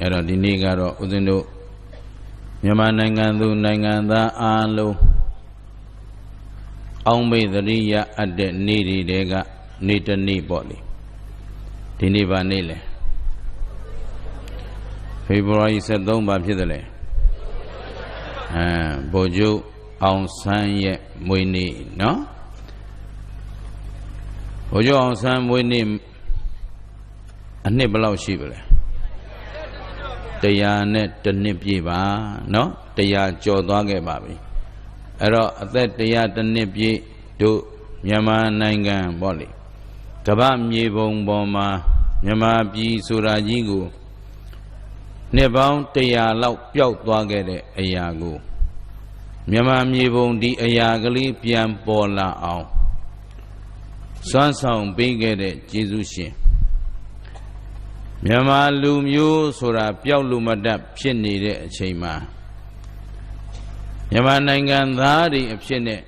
အဲ့တော့ဒီနေ့ကတော့ဦးဇင်းတို့မြန်မာနိုင်ငံသူနိုင်ငံသားအားလုံးအောင်မေသရိယအပ်တဲ့နေ့တွေကနေ့တစ်နေ့ပေါ့လေဒီနေ့ပါနေ့လေဖေဖော်ဝါရီ23ပါဖြစ်တယ်လေဗိုလ်ချုပ်အောင်ဆန်းရဲ့မွေးနေ့နော်ဗိုလ်ချုပ်အောင်ဆန်းမွေးနေ့အနှစ်ဘယ်လောက်ရှိပါလဲ100နဲ့1နှစ်ပြည့်ပါနော်100ကျော်သွားခဲ့ပါပြီအဲ့တော့အသက်100နှစ်ပြည့်တို့မြန်မာနိုင်ငံပေါ့လေကမ္ဘာမြေပုံပေါ်မှာမြန်မာပြည်ဆိုတာကြီးကိုနှစ်ပေါင်း100လောက်ပျောက်သွားခဲ့တဲ့အရာကိုမြန်မာမြေပုံဒီအရာကလေးပြန်ပေါ်လာအောင်စွမ်းဆောင်ပေးခဲ့တဲ့ကျေးဇူးရှင်မြန်မာလူမျိုးဆိုတာပျောက်လို့မတတ်ဖြစ်နေတဲ့အချိန်မှာမြန်မာနိုင်ငံသားတွေအဖြစ်နဲ့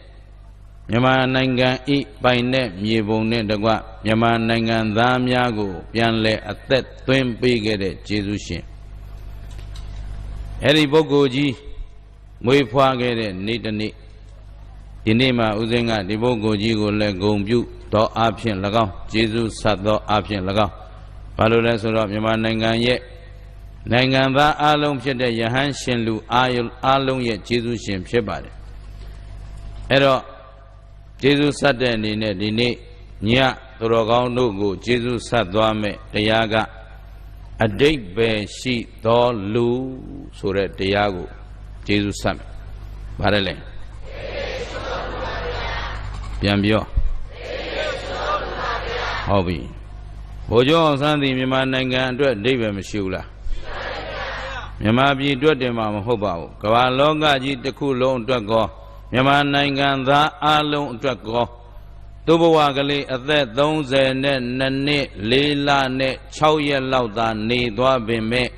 မြန်မာနိုင်ငံဤပိုင်တဲ့မြေပုံနဲ့တကွမြန်မာနိုင်ငံသားများကိုပြန်လဲအသက်သွင်းပေးခဲ့တဲ့ကျေးဇူးရှင်အဲ့ဒီပုဂ္ဂိုလ်ကြီးမွေးဖွားခဲ့တဲ့နေ့တစ်နေ့ဒီနေ့မှာဦးဇင်းကဒီပုဂ္ဂိုလ်ကြီးကိုလည်းဂုဏ်ပြုသောအဖြစ်၎င်းကျေးဇူးဆက်သောအဖြစ်၎င်းဘာလို့လဲဆိုတော့မြန်မာနိုင်ငံရဲ့နိုင်ငံသားအလုံးဖြစ်တဲ့ယဟန်ရှင်လူအားလုံးရဲ့ကျေးဇူးရှင်ဖြစ်ပါတယ်အဲ့တော့ကျေးဇူးဆက်တဲ့အနေနဲ့ဒီနေ့ညသူတော်ကောင်းတို့ကိုကျေးဇူးဆက်သွားမယ်တရားကအဓိပ္ပာယ်ရှိသောလူဆိုတဲ့တရားကိုကျေးဇူးဆက်မယ်ဘာလဲလဲပြန်ပြောဟုတ်ပြီဗိုလ်ချုပ်အောင်ဆန်းသည်မြန်မာနိုင်ငံအတွက်အဓိပ္ပာယ်မရှိဘူးလားမြန်မာပြည်အတွက်တင်မှာမဟုတ်ပါဘူးကမ္ဘာလောကကြီးတစ်ခုလုံးအတွက်ကောမြန်မာနိုင်ငံသားအလုံးအတွက်ကောသူ့ဘဝကလေးအသက်32နှစ်4လနဲ့6ရက်လောက်သာနေသွားပင်မဲ့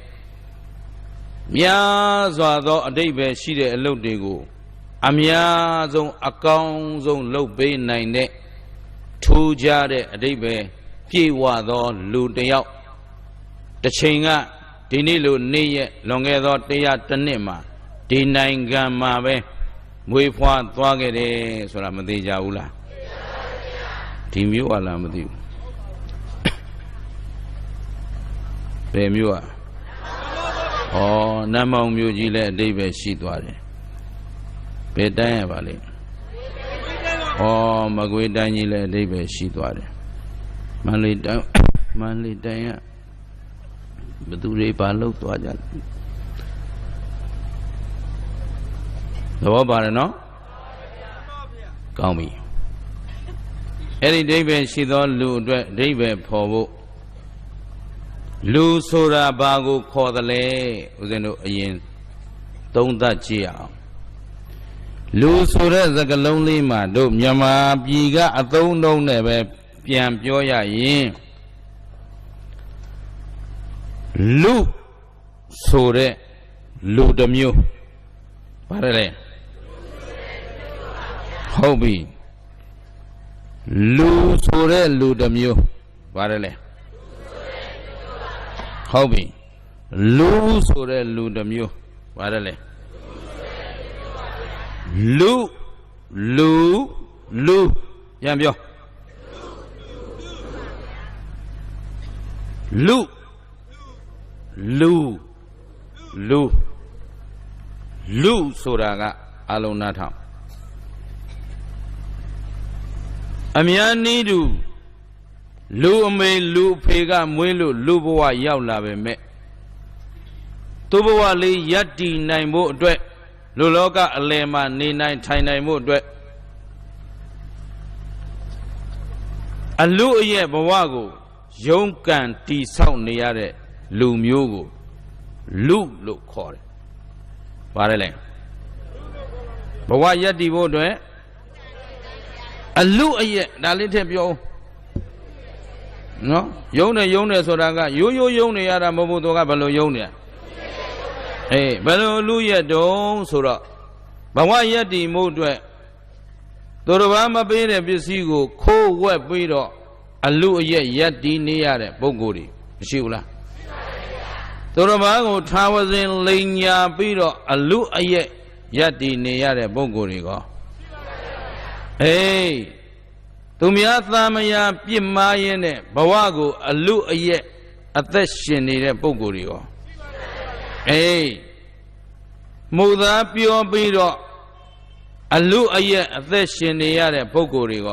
များစွာသောအဓိပ္ပာယ်ရှိတဲ့အလုပ်တွေကိုအများဆုံးအကောင်းဆုံးလုပ်ပေးနိုင်တဲ့ထူးခြားတဲ့အဓိပ္ပာယ်ပြည့်ဝသောလူတစ်ယောက်တစ်ချိန်ကဒီနေ့လိုနေ့ရက်လွန်ခဲ့သော100နှစ်မှာဒီနိုင်ငံမှာပဲမွေးဖွားသွားခဲ့တယ်ဆိုတာမသိကြဘူးလားဒီမျိုးဟာလားမသိဘူးဘယ်မျိုးอ่ะဩနတ်မောင်မျိုးကြီးလည်းအတိတ်ပဲရှိသွားတယ်ဘယ်တိုင်းရပါလိမ့်ဩမကွေးတိုင်းကြီးလည်းအတိတ်ပဲရှိသွားတယ်မန္တလေးတိုင်းကဘသူတွေပါလို့သွားကြတယ်သဘောပါတယ်နော်ကောင်းပြီအဲ့ဒီအဓိပ္ပာယ်ရှိသောလူအတွက်အဓိပ္ပာယ်ဖော်ဖို့လူဆိုတာဘာကိုခေါ်သလဲဦးဇင်းတို့အရင်သုံးသပ်ကြည့်အောင်လူဆိုတဲ့စကားလုံးလေးမှာတို့မြန်မာပြည်ကအသုံးအနှုန်းနဲ့ပဲပြန်ပြောရရင်လူဆိုတဲ့လူတစ်မျိုးပါတယ်လေဟုတ်ပြီလူဆိုတဲ့လူတစ်မျိုးပါတယ်လေဟုတ်ပြီလူဆိုတဲ့လူတစ်မျိုးပါတယ်လေလူပြန်ပြောလူဆိုတာကအလုံးနာထောင်အများနည်းတူလူအမေလူအဖေကမွေးလို့လူဘဝရောက်လာပဲမဲ့သူဘဝလေးယက်တည်နိုင်ဖို့အတွက်လူလောကအလယ်မှာနေနိုင်ထိုင်နိုင်ဖို့အတွက်အလူအရဲ့ဘဝကိုရုန်းကန်တီဆောက်နေရတဲ့လူမျိုးကိုလူလို့ခေါ်တယ်။ဘာလဲလဲဘဝယက်တည်ဖို့အတွက်အလူအရဲ့ဒါလေးထည့်ပြောနော်ယုံတယ်ဆိုတာကရိုးယုံနေရတာမဟုတ်ဘူးသူကဘယ်လိုယုံနေလဲအေးဘယ်လိုလူရဲ့တုံးဆိုတော့ဘဝယက်တည်မှုအတွက်သူတော်ဘာမပေးတဲ့ပစ္စည်းကိုခိုးဝက်ပြီးတော့အလူအရဲ့ယက်တည်နေရတဲ့ပုဂ္ဂိုလ်တွေမရှိဘူးလား သူတော်ဘာကိုထားဝစဉ်လိန်ညာပြီးတော့အလူအယက်ရပ်တည်နေရတဲ့ပုဂ္ဂိုလ်တွေကအေးသူများသားမယားပြစ်မှားရင်းနဲ့ဘဝကိုအလူအယက်အသက်ရှင်နေတဲ့ပုဂ္ဂိုလ်တွေကအေးမှုသားပြောပြီးတော့အလူအယက်အသက်ရှင်နေရတဲ့ပုဂ္ဂိုလ်တွေက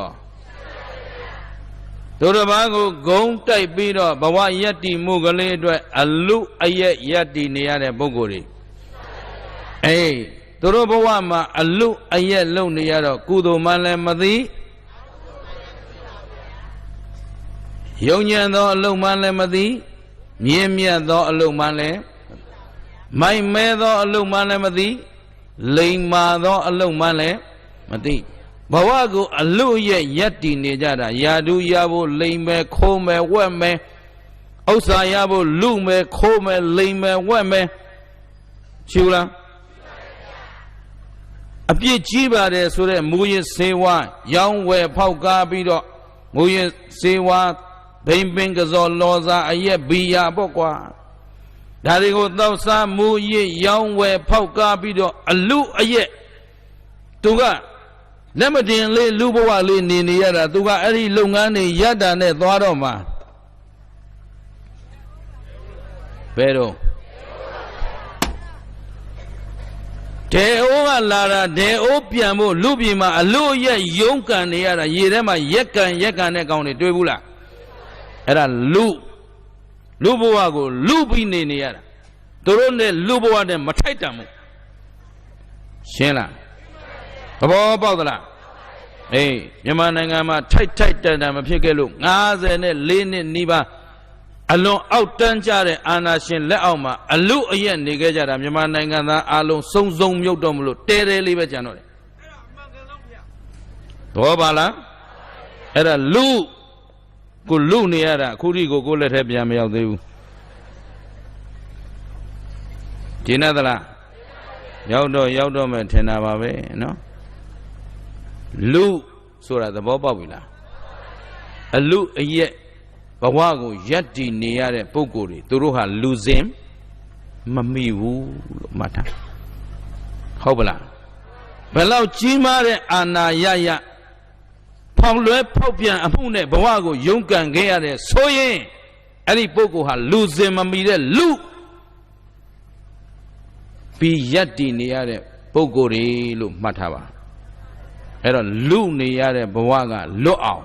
သူတစ်ပါးကိုဂုံးတိုက်ပြီးတော့ဘဝယက်တည်မှုကလေးအတွက်အလူအယက်ယက်တည်နေရတဲ့ပုဂ္ဂိုလ်တွေအေးသူတို့ဘဝမှာအလူအယက်လုံနေရတော့ကုသိုလ်မှလည်းမသိယုံညံ့သောအလုံးမှလည်းမသိမြင့်မြတ်သောအလုံးမှလည်းမိုက်မဲသောအလုံးမှလည်းမသိလိမ္မာသောအလုံးမှလည်းမသိဘဝကိုအလူရဲ့ရက်တည်နေကြတာယာတုရဖို့လိမ့်မယ်ခိုးမယ်ဝက်မယ်ဥစ္စာရဖို့လူမယ်ခိုးမယ်လိမ့်မယ်ဝက်မယ်ရှိဘူးလားအပြစ်ကြီးပါတယ်ဆိုတဲ့မူရစေဝါရောင်းဝယ်ဖောက်ကားပြီးတော့မူရစေဝါဘိမ့်ပင်ကစောလောစာအရက်ဘီယာပေါ့ကွာဒါတွေကိုတောက်စားမူရရောင်းဝယ်ဖောက်ကားပြီးတော့အလူအရက်သူကလက်မတင်လေးလူဘဝလေးနေရတာသူကအဲ့ဒီလုပ်ငန်းတွေရတာနဲ့သွားတော့မှာဘယ်တော့ဒေအိုးကလာတာဒေအိုးပြန်ဖို့လူပြည်မှာအလို့ရက်ယုံကန်နေရတာရေထဲမှာရက်ကန်တဲ့ကောင်တွေတွေ့ဘူးလားအဲ့ဒါလူဘဝကိုလူပြီးနေရတာသူတို့နဲ့လူဘဝနဲ့မထိုက်တန်ဘူးရှင်းလားသဘောပေါက်သလားအေးမြန်မာနိုင်ငံမှာထိုက်တန်မဖြစ်ခဲ့လို့54နှစ်နီးပါးအလွန်အောက်တန်းကြတဲ့အာဏာရှင်လက်အောက်မှာအလူအယက်နေခဲ့ကြတာမြန်မာနိုင်ငံသားအလုံးစုံမြုပ်တော့မလို့တဲလေးပဲကြံတော့တယ်တော့ပါလားအဲ့ဒါလူနေရတာအခုထိကိုလက်ထဲပြန်မရောက်သေးဘူးကျင်းသလားရောက်တော့မယ်ထင်တာပါပဲနော်လူဆိုတာသဘောပေါက်ပြီလားအလူအယက်ဘဝကိုရက်တည်နေရတဲ့ပုဂ္ဂိုလ်တွေသူတို့ဟာလူစင်မမိဘူးလို့မှတ်ထားဟုတ်ပလားဘယ်လောက်ကြီးမားတဲ့အာနာယဖောက်လွဲဖောက်ပြန်အမှုနဲ့ဘဝကိုယုံကန်ခဲ့ရတဲ့ဆိုရင်အဲ့ဒီပုဂ္ဂိုလ်ဟာလူစင်မမိတဲ့လူပြီးရက်တည်နေရတဲ့ပုဂ္ဂိုလ်တွေလို့မှတ်ထားပါအဲ့တော့လူနေရတဲ့ဘဝကလွတ်အောင်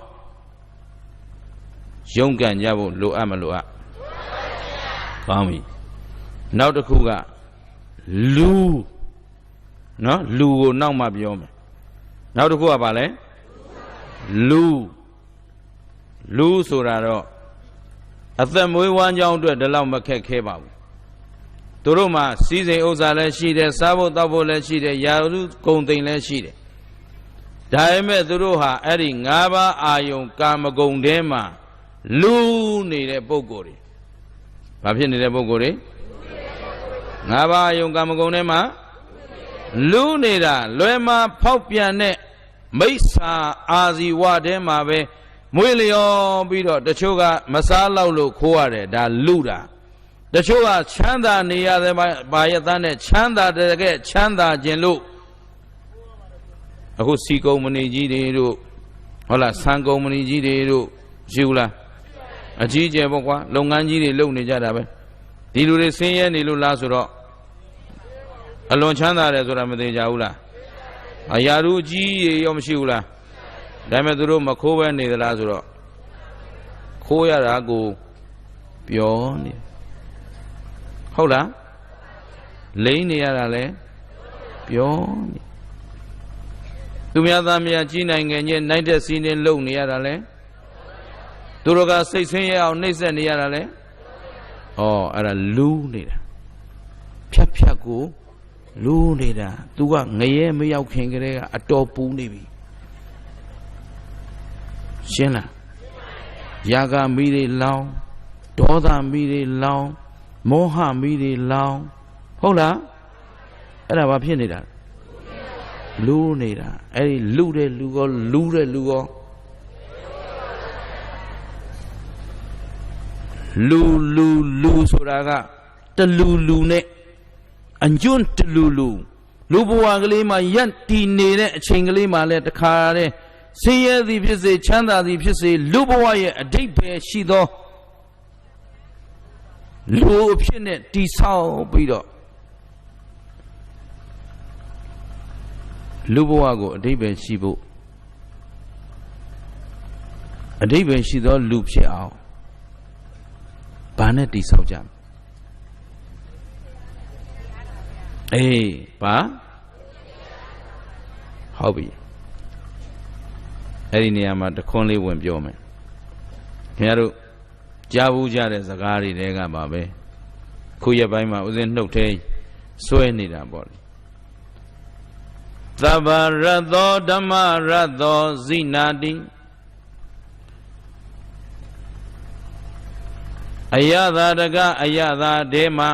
ယုံကန်ကြဖို့လိုအပ်မလိုအပ်ကောင်းပြီနောက်တစ်ခုကလူနော်လူကိုနောက်မှပြောမယ်နောက်တစ်ခုကဘာလဲလူဆိုတာတော့အသက်မွေးဝမ်းကြောင်းအတွက်ဒီလောက်မခက်ခဲပါဘူးသူတို့မှာစီးစိမ်ဥစ္စာလည်းရှိတယ်စားဖို့တောက်ဖို့လည်းရှိတယ်ယာရုကုန်သိမ်လည်းရှိတယ်ဒါပေမဲ့သူတို့ဟာအဲ့ဒီ၅ပါးအာယုံကာမဂုဏ်ထဲမှာလူနေတဲ့ပုဂ္ဂိုလ်တွေဘာဖြစ်နေတဲ့ပုဂ္ဂိုလ်တွေ၅ပါးအာယုံကာမဂုဏ်ထဲမှာလူနေတာလွယ်မှာဖောက်ပြန်တဲ့မိစ္ဆာအာဇီဝထဲမှာပဲမွေးလျော်ပြီးတော့တချို့ကမစားလောက်လို့ခိုးရတယ်ဒါလူတာတချို့ကချမ်းသာနေရတဲ့ဘာရသားနဲ့ချမ်းသာတဲ့ကဲချမ်းသာခြင်းလို့အခုစီကုမ္ပဏီကြီးတွေတို့ဟုတ်လားဆန်ကုမ္ပဏီကြီးတွေတို့ရှိဘူးလားအကြီးကျယ်ပေါ့ကွာလုပ်ငန်းကြီးတွေလုပ်နေကြတာပဲဒီလူတွေဆင်းရဲနေလို့လားဆိုတော့အလွန်ချမ်းသာတယ်ဆိုတာမသိကြဘူးလားအရာတို့ကြီးရောမရှိဘူးလားဒါပေမဲ့သူတို့မခိုးပဲနေသလားဆိုတော့ခိုးရတာကိုပြောနေဟုတ်လားလိမ့်နေရတာလဲပြောနေသူများသားများကြီးနိုင်ငံချင်းနိုင်တဲ့စီးနေလုံနေရတာလဲသူတို့ကစိတ်ဆင်းရဲအောင်နှိမ့်ဆက်နေရတာလဲဩအဲ့ဒါလူနေတာဖြတ်ကိုလူနေတာ तू ကငရဲမရောက်ခင်ကလေးကအတော်ပူနေပြီရှင်းလားယာကမီးတွေလောင်းဒေါသမီးတွေလောင်းမောဟမီးတွေလောင်းဟုတ်လားအဲ့ဒါဘာဖြစ်နေတာလူနေတာအဲ့ဒီလူတဲ့လူကောလူတဲ့လူကောလူဆိုတာက တလူလူနဲ့အညွန့်တလူလူလူဘဝကလေးမှာရပ်တည်နေတဲ့အချိန်ကလေးမှာလည်းတခါတည်းဆင်းရဲသည်ဖြစ်စေချမ်းသာသည်ဖြစ်စေလူဘဝရဲ့အဓိပ္ပာယ်ရှိသောလူအဖြစ်နဲ့တည်ဆောက်ပြီးတော့လူဘဝကိုအဓိပ္ပာယ်ရှိဖို့အဓိပ္ပာယ်ရှိသောလူဖြစ်အောင်ဘာနဲ့တည်ဆောက်ကြမလဲအေးဘာဟုတ်ပြီအဲ့ဒီနေရာမှာတခွန်းလေးဝင်ပြောမယ်ခင်ဗျားတို့ကြားဘူးကြတဲ့စကားတွေတဲကပါပဲခုရက်ပိုင်းမှာဥစဉ်နှုတ်ထဲဆွဲနေတာပေါ့လေသဗ္ဗရတ္တောဓမ္မရတ္တောဇိနာတိအယသာတကအယသာတဲမှာ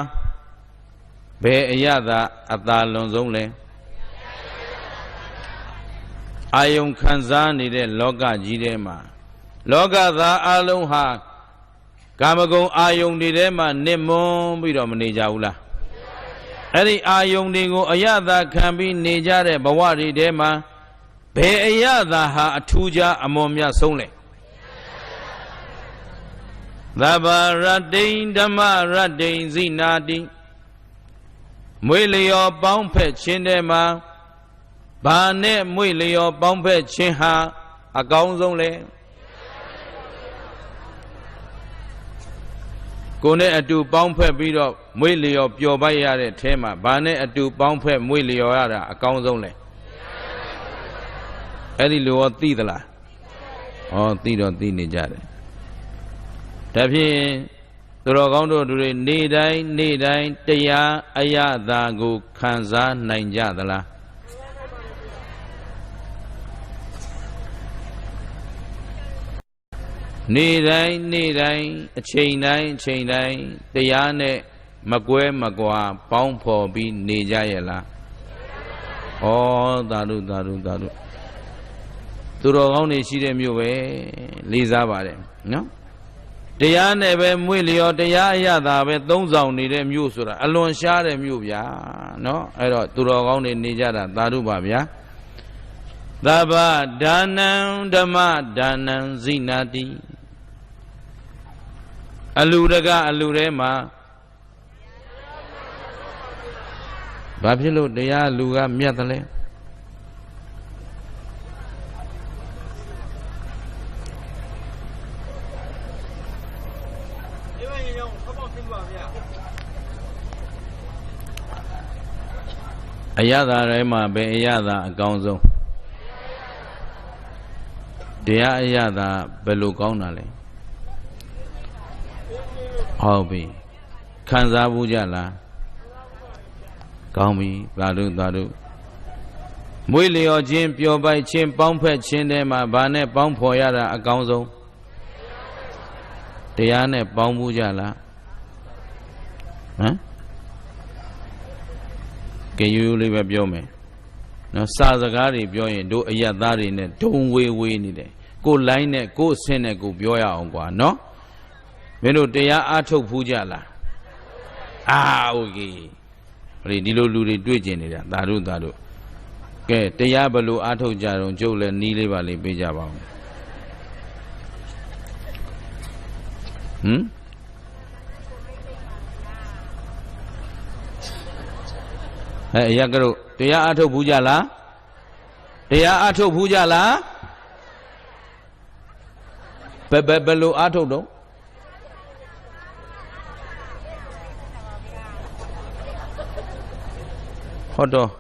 ဘယ်အယသာအသာလွန်ဆုံးလဲအာယုံခံစားနေတဲ့လောကကြီးထဲမှာလောကသားအလုံးဟာကာမဂုဏ်အာယုံတွေထဲမှာနစ်မွန်းပြီးတော့မနေကြဘူးလားအဲ့ဒီအာယုံတွေကိုအယသာခံပြီးနေကြတဲ့ဘဝတွေထဲမှာဘယ်အယသာဟာအထူးခြားအမွန်မြတ်ဆုံးလဲသဗ္ဗရတ္တိဓမ္မရတ္တိဇိနာတိမွေလျော်ပေါင်းဖက်ခြင်းထဲမှာဘာနဲ့မွေလျော်ပေါင်းဖက်ခြင်းဟာအကောင်းဆုံးလဲကိုယ်နဲ့အတူပေါင်းဖက်ပြီးတော့မွေလျော်ပျော်ပိုက်ရတဲ့အဲမှာဘာနဲ့အတူပေါင်းဖက်မွေလျော်ရတာအကောင်းဆုံးလဲအဲ့ဒီလိုရောသိသလားဩသိတော့သိနေကြတယ်ဒါဖြင့်သူတော်ကောင်းတို့တွေနေတိုင်းတရားအယတာကိုခံစားနိုင်ကြသလားနေတိုင်းအချိန်တိုင်းတရားနဲ့မကွဲမကွာပေါင်းဖော်ပြီးနေကြရဲ့လားဩသာဓုသူတော်ကောင်းတွေရှိတဲ့မြို့ပဲလေးစားပါတယ်နော်တရားနဲ့ပဲမွေလျော်တရားအရသာပဲသုံးဆောင်နေတဲ့မြို့ဆိုတာအလွန်ရှားတဲ့မြို့ဗျာနော်အဲ့တော့သူတော်ကောင်းတွေနေကြတာသာဓုပါဗျာသဗ္ဗဒါနံဓမ္မဒါနံဇိနာတိအလူတကအလူထဲမှာဘာဖြစ်လို့တရားလူကမြတ်တယ်လဲအယသာထဲမှာပဲအယသာအကောင်းဆုံးတရားအယသာဘယ်လိုကောင်းတာလဲဟုတ်ပြီခံစားဘူးကြလားကောင်းပြီသာဓုမွေးလျော်ခြင်းပျော်ပိုက်ခြင်းပေါင်းဖက်ခြင်းထဲမှာဘာနဲ့ပေါင်းဖော်ရတာအကောင်းဆုံးတရားနဲ့ပေါင်းဘူးကြလားဟမ်ကဲရိုးလေးပဲပြောမယ်နော်စာစကားတွေပြောရင်တို့အယတ်သားတွေနဲ့ဒုံဝေးနေတယ်ကိုလိုင်းနဲ့ကိုအဆင့်နဲ့ကိုပြောရအောင်ကွာနော်မင်းတို့တရားအားထုတ်ဖူးကြလားโอเคဒီလိုလူတွေတွေ့ကျင်နေတာသာဓုကဲတရားဘလို့အားထုတ်ကြတော့ကျုပ်လည်းနီးလေးပါလေးပေးကြပါဦးအယကတို့တရားအားထုတ်ဘူးကြလားတရားအားထုတ်ဘူးကြလားဘယ်လိုအားထုတ်တော့ဟုတ်တော့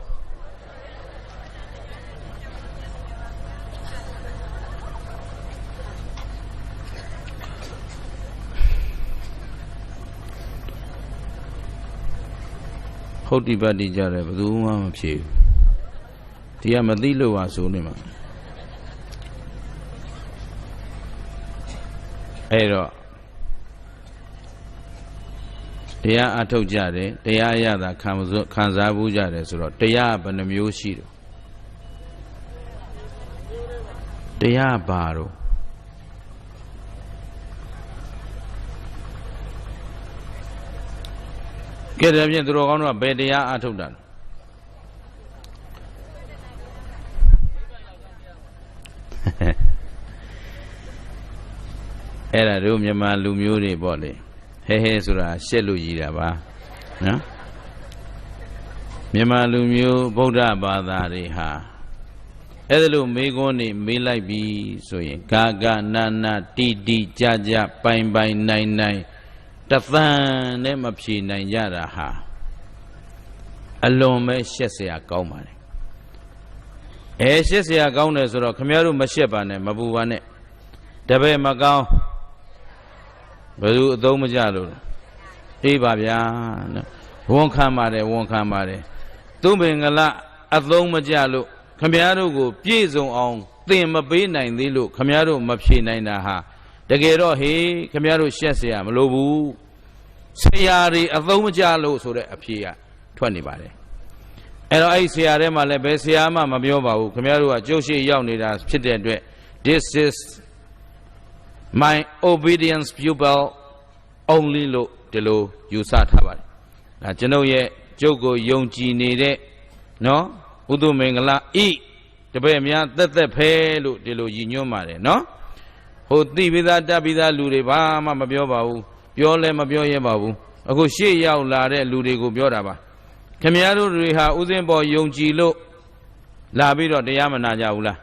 ဟုတ်တိပတ်တိကြတယ်ဘယ်သူမှမဖြေဘူးဒီကမသိလို့ပါဆိုနေမှာအဲ့တော့တရားအထုတ်ကြတယ်တရားအရသာခံစားဘူးကြတယ်ဆိုတော့တရားဘယ်နှမျိုးရှိတော့တရားဘာတော့ ကဲဒါဖြင့်သူတော်ကောင်းတို့ကဘယ်တရားအထုတ်တာအဲ့ဒါတို့မြန်မာလူမျိုးတွေပေါ့လေဟဲဟဲဆိုတာရှက်လို့ရည်တာပါနော်မြန်မာလူမျိုးဗုဒ္ဓဘာသာတွေဟာအဲ့ဒါလို့မေခွန်းနေမေးလိုက်ပြီဆိုရင်ဂဂနာနာတိတိကြကြပိုင်ပိုင်နိုင်နိုင်တသန်နဲ့မဖြေနိုင်ကြတာဟာအလွန်ပဲရှက်เสียကောင်းပါလေရှက်เสียကောင်းတယ်ဆိုတော့ခမရတို့မရှက်ပါနဲ့မပူပါနဲ့တပည့်မကောင်းဘယ်သူအသုံးမကျလို့အေးပါဗျာနော်ဝန်ခံပါတယ်ဝန်ခံပါတယ်သူမင်္ဂလအသုံးမကျလို့ခမရတို့ကိုပြည့်စုံအောင်သင်မပေးနိုင်သေးလို့ခမရတို့မဖြေနိုင်တာဟာတကယ်တော့ဟေးခမရတို့ရှက်เสียမလိုဘူးဆရာတွေအသုံးမကျလို့ဆိုတဲ့အဖြေကထွက်နေပါတယ်အဲ့တော့အဲ့ဆရာထဲမှာလည်းဘယ်ဆရာမှမပြောပါဘူးခမရတို့ကကျုပ်ရှိရောက်နေတာဖြစ်တဲ့အတွက် this is my obedience pupil only လို့ဒီလိုယူဆထားပါတယ်ဒါကျွန်ုပ်ရဲ့ကျုပ်ကိုယုံကြည်နေတဲ့နော်ဥဒုမင်္ဂလာဤတပည့်များသက်သက်ဖဲလို့ဒီလိုရည်ညွှန်းပါတယ်နော်ဟိုသိပိသားတတ်ပိသားလူတွေဘာမှမပြောပါဘူးပြောလဲမပြောရဲပါဘူးအခုရှေ့ရောက်လာတဲ့လူတွေကိုပြောတာပါခင်ဗျားတို့တွေဟာဥစဉ်ပေါ်ယုံကြည်လို့လာပြီးတော့တရားမနာကြဘူးလား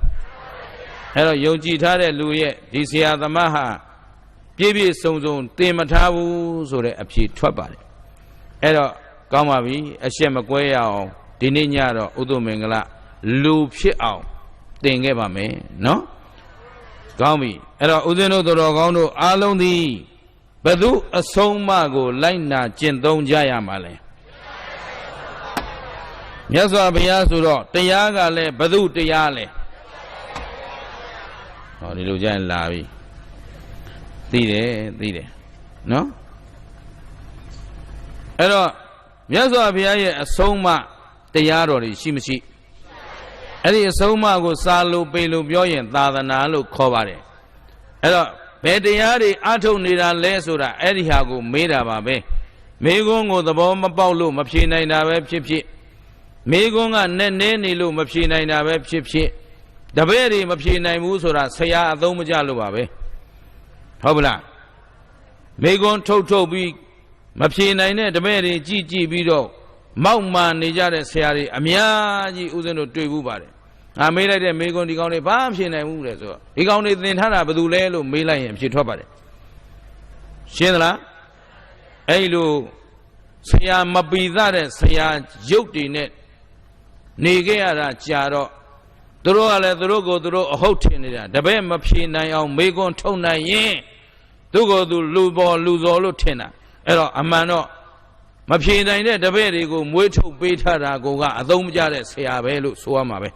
အဲ့တော့ယုံကြည်ထားတဲ့လူရဲ့ဒီဆရာသမားဟာပြည့်ပြည့်စုံစုံသင်မထားဘူးဆိုတဲ့အဖြေထွက်ပါတယ်အဲ့တော့ကောင်းပါပြီအရှက်မကွဲရအောင်ဒီနေ့ညတော့ဥဒ္ဓမင်္ဂလလူဖြစ်အောင်သင်ခဲ့ပါမယ်နော်ကောင်းပြီအဲ့တော့ဦးဇင်းတို့တော်ကောင်းတို့အားလုံးသည်ဘယ်သူအဆုံးအမကိုလိုက်နာကျင့်သုံးကြရမှာလဲမြတ်စွာဘုရားဆိုတော့တရားကလည်းဘယ်သူတရားလဲဟောဒီလိုကြရင်လာပြီသိတယ်နော်အဲ့တော့မြတ်စွာဘုရားရဲ့အဆုံးအမတရားတော်တွေရှိမရှိအဲ့ဒီအဆုံးအမကိုစာလို့ပေလို့ပြောရင်သာသနာလို့ခေါ်ပါတယ်အဲ့တော့ဘယ်တရားတွေအထုတ်နေတာလဲဆိုတာအဲ့ဒီဟာကိုမေးတာပါပဲမေးခွန်းကိုသဘောမပေါက်လို့မဖြေနိုင်တာပဲဖြစ်ဖြစ်မေးခွန်းကနဲ့နဲနေလို့မဖြေနိုင်တာပဲဖြစ်ဖြစ်တပည့်တွေမဖြေနိုင်ဘူးဆိုတာဆရာအသုံးမကျလို့ပါပဲဟုတ်ပလားမေးခွန်းထုတ်ပြီးမဖြေနိုင်တဲ့တပည့်တွေကြည့်ပြီးတော့မောက်မာနေကြတဲ့ဆရာတွေအများကြီးဦးဇင်းတို့တွေ့ဘူးပါတယ်ငါမေးလိုက်တဲ့မေးခွန်းဒီကောင်တွေဘာမှဖြေနိုင်ဘူးလေဆိုတော့ဒီကောင်တွေသင်ထားတာဘယ်သူလဲလို့မေးလိုက်ရင်ဖြေထွက်ပါတယ်ရှင်းသလားအဲ့လိုဆရာမပီသတဲ့ဆရာရုပ်တွေနဲ့နေခဲ့ရတာကြာတော့သူတို့ကလည်းသူတို့ကိုသူတို့အဟုတ်ထင်နေတာတပည့်မဖြေနိုင်အောင်မေးခွန်းထုတ်နိုင်ရင်သူကိုသူလူပေါ်လူစော်လို့ထင်တာအဲ့တော့အမှန်တော့မဖြေနိုင်တဲ့တပည့်တွေကိုမွေးထုတ်ပေးထားတာကအသုံးမကျတဲ့ဆရာပဲလို့ဆိုရမှာပဲ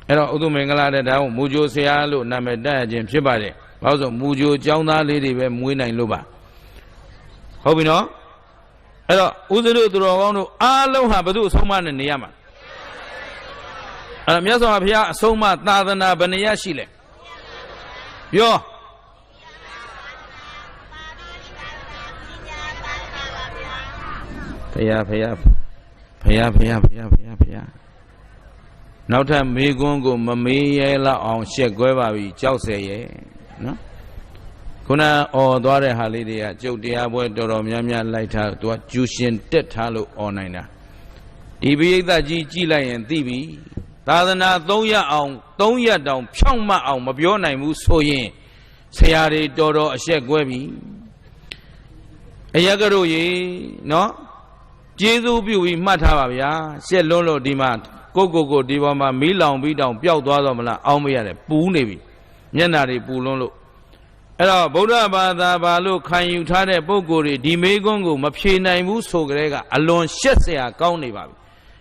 အဲ့တော့ဥဒ္ဓမင်္ဂလာတဲ့ဒါကိုမူကြိုဆရာလို့နာမည်တက်ရခြင်းဖြစ်ပါတယ်ဘာလို့ဆိုမူကြိုကျောင်းသားလေးတွေပဲမွေးနိုင်လို့ပါဟုတ်ပြီနော်အဲ့တော့ဦးဇင်းတို့သူတော်ကောင်းတို့အားလုံးဟာဘု து အဆုံးအမနဲ့နေရမှာအဲ့တော့မြတ်စွာဘုရားအဆုံးအမသာသနာဘယ်နှရရှိလဲပြောဖယားနောက်ထပ်မေးခွန်းကိုမမေးရဲလောက်အောင်ရှက်ကွဲပါပြီကြောက်เสียရဲ့နော်ခုနအော်သွားတဲ့ဟာလေးတွေကကျုပ်တရားပွဲတော်တော်များများလိုက်ထားသူကကျူရှင်တက်ထားလို့အော်နိုင်တာဒီပိဋကကြီးကြည့်လိုက်ရင်သိပြီသာသနာ3ရက်အောင်3ရက်တောင်ဖြောင့်မတ်အောင်မပြောနိုင်ဘူးဆိုရင်ဆရာတွေတော်တော်အရှက်ကွဲပြီအယကတို့ရေနော်ကျေးဇူးပြုပြီးမှတ်ထားပါဗျာရှက်လွန်းလို့ဒီမှာကိုဒီပေါ်မှာမီးလောင်ပြီးတောင်ပျောက်သွားတော့မလားအောင်းမရတယ်ပူနေပြီမျက်နှာတွေပူလွန်းလို့အဲ့တော့ဗုဒ္ဓဘာသာဘာလို့ခံယူထားတဲ့ပုဂ္ဂိုလ်တွေဒီမေးခွန်းကိုမဖြေနိုင်ဘူးဆိုကြတဲ့ကအလွန်ရှက်เสียကောင်းနေပါပြီ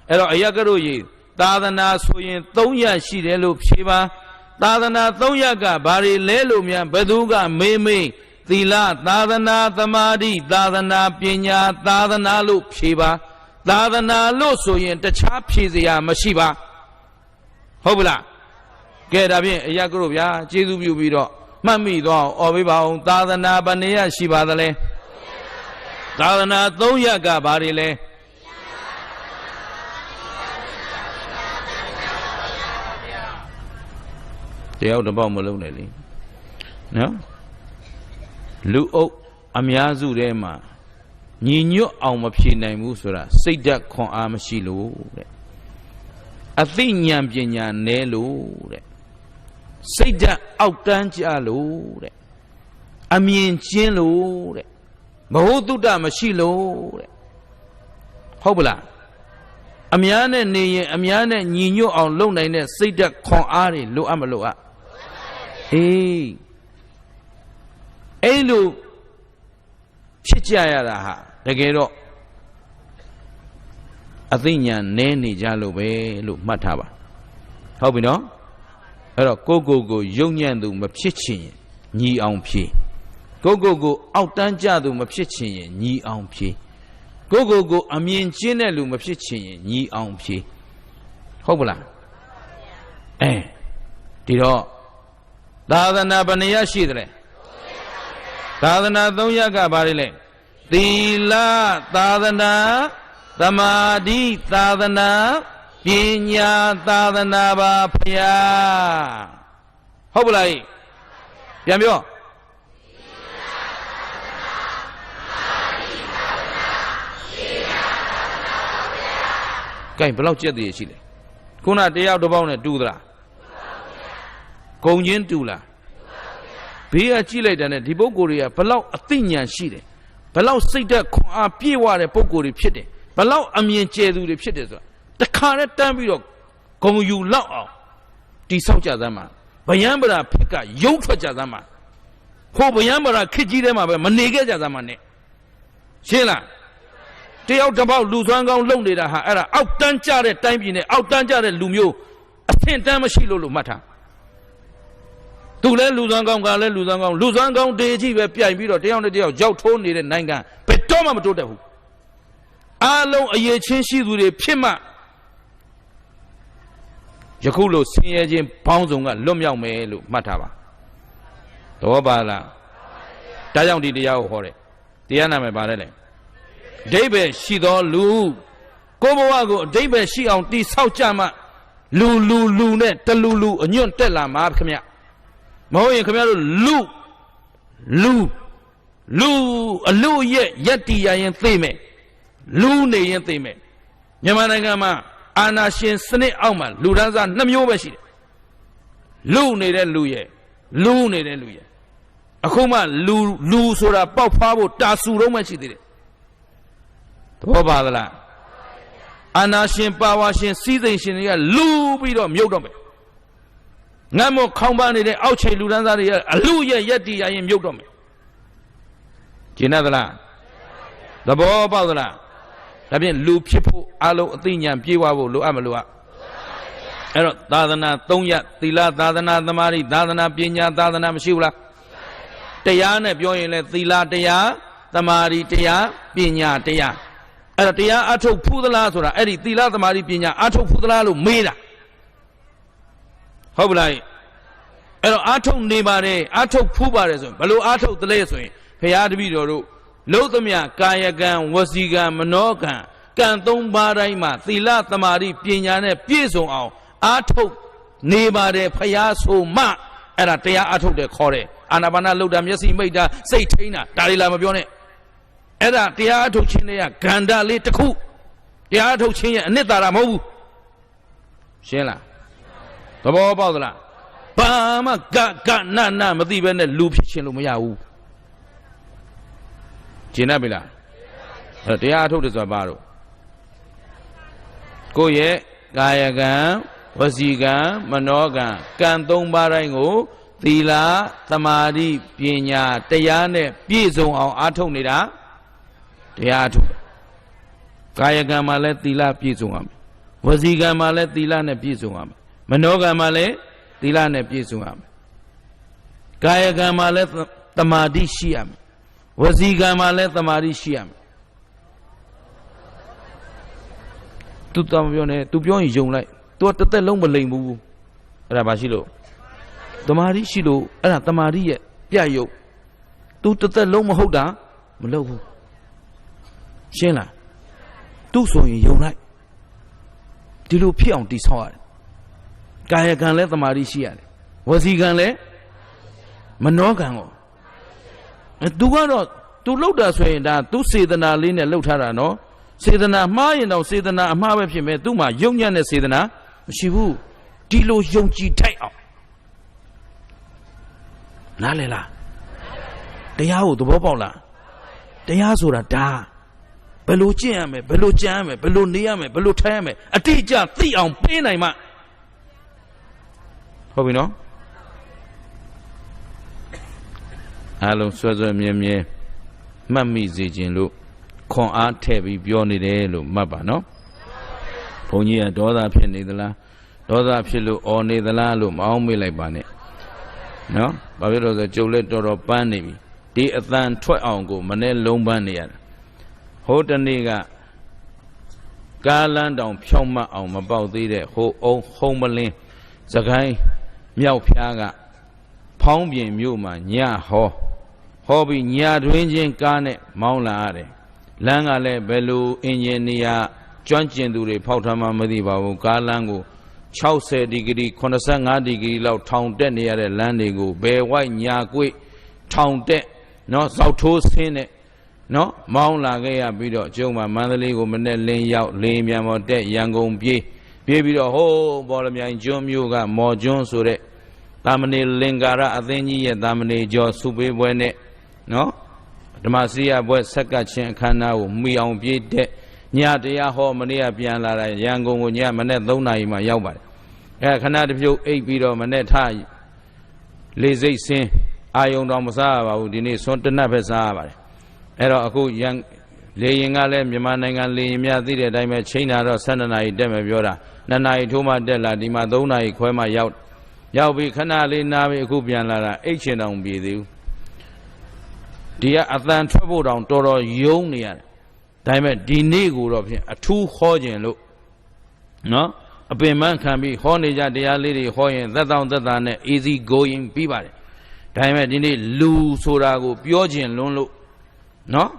အဲ့တော့အယကတို့ရေသာသနာဆိုရင်3ရက်ရှိတယ်လို့ဖြေပါသာသနာ3ရက်ကဘာတွေလဲလို့များဘယ်သူကမေးသီလသာသနာသမာဓိသာသနာပညာသာသနာလို့ဖြေပါသာသနာလို့ဆိုရင်တခြားဖြေစရာမရှိပါဟုတ်ပလားကဲဒါဖြင့်အယကတို့ဗျာကျေးဇူးပြုပြီးတော့မှတ်မိသွားအောင်အော်ပေးပါအောင်သာသနာဘယ်နှရရှိပါသလဲ သာသနာ3ရပ်ကဘာတွေလဲတယောက်တစ်ပေါက်မလုံးနဲ့လေနော်လူအုပ်အများစုထဲမှာညီညွတ်အောင်မဖြေနိုင်ဘူးဆိုတာစိတ်ဓာတ်ခွန်အားမရှိလို့တဲ့အသိဉာဏ်ပညာနည်းလို့တဲ့စိတ်ဓာတ်အောက်တန်းကြလို့တဲ့အမြင်ကျင်းလို့တဲ့ဘဟုတုတ္တမရှိလို့တဲ့ဟုတ်ပလားအများနဲ့နေရင်အများနဲ့ညီညွတ်အောင်လုပ်နိုင်တဲ့စိတ်ဓာတ်ခွန်အားတွေလိုအပ်မလိုအပ်အေးအဲ့လိုဖြစ်ကြရတာဟာတကယ်တော့အသိဉာဏ်နည်းနေကြလို့ပဲလို့မှတ်ထားပါဟုတ်ပြီနော်အဲ့တော့ကိုယုံညံ့သူမဖြစ်ချင်ရင်ညီအောင်ဖြေကိုအောက်တန်းကြသူမဖြစ်ချင်ရင်ညီအောင်ဖြေကိုအမြင်ကျင်းတဲ့လူမဖြစ်ချင်ရင်ညီအောင်ဖြေဟုတ်ပလားဒီတော့သာသနာဘယ်နှရရှိတယ်လဲသာသနာ3ရပ်ကဘာတွေလဲသီလသာသနာသမာဓိသာသနာပညာသာသနာပါဖရာဟုတ်ပလားပြန်ပြောကဲဘယ်လောက်ကြက်တည်းရှိလဲခုနတယောက်တစ်ပေါက်နဲ့တူသလားဂုံချင်းတူလားဘေးကကြည့်လိုက်တဲ့ဒီပုဂ္ဂိုလ်တွေကဘယ်လောက်အသိဉာဏ်ရှိတယ်ဘယ်လောက်စိတ်ဓာတ်ခွန်အားပြည့်ဝတဲ့ပုဂ္ဂိုလ်တွေဖြစ်တယ်ဘယ်လောက်အမြင်ကျယ်သူတွေဖြစ်တယ်ဆိုတာတခါနဲ့တန်းပြီးတော့ဂုံယူလောက်အောင်တိဆောက်ကြသမ်းမှာဗယံပရာဖက်ကရုံးထွက်ကြသမ်းမှာဟိုဗယံပရာခစ်ကြီးထဲမှာပဲမနေခဲ့ကြသမ်းမှာနဲ့ရှင်းလားတယောက်တစ်ပေါက်လူစွမ်းကောင်းလုံနေတာဟာအဲ့ဒါအောက်တန်းကြတဲ့တိုင်းပြည်နဲ့အောက်တန်းကြတဲ့လူမျိုးအဆင့်တန်းမရှိလို့မှတ်ထားသူလဲလူစွမ်းကောင်းကလည်းလူစွမ်းကောင်းတေကြီးပဲပြိုင်ပြီးတော့တယောက်နဲ့တယောက်ကြောက်ထိုးနေတဲ့နိုင်ငံဘယ်တော့မှမတိုးတက်ဘူးအားလုံးအရေးချင်းရှိသူတွေဖြစ်မှယခုလိုဆင်းရဲခြင်းဘောင်းဆောင်ကလွတ်မြောက်မယ်လို့မှတ်ထားပါသဘောပါလားဒါကြောင့်ဒီတရားကိုဟောတယ်တရားနာမယ်ပါတယ်လေအဓိပ္ပာယ်ရှိသောလူကိုဘဝကိုအဓိပ္ပာယ်ရှိအောင်တိဆောက်ကြမှလူနဲ့တလူအညွန့်တက်လာမှာခင်ဗျမဟုတ်ရင်ခင်ဗျားတို့လူအလူရဲ့ရက်တီရရင်သိမယ်လူနေရင်သိမယ်မြန်မာနိုင်ငံမှာအာဏာရှင်စနစ်အောက်မှာလူဒန်းစား2မျိုးပဲရှိတယ်လူနေတဲ့လူရဲ့အခုမှလူဆိုတာပေါက်ဖွားဖို့တာဆူတော့မှရှိသေးတယ်သဘောပါသလားအာဏာရှင်ပါဝါရှင်စီးစိမ်ရှင်တွေကလူပြီးတော့မြုပ်တော့မယ်ငတ်မို့ခေါင်းပါနေတဲ့အောက်ခြေလူဒန်းစားတွေကအလူရဲ့ရက်တီရရင်မြုပ်တော့မယ်ကျင်သလားသဘောပေါက်သလားဒါဖြင့်လူဖြစ်ဖို့အလုံးအသိဉာဏ်ပြေဝဖို့လိုအပ်မလိုအပ်အဲ့တော့သာသနာ3ရပ်သီလသာသနာသမာဓိသာသနာပညာသာသနာမရှိဘူးလားတရားနဲ့ပြောရင်လည်းသီလတရားသမာဓိတရားပညာတရားအဲ့တော့တရားအထုတ်ဖူးသလားဆိုတာအဲ့ဒီသီလသမာဓိပညာအထုတ်ဖူးသလားလို့မေးတာဟုတ်ပလားအဲ့တော့အထုတ်နေပါတယ်အထုတ်ဖူးပါတယ်ဆိုရင်ဘလို့အထုတ်သလဲဆိုရင်ဘုရားတပည့်တော်တို့လုံးသမျှကာယကံဝစီကံမနောကံကံ3ပါးတိုင်းမှာသီလသမာဓိပညာနဲ့ပြည့်စုံအောင်အာထုတ်နေပါတယ်ဖျားဆိုမှအဲ့ဒါတရားအာထုတ်တယ်ခေါ်တယ်အာနာပါနလှုပ်တာမျက်စိမိတ်တာစိတ်ထိန်းတာဒါတွေလာမပြောနဲ့အဲ့ဒါတရားအာထုတ်ခြင်းတွေကဂန္ဓာလေးတစ်ခုတရားအာထုတ်ခြင်းရဲ့အနှစ်သာရမဟုတ်ဘူးရှင်းလားသဘောပေါက်သလားဘာမှကနမသိဘဲနဲ့လူဖြစ်ခြင်းလို့မရဘူးကျင်တတ်ပြီလားအဲ့တရားအထုတ်တယ်ဆိုတာဘာလို့ကိုယ့်ရဲ့ကာယကံဝစီကံမနောကံကံ3ပါးတိုင်းကိုသီလသမာဓိပညာတရားနဲ့ပြည့်စုံအောင်အားထုတ်နေတာတရားအထုတ်ကာယကံမှာလည်းသီလပြည့်စုံရမယ်ဝစီကံမှာလည်းသီလနဲ့ပြည့်စုံရမယ်မနောကံမှာလည်းသီလနဲ့ပြည့်စုံရမယ်ကာယကံမှာလည်းသမာဓိရှိရမယ်ဝစီကံမှာလည်းသမာဓိရှိရမယ်သူတောင်ပြောနေသူပြောရင်ယုံလိုက်သူကတစ်သက်လုံးမလိမ်ဘူးအဲ့ဒါဘာရှိလို့သမာဓိရှိလို့အဲ့ဒါသမာဓိရဲ့ပြယုတ်သူတစ်သက်လုံးမဟုတ်တာမလုပ်ဘူး ရှင်းလားသူ့ဆိုရင်ယုံလိုက်ဒီလိုဖြစ်အောင်တည်ဆောက်ရတယ်ကာယကံလည်းသမာဓိရှိရတယ်ဝစီကံလည်းမနောကံကိုသူကတော့သူလှုပ်တာဆိုရင်ဒါသူစေတနာလေးနဲ့လှုပ်ထားတာနော်စေတနာမှားရင်တော့စေတနာအမှားပဲဖြစ်မယ်သူ့မှာယုံညံ့တဲ့စေတနာမရှိဘူးဒီလိုယုံကြည်ထိုက်အောင်နားလည်လားတရားကိုသဘောပေါက်လားတရားဆိုတာဒါဘယ်လိုကျင့်ရမယ်ဘယ်လိုကြံရမယ်ဘယ်လိုနေရမယ်ဘယ်လိုထိုင်ရမယ်အတိအကျသိအောင်ပေးနိုင်မှဟုတ်ပြီနော်အားလုံးဆွဲဆွဲမြဲမြဲမှတ်မိစေခြင်းလို့ခွန်အားထည့်ပြီးပြောနေတယ်လို့မှတ်ပါနော်ဘုန်းကြီးကဒေါသဖြစ်နေသလားဒေါသဖြစ်လို့အော်နေသလားလို့မအောင်မေ့လိုက်ပါနဲ့နော်ဘာဖြစ်လို့လဲဆိုကြုတ်လက်တော်တော်ပန်းနေပြီဒီအတန်ထွက်အောင်ကိုမနဲ့လုံးပန်းနေရတာဟိုတနေ့ကကားလန်းတောင်ဖြောင်းမအောင်မပေါက်သေးတဲ့ဟိုအုံဟုံးမလင်းစကိုင်းမြောက်ဖျားကဖောင်းပြင်မြို့မှာညဟောပြီးညတွင်ချင်းကားနဲ့မောင်းလာရတယ်လမ်းကလည်းဘယ်လိုအင်ဂျင်နီယာကျွမ်းကျင်သူတွေဖောက်ထားမှမသိပါဘူးကားလမ်းကို60ဒီဂရီ85ဒီဂရီလောက်ထောင်တက်နေရတဲ့လမ်းတွေကိုဘယ်ဝိုက်ညာကွေ့ထောင်တက်နော်ဇောက်ထိုးဆင်းတဲ့နော်မောင်းလာခဲ့ရပြီးတော့ကျုံမှာမန္တလေးကိုမနဲ့လင်းရောက်လင်းမြန်မော်တက်ရန်ကုန်ပြေးပြီးတော့ဟိုးဘော်လမြိုင်ကျွန်းမြို့ကမော်ကျွန်းဆိုတဲ့တာမဏေလင်္ကာရအသင်းကြီးရဲ့တာမဏေကျော်စုပေးပွဲနဲ့နော်ဓမ္မစရိယပွဲဆက်ကချင်းအခမ်းအနားကိုမှီအောင်ပြေးတဲ့ညတရားဟောမနေ့ကပြန်လာတာရန်ကုန်ကိုညမနေ့3နာရီမှရောက်ပါတယ်ခဏတစ်ဖြုတ်အိပ်ပြီးတော့မနေ့ထလေစိတ်ဆင်းအာယုံတော်မစားရပါဘူးဒီနေ့စွန်းတနတ်ပဲစားရပါတယ်အဲ့တော့အခုလေရင်ကလည်းမြန်မာနိုင်ငံလေရင်များသိတဲ့အတိုင်းပဲချိန်တာတော့12နာရီတက်မယ်ပြောတာ2နာရီထိုးမှတက်လာဒီမှာ3နာရီခွဲမှရောက်ပြီးခဏလေးနားပြီးအခုပြန်လာတာအိတ်ချင်တောင်ပြေသေးဘူးဒီကအတန်ထွက်ဖို့တောင်တော်တော်ယုံနေရတယ်ဒါပေမဲ့ဒီနေ့ကိုတော့ဖြင့်အထူးဟောခြင်းလို့နော်အပင်ပန်းခံပြီးဟောနေကြတရားလေးတွေဟောရင်သက်တောင့်သက်သာနဲ့ easy going ပြီးပါတယ်ဒါပေမဲ့ဒီနေ့လူဆိုတာကိုပြောခြင်းလွန်းလို့နော်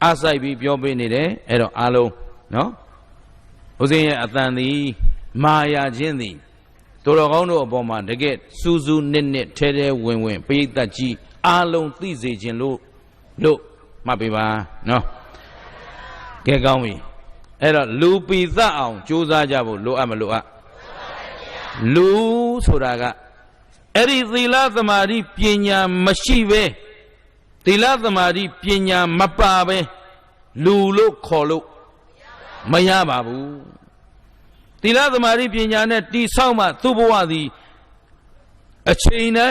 အားစိုက်ပြီးပြောပေးနေတယ်အဲ့တော့အားလုံးနော်ဦးဇင်းရဲ့အတန်သည်မာယာခြင်းသည်တော်တော်ကောင်းတို့အပေါ်မှာတကယ်စူးစူးနစ်နစ်ထဲထဲဝင်ဝင်ပိဋကတ်ကြီးအားလုံးသိစေခြင်းလို့မှတ်ပေးပါနော်ကဲကောင်းပြီအဲ့တော့လူပိသအောင်ကြိုးစားကြဖို့လိုအပ်မလိုအပ်လူဆိုတာကအဲ့ဒီသီလသမာဓိပညာမရှိပဲသီလသမာဓိပညာမပါပဲလူလို့ခေါ်လို့မရပါဘူးသီလသမာဓိပညာနဲ့တိဆောက်မှသူ့ဘဝသည်အချိန်တို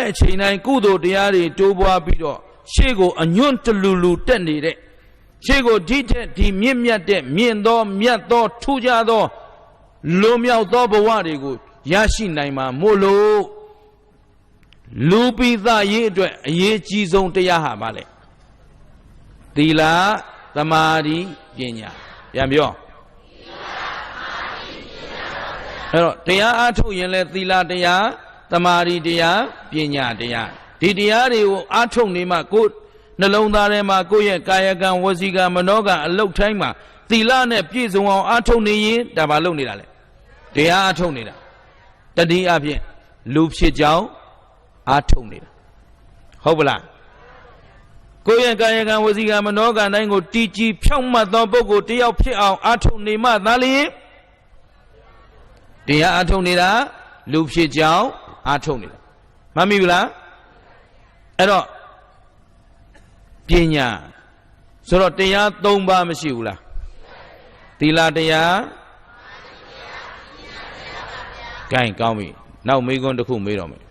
င်းကုသိုလ်တရားတွေတိုးပွားပြီးတော့ရှေ့ကိုအညွန့်တလူလူတက်နေတဲ့ရှေ့ကိုဒီထက်ဒီမြင့်မြတ်တဲ့မြင့်သောမြတ်သောထူးခြားသောလွန်မြောက်သောဘဝတွေကိုရရှိနိုင်မှာမို့လို့လူပိသရေးအတွက်အရေးကြီးဆုံးတရားဟာဘာလဲသီလသမာဓိပညာပြန်ပြောအဲ့တော့တရားအားထုတ်ရင်လဲသီလတရားသမာဓိတရားပညာတရားဒီတရားတွေကိုအားထုတ်နေမှကိုယ်နှလုံးသားထဲမှာကိုယ့်ရဲ့ကာယကံဝစီကံမနောကံအလုတ်တိုင်းမှာသီလနဲ့ပြည့်စုံအောင်အားထုတ်နေရင်ဒါဘာလုပ်နေတာလဲတရားအားထုတ်နေတာတတိအဖြစ်လူဖြစ်ကြောင်းအားထုတ်နေတာဟုတ်ပလားကိုယ့်ရဲ့ကာယကံဝစီကံမနောကံတိုင်းကိုတည်ကြည်ဖြောင့်မတ်သောပုဂ္ဂိုလ်တယောက်ဖြစ်အောင်အားထုတ်နေမှသာလျှင်တရားအားထုတ်နေတာလူဖြစ်ကြောင်းအားထုတ်နေတာမှတ်မိဘူးလားအဲ့တော့ပညာဆိုတော့တရား3ပါးမရှိဘူးလားသီလတရားဂိုင်းကောင်းပြီနောက်မေးခွန်းတစ်ခုမေးတော့မယ်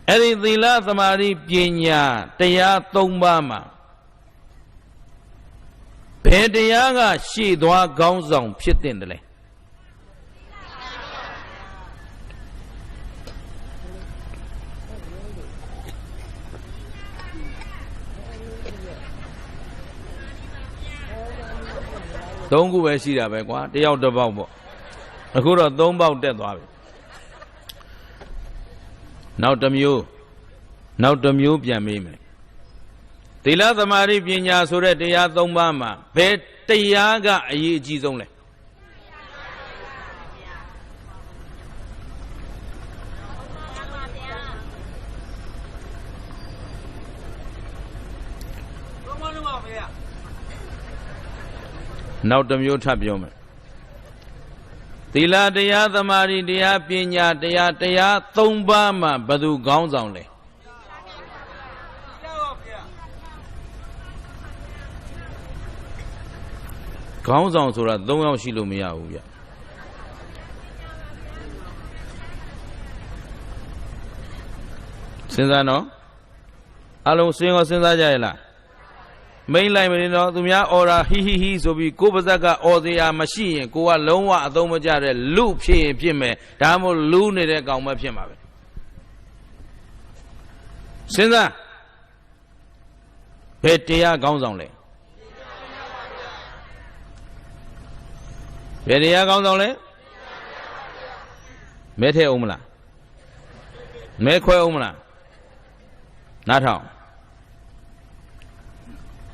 အဲ့ဒီသီလသမာဓိပညာတရား3ပါးမှာဘယ်တရားကရှေ့သွားကောင်းဆောင်ဖြစ်တဲ့တလဲ3ခုပဲရှိတာပဲကွာတယောက်တစ်ပေါက်ပေါ့အခုတော့3ပေါက်တက်သွားပြီနောက်တစ်မျိုးပြန်မေးမယ်သီလသမာဓိပညာဆိုတဲ့တရား3ပါးမှာဘယ်တ တရားကအရေးအကြီးဆုံးလဲနောက်တစ်မျိုးထပ်ပြောမယ်သီလတရားသမာဓိတရားပညာတရား၃ပါးမှာဘယ်သူခေါင်းဆောင်လဲခေါင်းဆောင်ဆိုတာ၃ယောက်ရှိလို့မရဘူးဗျစဉ်းစားနော်အလုံးစဉ်းစားကြရလားမိမ့်လိုက်မနေတော့သူများအော်ရာဟီဟီဟီဆိုပြီးကိုယ်ပါဇက်ကအော်စရာမရှိရင်ကိုကလုံးဝအသုံးမကျတဲ့လူဖြစ်ရင်ဖြစ်မယ်ဒါမှမဟုတ်လူနေတဲ့ကောင်မဖြစ်မှာပဲစဉ်းစားဘယ်တရားခေါင်းဆောင်လဲဘယ်တရားခေါင်းဆောင်လဲမဲထဲအောင်မလားမဲခွဲအောင်မလားနားထောင်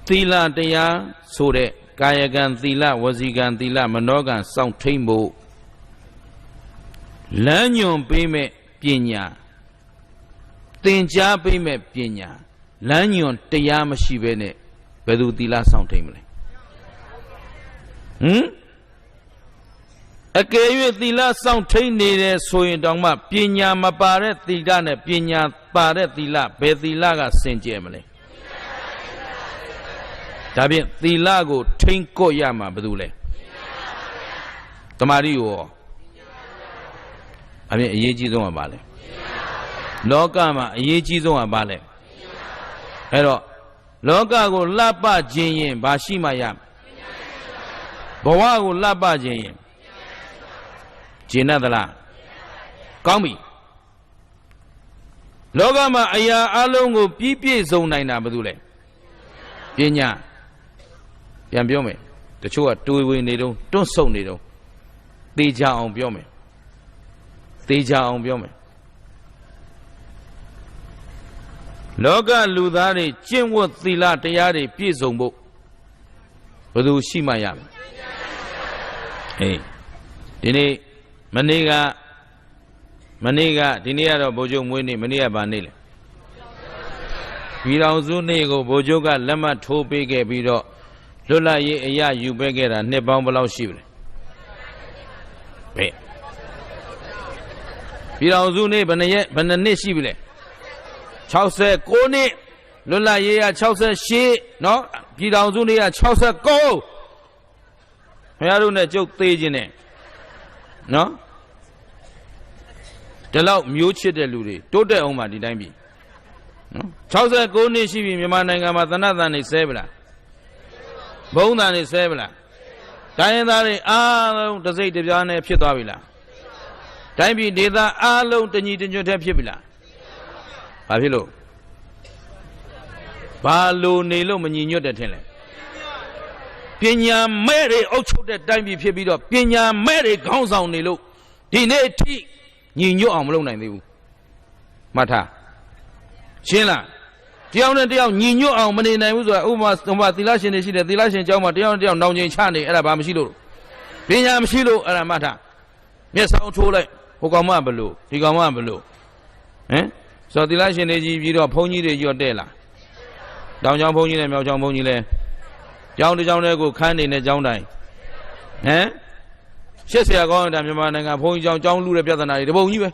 သီလတရားဆိုတဲ့ကာယကံသီလဝစီကံသီလမနောကံစောင့်ထိန်ဖို့လမ်းညွန်ပေးမဲ့ပညာသင်ကြားပေးမဲ့ပညာလမ်းညွန်တရားမရှိဘဲနဲ့ဘယ်သူသီလစောင့်ထိန်မလဲအကယ်၍သီလစောင့်ထိန်နေတယ်ဆိုရင်တောင်မှပညာမပါတဲ့သီလနဲ့ပညာပါတဲ့သီလဘယ်သီလကစင်ကြယ်မလဲဒါဖြင့်သီလကိုထိန်းကွပ်ရမှာဘယ်သူလဲတမာရီရောအပြင်အရေးကြီးဆုံးကဘာလဲလောကမှာအရေးကြီးဆုံးကဘာလဲအဲ့တော့လောကကိုလှပခြင်းရင်ဘာရှိမှရဘဝကိုလှပခြင်းရင်ဂျင်းတ်သလားကောင်းပြီလောကမှာအရာအလုံးကိုပြည့်စုံနိုင်တာဘယ်သူလဲပညာပြန်ပြောမယ်တချို့ကတွေးဝေနေတုံးတွန့်ဆုတ်နေတုံးသေချာအောင်ပြောမယ်သေချာအောင်ပြောမယ်လောကလူသားတွေကျင့်ဝတ်သီလတရားတွေပြည့်စုံဖို့ဘယ်သူရှိမှရမယ်အေးဒီနေ့မနေ့ကဒီနေ့ကတော့ဗိုလ်ချုပ်မွေးနေ့မနေ့ကဘာနေ့လဲပြည်တော်စုနေ့ကိုဗိုလ်ချုပ်ကလက်မှတ်ထိုးပေးခဲ့ပြီးတော့လွတ်လပ်ရေးအရာယူပေးခဲ့တာနှစ်ပေါင်းဘယ်လောက်ရှိပြီလဲဘယ်ပြည်တော်စုနေ့ဘယ်နှစ်ရှိပြီလဲ69နှစ်လွတ်လပ်ရေးက68เนาะပြည်တော်စုနေ့က69ခင်ဗျားတို့နဲ့ကြုတ်သေးခြင်းနဲ့เนาะဒီလောက်မျိုးချစ်တဲ့လူတွေတိုးတက်အောင်ပါဒီတိုင်းပြီနော်69နှစ်ရှိပြီမြန်မာနိုင်ငံမှာသနတ်တန်နေဆဲဗလားဘုံတန်နေဆဲဗလားတိုင်းရင်းသားတွေအားလုံးတစိတ်တပြားနဲ့ဖြစ်သွားပြီလားတိုင်းပြည်ဒေသအားလုံးတညီတညွတ်တည်းဖြစ်ပြီလားဘာဖြစ်လို့ဘာလို့နေလို့မညီညွတ်တဲ့ထင်လဲပညာမဲ့တွေအုပ်ချုပ်တဲ့တိုင်းပြည်ဖြစ်ပြီးတော့ပညာမဲ့တွေခေါင်းဆောင်နေလို့ဒီနေ့အထိညီညွတ်အောင်မလုပ်နိုင်သေးဘူးမှတ်ထားရှင်းလားတယောက်နဲ့တယောက်ညီညွတ်အောင်မနေနိုင်ဘူးဆိုတာဥပမာသီလရှင်တွေရှိတယ်သီလရှင်ကျောင်းမှာတယောက်နဲ့တယောက်နောင်ကျင်ချနေအဲ့ဒါဘာမရှိလို့ပညာမရှိလို့အဲ့ဒါမှတ်ထားမျက်စောင်းထိုးလိုက်ဟိုကောင်မဘလို့ဒီကောင်မဘလို့ဆိုတော့သီလရှင်တွေကြီးပြီးတော့ဘုန်းကြီးတွေညွတ်တဲ့လားတောင်ကျောင်းဘုန်းကြီးနဲ့မြောက်ကျောင်းဘုန်းကြီးလဲကျောင်းတစ်ကျောင်းတည်းကိုခန်းနေနဲ့ကျောင်းတိုင်းရှစ်ဆရာကောင်းတာမြန်မာနိုင်ငံဘုန်းကြီးကျောင်းလူတဲ့ပြဿနာတွေတပုံကြီးပဲ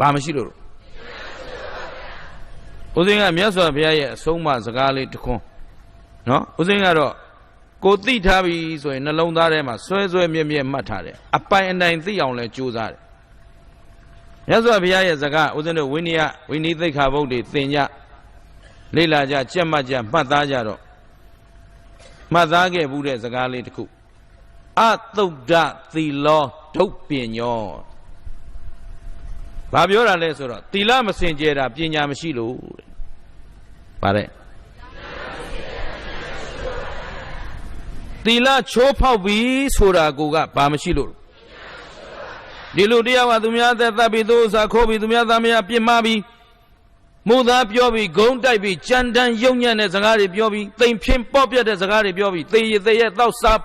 ဘာမရှိလို့ဦးဇင်းကမြတ်စွာဘုရားရဲ့အဆုံးအမစကားလေးတစ်ခွန်းနော်ဦးဇင်းကတော့ကိုသိထားပြီဆိုရင်နှလုံးသားထဲမှာဆွဲမြဲမှတ်ထားတယ်အပိုင်အနိုင်သိအောင်လဲကြိုးစားတယ်မြတ်စွာဘုရားရဲ့စကားဦးဇင်းတို့ဝိနည်းသိက္ခာပုဒ်တွေသင်ကြလေ့လာကြကြက်မှတ်ကြမှတ်သားကြတော့မှတ်သားခဲ့ဘူးတဲ့စကားလေးတစ်ခုအသုဒ္ဓသီလောဒုတ်ပညောဘာပြောတာလဲဆိုတော့သီလမစင်ကြယ်တာပညာမရှိလို့တဲ့ပါတဲ့သီလချိုးဖောက်ပြီဆိုတာကိုကဘာမရှိလို့ဒီလိုတရားကသူများသက်ပြီးသူဥစ္စာခိုးပြီးသူများသားမယားပြစ်မှားပြီး Muda Piobi, Gong Daibi, Jandan Yongyan as Zagari Piobi, they Pim Popiat as Zagari Piobi, they had thou sap,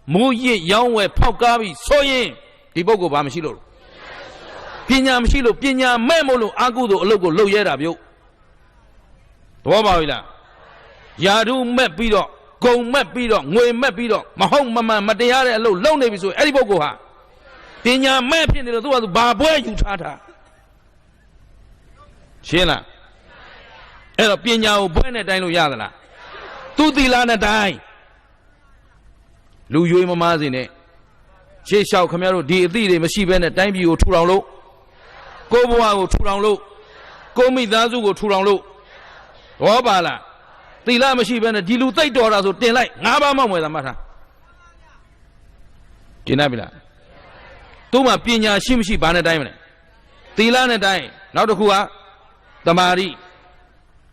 Muyi, Yongwe, Paukabi, Soye, Tibogo Bamshilo. Pinyam Shilo, Pinya, Memolo, Agudo, Logo, Loyera, Wabawila Yadu met Bido, Go met Bido, Way met Bido, Mahong Mama, Mateare, Low Navy, so Edibogoha. Pinya met in the Baboy, you tata. Sheila Ero Pinya, Buena Dino Yadala. Tuti Lana die. Lu Yu Mamazine. She shall come out, dear, the machine at time you too long low. Go Boa, too long low. Go me Dazu, go too long low. Wabala. The Lama sheep and a diluted daughter of daylight. Nabama with a matter. Jinabila. Tuma Pina Shimshi Bana Diamond. Tilana die. Now the Kua. The Mari.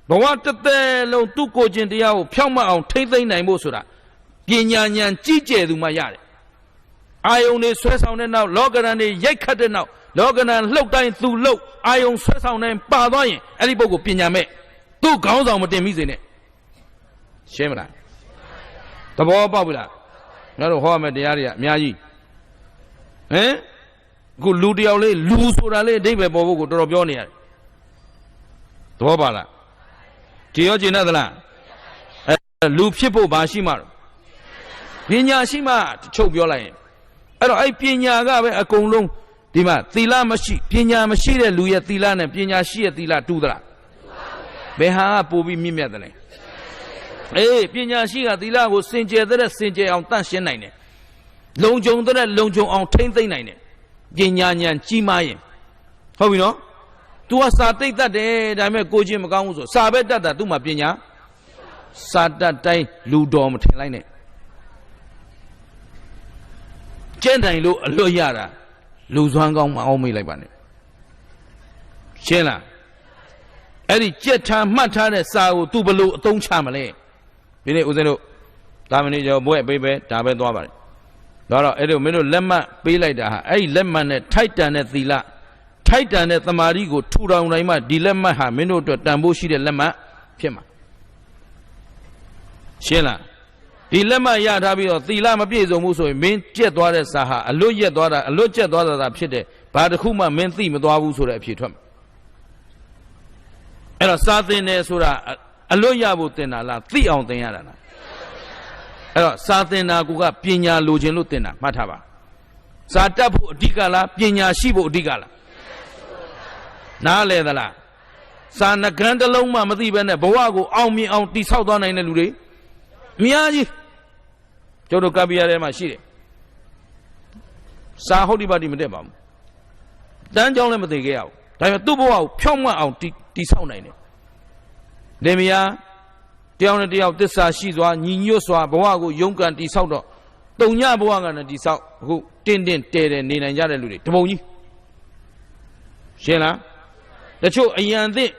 But what the low two coach in the hour, Pyama on Tathay Naimosura. Pinyan Chiche do my yard. I only sweat on it now, Logan and a Yakat now. Logan and look down through low. I own sweat on them, Padoy, Elibogo Piname. Two counts on with them is in it. Shemra. The ball popular. Not a home at the area, Miyaji. Eh? Good Ludiole, lose or ale, David Bobo to Robionia. Tobala. Tioji Netherland. Loop Shipo Bashimar. Pinya Shima, choke your line. I Pinya Gabe a Konglong. Dima, Tila Mashi, Pinya Mashira, Luya Tilan and Pinya Shia Tila Tudra. Beha Pobi Mimiadane. Eh, Pinya Shia Tila was Saint Jay on Tanshan Nine. Long Jong on 10th. Jinyan Chimayan. How we know? To us, I take that day, I may go Jim Gauzo. Sabeta to my Pinya. Sada day, Ludom Teline. Jenai Loyara. Luzangong Omi Labane. Shela. Eddie Jetta Matane Sao Tubalu Don Chamale. Bine Uzeno. Damini boy baby, Tabe Dover. Dora Edo Mino Lemma be like that. A lemon Titan at the la. Titan at the Marigo, 2 round Rima, dilemma ha, Mino to Tambushi de Lemma, Pima. Shela. Dilemma Yadabi or the Lama Piezo Muso, mean Jetwater Saha, a Loya daughter, a Loja daughter that pite, but the Kuma men theme with Wabuso reputum. And a Southern Sura, a Loya Butena, la 3 on the Yarana. Southern Aguga, Pina Lujin Lutena, Matava. Satapu Digala, Pina Shibo Digala. Now leather. Sana Grandaloma, Madiban, Boago, Aumi out the Southern and Lure. Miyaji Jodo Kabiare Mashire Sahodi Badi Medebam. Dan John Lemate out. Time Dubo, Pyoma out the sound. Demia, down the out this Shizwa, Ninyoswa, Boago, Yunkan, the South. Donya Boanga and the South, who didn't tell and Nina Yareluri. Tomoni Shela, the show a young thing.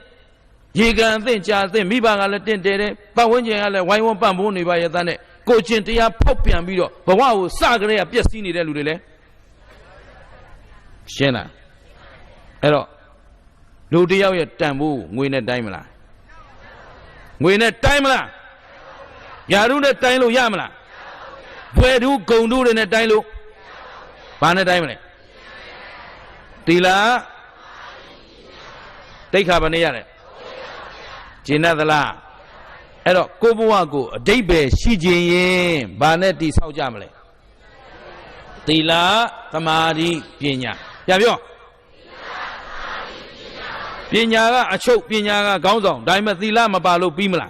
Yigan then just then, Mibanga Latin, but when you have a white one bamboo by a than go into your poppy and video, but wow, Sagre have just seen it, Ludele. Shena. Hello. Ludia Tambu, win a diamond. Win a timer. Yaruna Tailo Yamala. Where do go do in a Tailo? Pana diamond. Tila. Take up an ear. Jinadala. Ero Kobuago, Dabe, Shijin, Banetti, South Jamale. Tila, Tamari, Pina. Yavio Pina, a choke Pina, Gonzo, Diamond Tila, Mabalo, Pimla.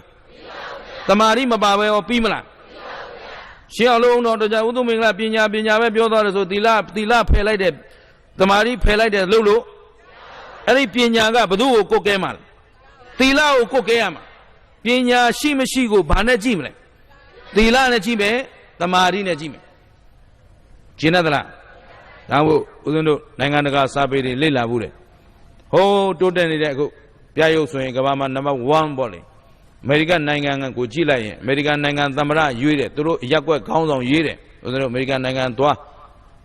Tamari, Mabawe or Pimla. She alone or the Udumila, Pina, Pina, Biodor, so Tila, Pelade, Tamari, Pelade, Lulu. Any Pina, Badu, Kokemal. Tila o Kokeyama. Pina Shimashigo, Bana Jimle. Tila Najime, the Marina Jime. Jinadala. Now, Uzundo, Nanganaga Sabi, Lila Bude. Oh, Totani Dago, Piayo Swing, Gavama number 1 volley. American Nangan Gujila, American Nangan Tamara, Yure, Turu Yakwa Count on Yere, American Nangan Tua,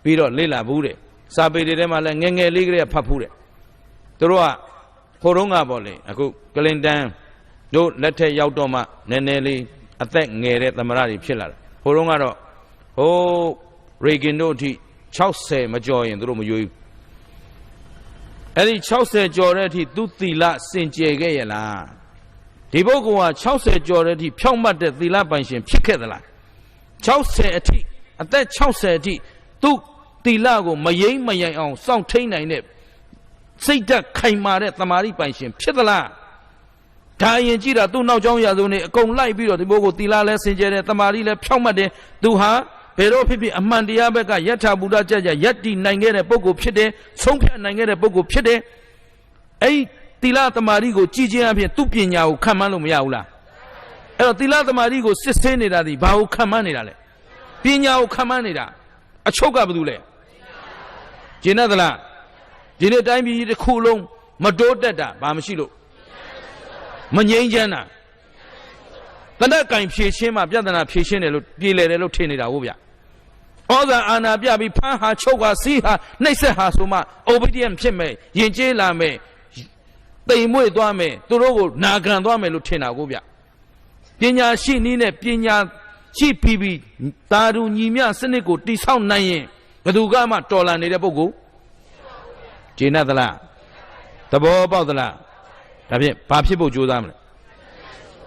Piro Lila Bude, Sabi de Rema Lange Ligre Papure. Turua. Horonga Bole, Aku Kalindan, no letter Yautoma, Neneli, a thank Nere, the Marari Pillar. Horonga, oh, Reginoti, Chause, Majoy, and Romu. Any Chause Joreti, Dutila, Saint Jagayala. Tibogoa, Chause Joreti, Pyongma de Villa Banshin, Picadala. Chause a tea, at that Chause a tea, Tu Tilago, Maye, Mayan, Song Tain in it. Say that Kaimare, Tamari Banshin, Picadala. Tai and Jira, do now John Yazone, go live video, the Bogo Tila, Saint Jere, Tamari, Pyongma de Duha. Pero pipi amandia beka yata buddha jaja yati nangere pogo pshede songpya nangere pogo pshede ai tila tamari ko ji chin aphin tu panya ko khan man lo maya hu la ai do tila tamari ko sit sin neda di ba ko khan man neda le panya ko khan man neda achok ka badu le jin na thla di neတိုင်းပြည်တစ်ခုလုံးမတိုးတက်တာဘာမရှိလို့မငြိမ်းချမ်းတာတနက်ကင်ဖြည့်ရှင်းမှပြဿနာဖြည့်ရှင်းတယ်လို့ပြည်လေတယ်လို့ထင်နေတာဟုတ်ဗျဩဇာအာဏာပြပြီးဖမ်းဟာချုပ်ဟာစီးဟာနှိပ်စက်ဟာဆိုမှ obedient ဖြစ်မယ်ယဉ်ကျေးလာမယ်တိမ်မွေ့သွားမယ်သူတို့ကိုနာခံသွားမယ်လို့ထင်တာကိုဗျပညာရှိနည်းနဲ့ပညာရှိပြီးတာတူညီမျှစနစ်ကိုတိဆောက်နိုင်ရင်ဘယ်သူကမှတော်လှန်နေတဲ့ပုဂ္ဂိုလ်ကျေနပ်သလားသဘောပေါက်သလားဒါဖြင့်ဘာဖြစ်ဖို့ကြိုးစားမလဲ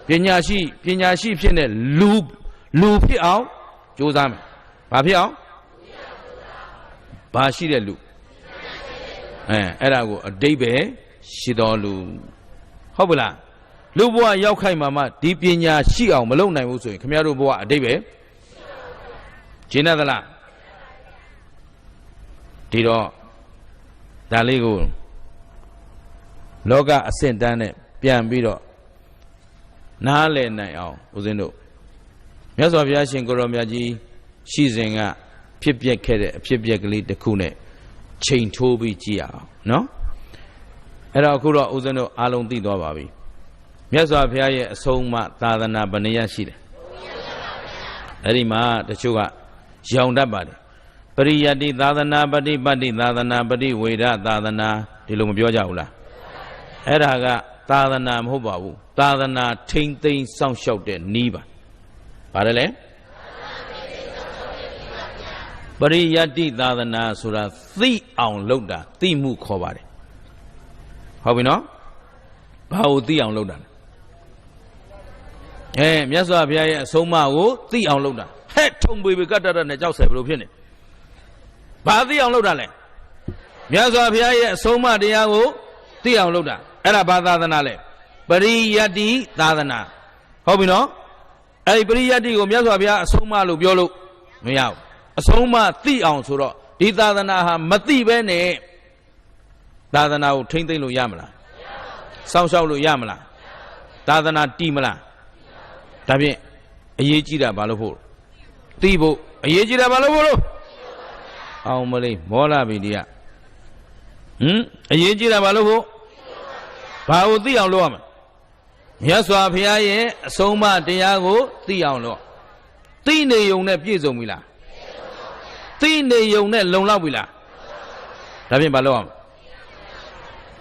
ပညာရှိဖြစ်တဲ့လူဖြစ်အောင်ကြိုးစားမယ်ဘာဖြစ်အောင်ဘာရှိတဲ့လူအဲ့ဒါကိုအတိတ်ပဲရှိတော်လူဟုတ်ပလားလူဘဝရောက်ခိုက်မှာမှဒီပညာရှိအောင်မလုပ်နိုင်ဘူးဆိုရင်ခင်ဗျားတို့ဘဝအတိတ်ပဲရှင်းသလားဒီတော့ဒါလေးကိုလောကအဆင့်တန်းနဲ့ပြန်ပြီးတော့နားလည်နိုင်အောင်ဦးဇင်းတို့မြတ်စွာဘုရားရှင်ကိုရောမြတ်ကြီးရှိစဉ်ကဖြစ်ပျက်ခဲ့တဲ့အဖြစ်ပျက်ကလေးတစ်ခုနဲ့ချိန်ထိုးပြီးကြည့်ရအောင်နော်အဲ့တော့အခုတော့ဦးဇင်းတို့အားလုံးသိသွားပါပြီမြတ်စွာဘုရားရဲ့အဆုံးအမသာသနာဘယ်နှရရှိတယ်အဲ့ဒီမှာတချို့ကရောင်တတ်ပါတယ်ပရိယတ္တိသာသနာပฏิပတ်တိသာသနာပฏิဝေဒသာသနာဒီလိုမပြောကြဘူးလားအဲ့ဒါကသာသနာမဟုတ်ပါဘူးသာသနာထိမ့်သိမ်းစောင့်ရှောက်တဲ့နည်းပါပါတယ်လေပရိယတ္တိသာသနာဆိုတာသိအောင်လုပ်တာသိမှုခေါ်ပါတယ်ဟုတ်ပြီနော်ဘာကိုသိအောင်လုပ်တာလဲမြတ်စွာဘုရားရဲ့အဆုံးအမကိုသိအောင်လုပ်တာဟဲ့ထုံပွေကတ္တရနဲ့ကြောက်ဆယ်ဘယ်လိုဖြစ်နေဘာသိအောင်လုပ်တာလဲမြတ်စွာဘုရားရဲ့အဆုံးအမတရားကိုသိအောင်လုပ်တာအဲ့ဒါဘာသာသနာလဲပရိယတ္တိသာသနာဟုတ်ပြီနော်အဲ့ဒီပရိယတ္တိကိုမြတ်စွာဘုရားအဆုံးအမလို့ပြောလို့မရဘူးအဆုံးအမသိအောင်ဆိုတော့ဒီသာသနာဟာမသိဘဲနဲ့သာသနာကိုထိမ့်သိမ့်လို့ရမလားစောင့်ရှောက်လို့ရမလားသာသနာတည်မလားဒါဖြင့်အရေးကြီးတာဘာလို့ဖို့သိဖို့အရေးကြီးတာဘာလို့ဖို့လို့အောင်မလေးမောလာပြီဒီကအရေးကြီးတာဘာလို့ဖို့ဘာကိုသိအောင်လုပ်ရမလဲမြတ်စွာဘုရားရဲ့အဆုံးအမတရားကိုသိအောင်လုပ်သိနေုံနဲ့ပြည့်စုံပြီလားသိနေုံနဲ့လုံလောက်ပြီလားဒါဖြင့်ဘာလုပ်ရမလဲ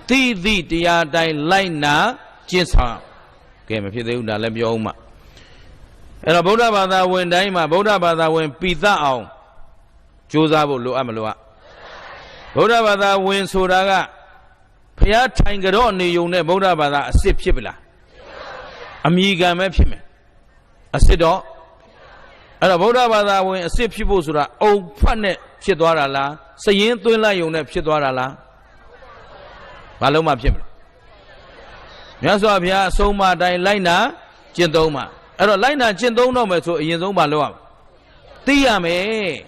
သိသည့်တရားတိုင်းလိုက်နာကျင့်ဆောင်ကဲမဖြစ်သေးဘူးဒါလည်းပြောဦးမှာအဲ့တော့ဗုဒ္ဓဘာသာဝင်တိုင်းမှာဗုဒ္ဓဘာသာဝင်ပိသအောင်ကြိုးစားဖို့လိုအပ်မလို့ဗုဒ္ဓဘာသာဝင်ဆိုတာကဘုရားထိုင်ကြတော့နေုံနဲ့ဗုဒ္ဓဘာသာအစစ်ဖြစ်ပြီလားအမိကံပဲဖြစ်မယ်အစစ်တော့အဲ့တော့ဗုဒ္ဓဘာသာဝင်အစစ်ဖြစ်ဖို့ဆိုတာအုံဖတ်နဲ့ဖြစ်သွားတာလားစရင်သွင်းလိုက်ုံနဲ့ဖြစ်သွားတာလားဘာလို့မှဖြစ်မလဲမြတ်စွာဘုရားအဆုံးအမတိုင်းလိုက်နာကျင့်သုံးမှာအဲ့တော့လိုက်နာကျင့်သုံးတော့မယ်ဆိုအရင်ဆုံးမလုပ်ရဘူးသိရမယ်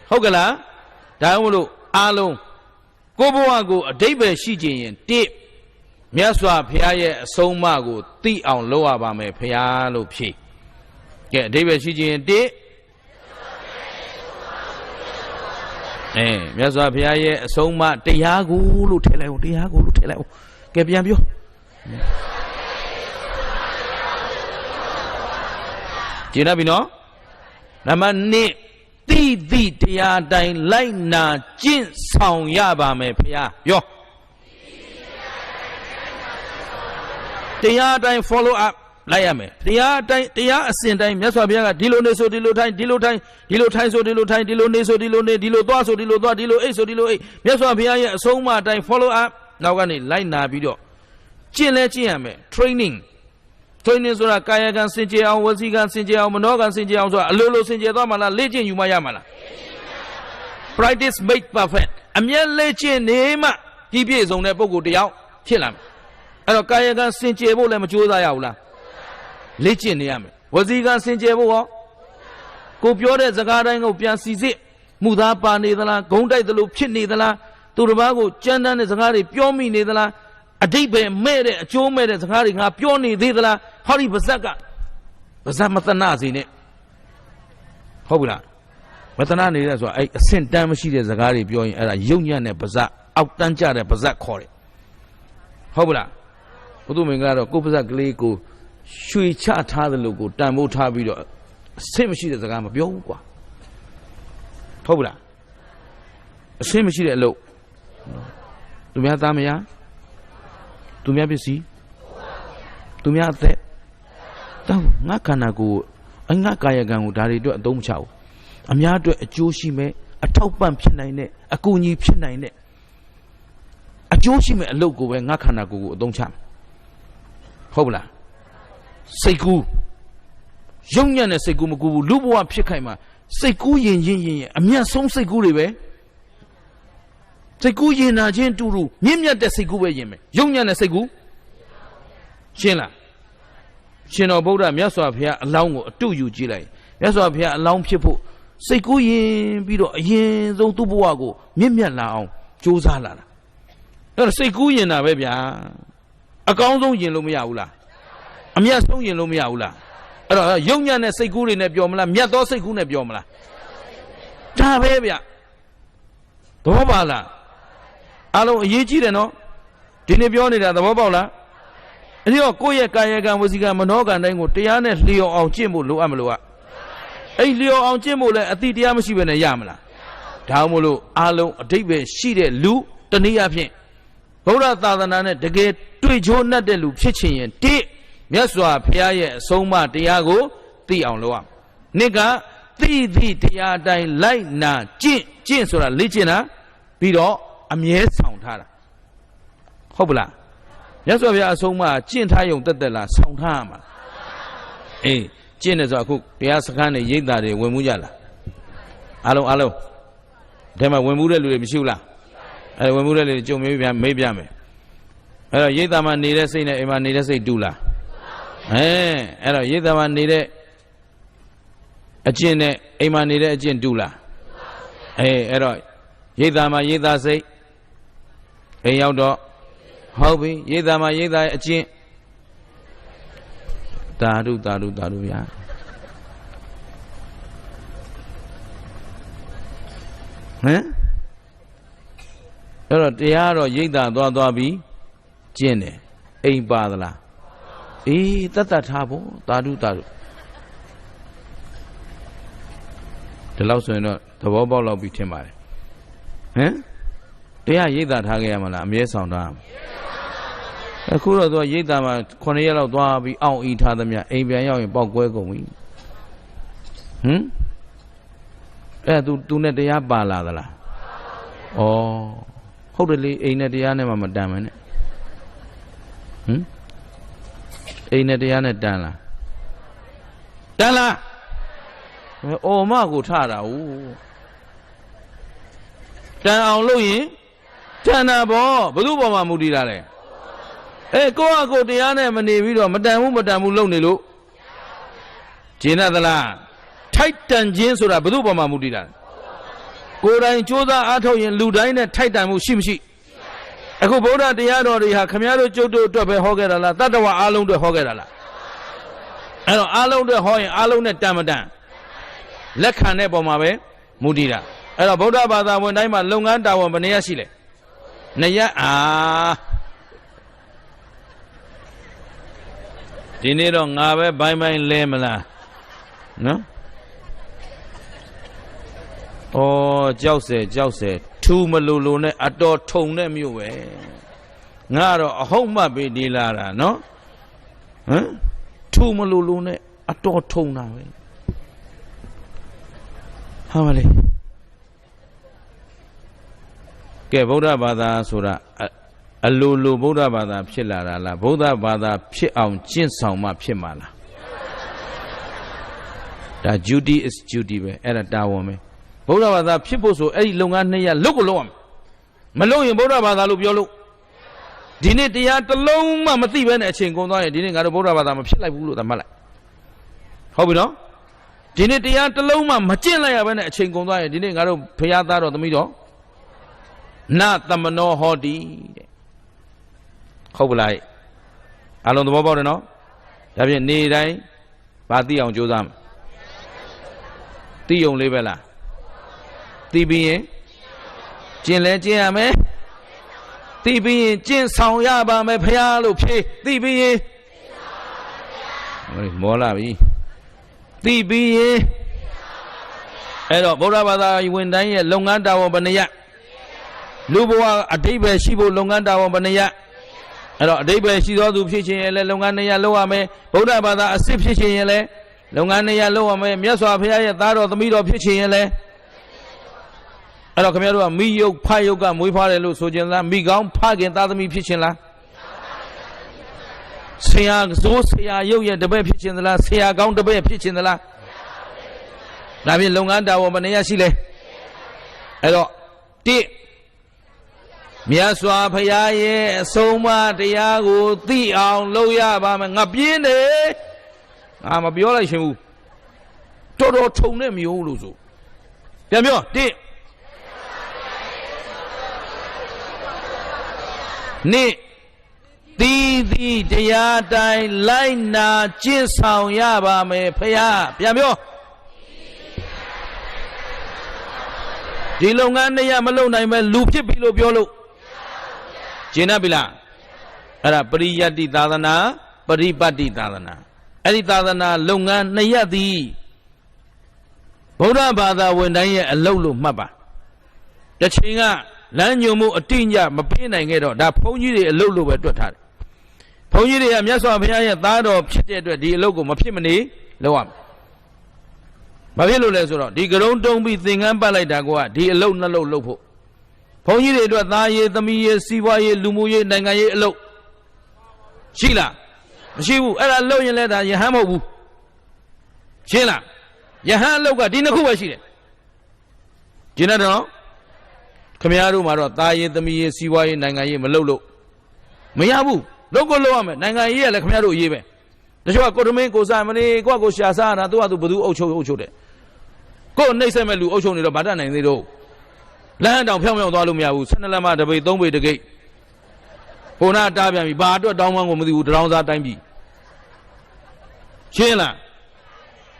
ဟုတ်ကလားဒါကြောင့်မလို့အားလုံးကိုဘဝကိုအဓိပ္ပာယ်ရှိခြင်းရင်တစ်မြတ်စွာဘုရားရဲ့အဆုံးအမကိုသိအောင်လုပ်ရပါမယ်ဘုရားလို့ဖြေကဲအဓိပ္ပာယ်ရှိခြင်းရင်တစ်မြတ်စွာဘုရားရဲ့အဆုံးအမတရားကိုလို့ထည့်လိုက်အောင်တရားကိုလို့ထည့်လိုက်အောင်ကဲပြန်ပြောကျင်းပြီနော်နံပါတ်2သိသည့်တရားတိုင်းလိုက်နာကျင့်ဆောင်ရပါမယ်ဘုရားပြော တရားတိုင်း follow up လိုက်ရမယ်တရားတိုင်းတရားအစဉ်တိုင်းမြတ်စွာဘုရားကဒီလိုနေဆိုဒီလိုထိုင်ဒီလိုထိုင်ဒီလိုထိုင်ဆိုဒီလိုထိုင်ဒီလိုနေဆိုဒီလိုနေဒီလိုသွားဆိုဒီလိုသွားဒီလိုအိတ်ဆိုဒီလိုအိတ်မြတ်စွာဘုရားရဲ့အဆုံးအမအတိုင်း follow up နောက်ကနေလိုက်နာပြီးတော့ကျင့်လဲကျင့်ရမယ် training ဆိုတာကာယကံစင်ကြယ်အောင်ဝစီကံစင်ကြယ်အောင်မနောကံစင်ကြယ်အောင်ဆိုတာအလိုလိုစင်ကြယ်သွားမှလားလေ့ကျင့်ယူမှရမှာလား practice make perfect အမြဲလေ့ကျင့်နေမှဒီပြည့်စုံတဲ့ပုဂ္ဂိုလ်တယောက်ဖြစ်လာမယ်အဲ့တော့ကာယကံစင်ကြယ်ဖို့လည်းမကြိုးစားရဘူးလားလေ့ကျင့်နေရမယ်ဝစီကံစင်ကြယ်ဖို့ရောကိုပြောတဲ့စကားတိုင်းကိုပြန်စီစစ်မှုသားပါနေသလားဂုံးတိုက်သလိုဖြစ်နေသလားသူတစ်ပါးကိုကြမ်းတမ်းတဲ့စကားတွေပြောမိနေသလားအတိတ်ပဲမဲ့တဲ့အကျိုးမဲ့တဲ့စကားတွေငါပြောနေသေးသလားဟောဒီပါဇက်ကပါဇက်မတနာစီနဲ့ဟုတ်ပြီလားမတနာနေတဲ့ဆိုတာအဲ့အဆင့်တန်းမရှိတဲ့စကားတွေပြောရင်အဲ့ဒါယုံညံ့တဲ့ပါဇက်အောက်တန်းကျတဲ့ပါဇက်ခေါ်တယ်ဟုတ်ပြီလားဘုသူမင်္ဂလာတော့ကိုပါဇက်ကလေးကိုရွှေချထားသလိုကိုတန်ဖိုးထားပြီးတော့အဆင့်မရှိတဲ့စကားမပြောဘူးကွာဟုတ်ပြီလားအဆင့်မရှိတဲ့အလုပ်သူများသားမယားသူများပစ္စည်းသူများအသက်တော့ငါခန္ဓာကိုယ်အငါကာယကံကိုဒါတွေအတွက်အသုံးမချဘူးအများအတွက်အကျိုးရှိမဲ့အထောက်ပံ့ဖြစ်နိုင်တဲ့အကူအညီဖြစ်နိုင်တဲ့အကျိုးရှိမဲ့အလုပ်ကိုပဲငါခန္ဓာကိုယ်ကိုအသုံးချမယ်ဟုတ်ပလားစိတ်ကူးယုံညံ့တဲ့စိတ်ကူးမကူဘူးလူဘဝဖြစ်ခိုင်မှာစိတ်ကူးရင်အမျက်ဆုံးစိတ်ကူးတွေပဲစိတ်ကူးရင်နာခြင်းတူတူမြင့်မြတ်တဲ့စိတ်ကူးပဲရင်မယ်ယုံညံ့တဲ့စိတ်ကူးရှင်းလားရှင်တော်ဗုဒ္ဓမြတ်စွာဘုရားအလောင်းကိုအတုယူကြည့်လိုက်မြတ်စွာဘုရားအလောင်းဖြစ်ဖို့စိတ်ကူးရင်ပြီးတော့အရင်ဆုံးသူ့ဘဝကိုမြင့်မြတ်လာအောင်ကြိုးစားလာတာအဲ့တော့စိတ်ကူးရင်တာပဲဗျာအကောင်းဆုံးရင်လို့မရဘူးလားအမြတ်ဆုံးရင်လို့မရဘူးလားအဲ့တော့ယုံညံ့တဲ့စိတ်ကူးတွေနဲ့ပြောမလားမြတ်သောစိတ်ကူးနဲ့ပြောမလားဒါပဲဗျသဘောပါလားအားလုံးအရေးကြီးတယ်နော်ဒီနေ့ပြောနေတာသဘောပေါက်လားအဲ့ဒီတော့ကိုယ့်ရဲ့ကာယကံဝစီကံမနောကံတိုင်းကိုတရားနဲ့လျော်အောင်ကျင့်ဖို့လိုအပ်မလို့အဲ့လျော်အောင်ကျင့်ဖို့လည်းအတိတရားမရှိဘဲနဲ့ရမလားဒါမှမဟုတ်အားလုံးအတိတ်ပဲရှိတဲ့လူတနည်းအားဖြင့်ဗုဒ္ဓသာသနာနဲ့တကယ်တွေ့ချိုးနှက်တဲ့လူဖြစ်ချင်ရင်တိမြတ်စွာဘုရားရဲ့အဆုံးအမတရားကိုသိအောင်လုပ်ရနှစ်ကသိတရားတိုင်းလိုက်နာကျင့်ဆိုတာလေ့ကျင့်တာပြီးတော့အမြဲဆောင်ထားတာဟုတ်ပလားမြတ်စွာဘုရားအဆုံးအမကျင့်ထားရုံတက်လားဆောင်ထားရမှာအေးကျင့်တယ်ဆိုအခုတရားစခန်းတွေရိပ်သာတွေဝင်မှုကြလားအားလုံးဒါမှဝင်မှုတဲ့လူတွေမရှိဘူးလားအဲဝင်မှုတဲ့လူတွေကြုံမေးပြမယ်အဲ့တော့ရိပ်သာမှာနေတဲ့စိတ်နဲ့အိမ်မှာနေတဲ့စိတ်တူလားအဲ့တော့ရိပ်သာမှာနေတဲ့အကျင့်နဲ့အိမ်မှာနေတဲ့အကျင့်တူလားအဲ့တော့ရိပ်သာမှာရိပ်သာစိတ်အိမ်ရောက်တော့ဟုတ်ပြီရိပ်သာမှာရိပ်သာရဲ့အကျင့်တာဓုဗျာအဲ့တော့တရားတော့ရိပ်သာသွားပြီးကျင့်တယ်အိမ်ပါသလားအေးတတ်ထားဖို့တာဓုဒီလောက်ဆိုရင်တော့သဘောပေါက်လောက်ပြီးထင်ပါတယ်တရားရိပ်သာထားခဲ့ရမလားအမြဲဆောင်ထားအခုတော့သူကရိပ်သာမှာ9ရက်လောက်သွားပြီးအောင့်အီထားသမျှအိမ်ပြန်ရောက်ရင်ပေါက်ကွဲကုန်ပြီအဲ့သူနဲ့တရားပါလာသလားဩဟုတ်တယ်လေအိမ်နဲ့တရားနဲ့မှမတန်မယ်နဲ့အိမ်နဲ့တရားနဲ့တန်လားအော်မကိုထတာဟုတ်တန်အောင်လို့ရင်တန်တာဘောဘယ်သူ့ပေါ်မှာမူတည်တာလဲကိုယ့်အကိုတရားနဲ့မနေပြီးတော့မတန်ဘူးလုပ်နေလို့ကျင်သလားထိုက်တန်ခြင်းဆိုတာဘယ်သူ့ပေါ်မှာမူတည်တာလဲကိုယ်တိုင်ကြိုးစားအားထုတ်ရင်လူတိုင်းနဲ့ထိုက်တန်မှုရှိမရှိအခုဗုဒ္ဓတရားတော်တွေဟာခမည်းတော်ကျုပ်တို့အတွက်ပဲဟောခဲ့တာလားတတ္တဝါအားလုံးအတွက်ဟောခဲ့တာလားအဲ့တော့အားလုံးအတွက်ဟောရင်အားလုံးနဲ့တန်မတန်လက်ခံတဲ့ပုံမှာပဲမူတည်တာအဲ့တော့ဗုဒ္ဓဘာသာဝင်တိုင်းမှာလုပ်ငန်းတာဝန်ဘယ်နှရက်ရှိလဲ2ရက်ဒီနေ့တော့ငါပဲဘိုင်းလဲမလားနော်ကြောက်စဲထူမလိုနဲ့အတော်ထုံတဲ့မြို့ပဲငါတော့အဟုတ်မှတ်ပြီးဒီလာတာနော် ထူမလို့လို့နဲ့အတော်ထုံတာပဲဟာမလေးကဲဗုဒ္ဓဘာသာဆိုတာအလိုလိုဗုဒ္ဓဘာသာဖြစ်လာတာလားဗုဒ္ဓဘာသာဖြစ်အောင်ကျင့်ဆောင်မှဖြစ်မှာလားဒါ duty is duty ပဲအဲ့ဒါတာဝန်ပဲဗုဒ္ဓဘာသာဖြစ်ဖို့ဆိုအဲ့ဒီလုပ်ငန်း2ရပ်လုပ်ကိုလုပ်ရမယ်မလုပ်ရင်ဗုဒ္ဓဘာသာလို့ပြောလို့ဒီနေ့တရားတစ်လုံးမှမသိဘဲနဲ့အချိန်ကုန်သွားရင်ဒီနေ့ငါတို့ဗုဒ္ဓဘာသာမဖြစ်လိုက်ဘူးလို့သတ်မှတ်လိုက်ဟုတ်ပြီနော်ဒီနေ့တရားတစ်လုံးမှမကျင့်လိုက်ရဘဲနဲ့အချိန်ကုန်သွားရင်ဒီနေ့ငါတို့ဖရာသားတော်သမီးတော်နသမနောဟောတိတဲ့ဟုတ်ပလားအလုံးသဘောပေါက်တယ်နော်ဒါဖြင့်နေ့တိုင်းဗာသိအောင်ကြိုးစားမယ်သိုံလေးပဲလားသိပြီးရင်ကျင့်လဲကျင့်ရမယ်သိပြီးရင်ကျင့်ဆောင်ရပါမယ်ဖရာလို့ဖြေသိပြီးရင်မောလာပြီသိပြီးရင်အဲ့တော့ဗုဒ္ဓဘာသာဝင်တိုင်းရဲ့လုပ်ငန်းတာဝန်ဘယ်နှရလူဘဝအဓိပ္ပာယ်ရှိဖို့လုပ်ငန်းတာဝန်ဘယ်နှရအဲ့တော့အဓိပ္ပာယ်ရှိသောသူဖြစ်ခြင်းရဲ့လည်းလုပ်ငန်း2ရပ်လုပ်ရမယ်ဗုဒ္ဓဘာသာအစစ်ဖြစ်ခြင်းရဲ့လည်းလုပ်ငန်း2ရပ်လုပ်ရမယ်မြတ်စွာဘုရားရဲ့သားတော်သမီးတော်ဖြစ်ခြင်းရဲ့လည်းအဲ့တော့ခင်ဗျားတို့ကမိယုတ်ဖယုတ်ကမွေးဖွားတယ်လို့ဆိုခြင်းလားမိကောင်းဖခင်သားသမီးဖြစ်ခြင်းလားဆရာဇိုးဆရာယုတ်ရဲ့တပည့်ဖြစ်ခြင်းသလားဆရာကောင်းတပည့်ဖြစ်ခြင်းသလားဒါဖြင့်လုပ်ငန်းတာဝန်ဘယ်နှရရှိလဲအဲ့တော့1မြတ်စွာဘုရားရဲ့အဆုံးအမတရားကိုသိအောင်လုပ်ရပါမယ်ငါပြင်းတယ်ငါမပြောလိုက်ရှင်ဘူးတော်တော်ထုံနဲ့မျိုးလို့ဆိုပြန်ပြော1နေ့သီးသီးတရားတိုင်းလိုက်နာကျင့်ဆောင်ရပါမယ်ဖယားပြန်ပြောဒီလုပ်ငန်း2ရပ်မလုပ်နိုင်မဲ့လူဖြစ်ပြီလို့ပြောလို့ကျင့်တတ်ပြီလားအဲ့ဒါပရိယတ္တိသာသနာပရိပတ်တိသာသနာအဲ့ဒီသာသနာလုပ်ငန်း2ရပ်သည်ဗုဒ္ဓဘာသာဝင်တိုင်းရဲ့အလုပ်လို့မှတ်ပါတစ်ချိန်ကလမ်းညွှန်မှုအတိအကျမပေးနိုင်ခဲ့တော့ဒါဘုန်းကြီးတွေအလုပ်လို့ပဲတွက်ထားတယ်ဘုန်းကြီးတွေကမြတ်စွာဘုရားရဲ့သားတော်ဖြစ်တဲ့အတွက်ဒီအလုပ်ကိုမဖြစ်မနေလုပ်ရမယ်ဘာဖြစ်လို့လဲဆိုတော့ဒီကရုံတုံးပြီးသင်္ကန်းပတ်လိုက်တာကဒီအလုပ်2လုပ်လုပ်ဖို့ဘုန်းကြီးတွေအတွက်သားရေးသမီးရေးစီးပွားရေးလူမှုရေးနိုင်ငံရေးအလုပ်ရှိလားမရှိဘူးအဲ့ဒါလုပ်ရင်လည်းဒါယဟန်မဟုတ်ဘူးရှင်းလားယဟန်အလုပ်ကဒီ2ခုပဲရှိတယ်ကျင်းတော့ခမည်းတော်မှာတော့သားရေးသမီးရေးစီးပွားရေးနိုင်ငံရေးမလုပ်လို့မရဘူးလုပ်ကိုလုပ်ရမယ်နိုင်ငံရေးကလည်းခမည်းတော်အရေးပဲတချို့ကကိုတမင်းကိုစားမလေးကိုကကိုရှာစားတာသူကသူဘသူအုပ်ချုပ်တယ်ကိုနှိမ့်ဆက်မဲ့လူအုပ်ချုပ်နေတော့ဗာတတ်နိုင်သေးတော့လမ်းတောင်ဖြောင်းဖြောင်းသွားလို့မရဘူး12လက်မတပိတ်3ပိတ်တကိတ်ဟိုနာတားပြန်ပြီဘာအတွက်တောင်းမှန်းကိုမသိဘူးတရောင်းစားတိုင်းပြီရှင်းလား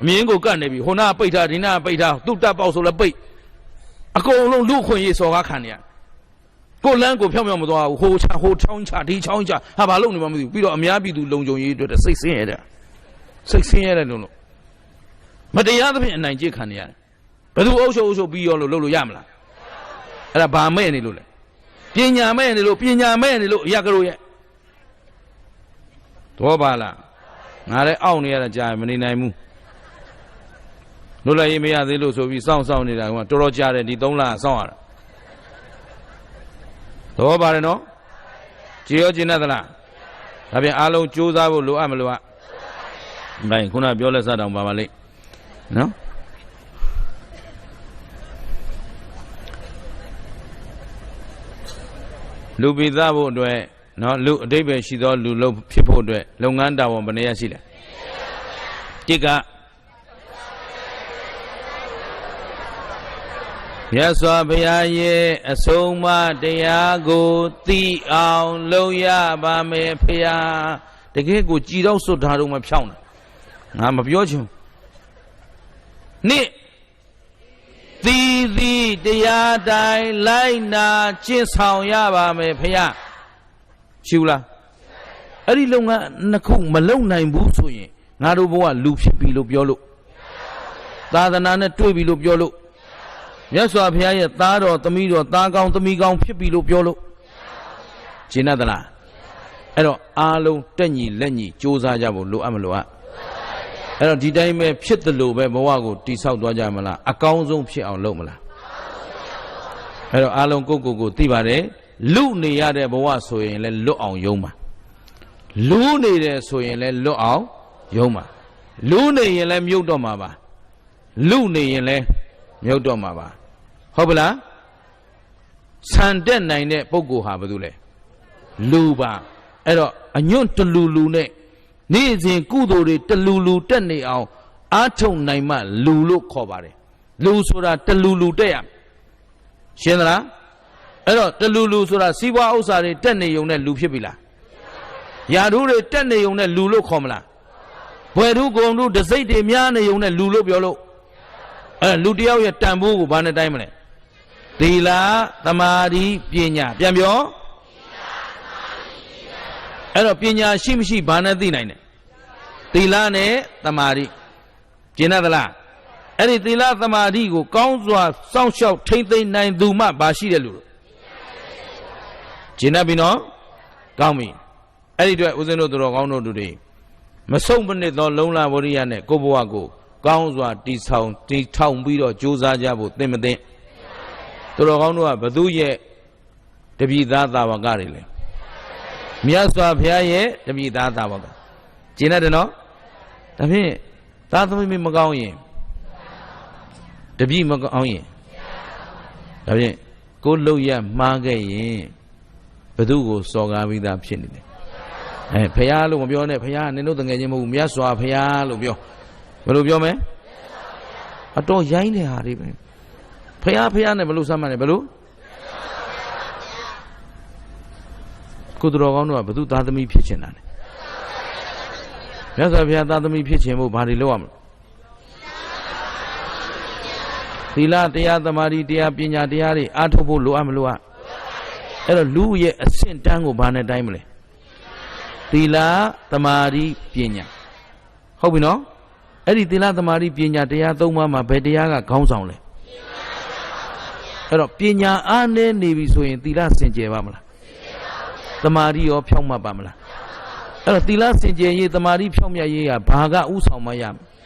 အမြင်ကိုကတ်နေပြီဟိုနာပိတ်ထားဒီနာပိတ်ထားသူ့တပ်ပေါက်ဆိုလည်းပိတ်အကုန်လုံးလူခွင့်ရေးစော်ကားခံနေရကိုလန်းကိုဖြောင်းဖြောင်းမသွားဘူးဟိုချောင်းချဒီချောင်းချဟာဘာလို့နေမှမသိဘူးပြီးတော့အများပြည်သူလုံခြုံရေးအတွက်စိတ်ဆင်းရဲတယ်လို့မတရားသဖြင့်အနိုင်ကျင့်ခံနေရတယ်ဘယ်သူအုပ်ချုပ်ပြီးရောလို့လုပ်လို့ရမလားအဲ့ဒါဘာမဲ့နေလို့လဲပညာမဲ့နေလို့အရာကလေးရဲ့တော့ပါလားငါလည်းအောင့်နေရတာကြာမနေနိုင်ဘူးလွတ်လပ်ရေးမရသေးလို့ဆိုပြီးစောင့်နေတာကတော်တော်ကြာတယ်ဒီ3လစောင့်ရတာတော့ပါတယ်နော်ကြည်ရောကျင်တတ်သလားဒါပြန်အားလုံးကြိုးစားဖို့လိုအပ်မလို့ဘယ်ခုနပြောလက်စားတောင်ပါပါလိမ့်နော်လူပိသဖို့အတွက်နော်လူအတိတ်ပဲရှိသောလူလုံးဖြစ်ဖို့အတွက်လုပ်ငန်းတာဝန်ဘယ်နှရရှိလဲတစ်ကမြတ်စွာဘုရားရဲ့အဆုံးအမတရားကိုသိအောင်လုပ်ရပါမယ်ဖေဟာတကယ်ကိုကြည်တော့စွတ်ထားတော့မှဖြောင်းတာငါမပြောချင်နှစ်သီးသီးတရားတိုင်းလိုက်နာကျင့်ဆောင်ရပါမယ်ဖေဟာရှိဘူးလားအဲ့ဒီလုပ်ငန်း2ခုမလုပ်နိုင်ဘူးဆိုရင်ငါတို့ဘဝလူဖြစ်ပြီလို့ပြောလို့သာသနာနဲ့တွေ့ပြီလို့ပြောလို့မြတ်စွာဘုရားရဲ့သားတော်သမီးတော်သားကောင်းသမီးကောင်းဖြစ်ပြီလို့ပြောလို့ရှင်းတတ်သလား အဲ့တော့အားလုံးတက်ညီလက်ညီစူးစမ်းကြဖို့လိုအပ်မလိုအပ်အဲ့တော့ဒီတိုင်းပဲဖြစ်တယ်လို့ပဲဘဝကိုတိဆောက်သွားကြမလားအကောင်းဆုံးဖြစ်အောင်လုပ်မလားအဲ့တော့အားလုံးကိုသိပါတယ်လူနေရတဲ့ဘဝဆိုရင်လည်းလွတ်အောင်ယုံပါလူနေတယ်ဆိုရင်လည်းလွတ်အောင်ယုံပါလူနေရင်လည်းမြုပ်တော့မှာပါလူနေရင်လည်းမြုပ်တော့မှာပါဟုတ်ပလားဆန်တက်နိုင်တဲ့ပုဂ္ဂိုလ်ဟာဘာလို့လဲလူပါအဲ့တော့အညွန့်တလူလူနဲ့နေ့စဉ်ကုသိုလ်တွေတလူလူတက်နေအောင်အားထုတ်နိုင်မှလူလို့ခေါ်ပါတယ်လူဆိုတာတလူလူတက်ရရှင်းသလားအဲ့တော့တလူလူဆိုတာစီးပွားဥစ္စာတွေတက်နေုံနဲ့လူဖြစ်ပြီလားယာဓုတွေတက်နေုံနဲ့လူလို့ခေါ်မလားဘွယ်ဓုဂုံဓုတစိတ်တွေများနေုံနဲ့လူလို့ပြောလို့အဲ့လူတယောက်ရဲ့တန်ဖိုးကိုဘာနဲ့တိုင်းမလဲသီလသမာဓိပညာပြန်ပြောအဲ့တော့ပညာရှိမရှိဘာနဲ့သိနိုင်တယ်သီလနဲ့သမာဓိကျင့်သလားအဲ့ဒီသီလသမာဓိကိုကောင်းစွာစောင့်ရှောက်ထိမ့်သိမ်းနိုင်သူမှဘာရှိတယ်လို့ကျင့်ပြီနော်ကောင်းပြီအဲ့ဒီအတွက်ဦးဇင်းတို့သူတော်ကောင်းတို့တွေမဆုံးမနစ်သောလုံလဝရိယနဲ့ကိုယ့်ဘဝကိုကောင်းစွာတည်ထောင်ပြီးတော့ကြိုးစားကြဖို့သင်မသိသူတော်ကောင်းတို့ကဘသူရဲ့တပည့်သားသာဝကတွေလဲမြတ်စွာဘုရားရဲ့တပည့်သားသာဝကကျင့်တယ်နော်ဒါဖြင့်သာသမီမကောင်းရင်တပည့်မကောင်းရင်ဒါဖြင့်ကိုယ်လုံရမှားခဲ့ရင်ဘသူကိုစော်ကားပြီးသားဖြစ်နေတယ်ဘုရားလို့မပြောနဲ့ဘုရားနင်တို့တငယ်ချင်းမဟုတ်ဘူးမြတ်စွာဘုရားလို့ပြောဘယ်လိုပြောမလဲအတော်ရိုင်းတဲ့ဟာတွေပဲဘုရားနဲ့ဘယ်လိုစမ်းမှန်းလဲဘယ်လိုကိုသူတော်ကောင်းတို့ကဘသူသားသမီးဖြစ်ချင်တာလဲမြတ်စွာဘုရားသားသမီးဖြစ်ချင်ဖို့ဘာတွေလုပ်ရမလဲသီလတရားသမာဓိတရားပညာတရားတွေအားထုတ်ဖို့လိုအပ်မလို့အဲ့တော့လူရဲ့အဆင့်တန်းကိုဘာနဲ့တိုင်းမလဲသီလသမာဓိပညာဟုတ်ပြီနော်အဲ့ဒီသီလသမာဓိပညာတရား၃ပါးမှာဘယ်တရားကခေါင်းဆောင်လဲအဲ့တော့ပညာအားနည်းနေပြီဆိုရင်သီလစင်ကြယ်ပါမလားသမာဓိရောဖြောင့်မတ်ပါမလားအဲ့တော့သီလစင်ကြယ်ရေးသမာဓိဖြောင့်မြတ်ရေးကဘာကဥဆောင်မရမလဲ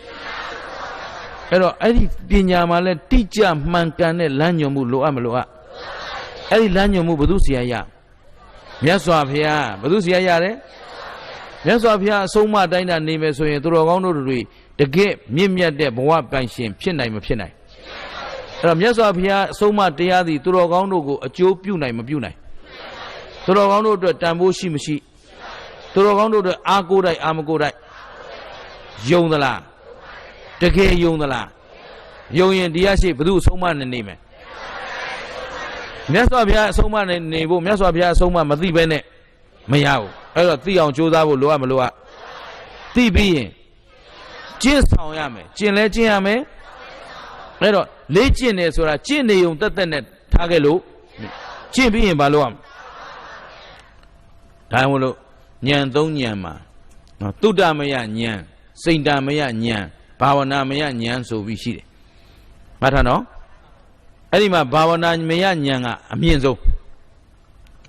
အဲ့တော့အဲ့ဒီပညာမှာလဲတိကျမှန်ကန်တဲ့လမ်းညွှန်မှုလိုအပ်မလိုအပ်အဲ့ဒီလမ်းညွှန်မှုဘု து ဆရာရမြတ်စွာဘုရားဘု து ဆရာရတယ်မြတ်စွာဘုရားအဆုံးအမတိုင်းတာနေမယ်ဆိုရင်သူတော်ကောင်းတို့တွေတကယ်မြင့်မြတ်တဲ့ဘဝပိုင်ရှင်ဖြစ်နိုင်မဖြစ်နိုင်အဲ့တော့မြတ်စွာဘုရားအဆုံးအမတရားသည်သူတော်ကောင်းတို့ကိုအကျိုးပြုနိုင်မပြုနိုင်သူတော်ကောင်းတို့အတွက်တန်ဖိုးရှိမရှိသူတော်ကောင်းတို့အတွက်အားကိုးတိုက်အားမကိုးတိုက်ယုံသလားတကယ်ယုံသလားယုံရင်ဒီရရှိဘု து အဆုံးအမနဲ့နေမယ်မြတ်စွာဘုရားအဆုံးအမနဲ့နေဖို့မြတ်စွာဘုရားအဆုံးအမမသိဘဲနဲ့မရဘူးအဲ့တော့သိအောင်ကြိုးစားဖို့လိုအပ်မလိုအပ်သိပြီးရင်ကျင့်ဆောင်ရမယ်ကျင့်လဲကျင့်ရမယ်အဲ့တော့လေ့ကျင့်တယ်ဆိုတာကျင့်နေုံတက်တက်နဲ့ထားခဲ့လို့ကျင့်ပြီးရင်ဘာလုပ်ရမလဲဒါမှမဟုတ်ဉာဏ်သုံးဉာဏ်မှာတုဒ္ဓမယဉာဏ်စိတ်တမယဉာဏ်ဘာဝနာမယဉာဏ်ဆိုပြီးရှိတယ်မှတ်ထားနော်အဲ့ဒီမှာဘာဝနာမယဉာဏ်ကအမြင့်ဆုံး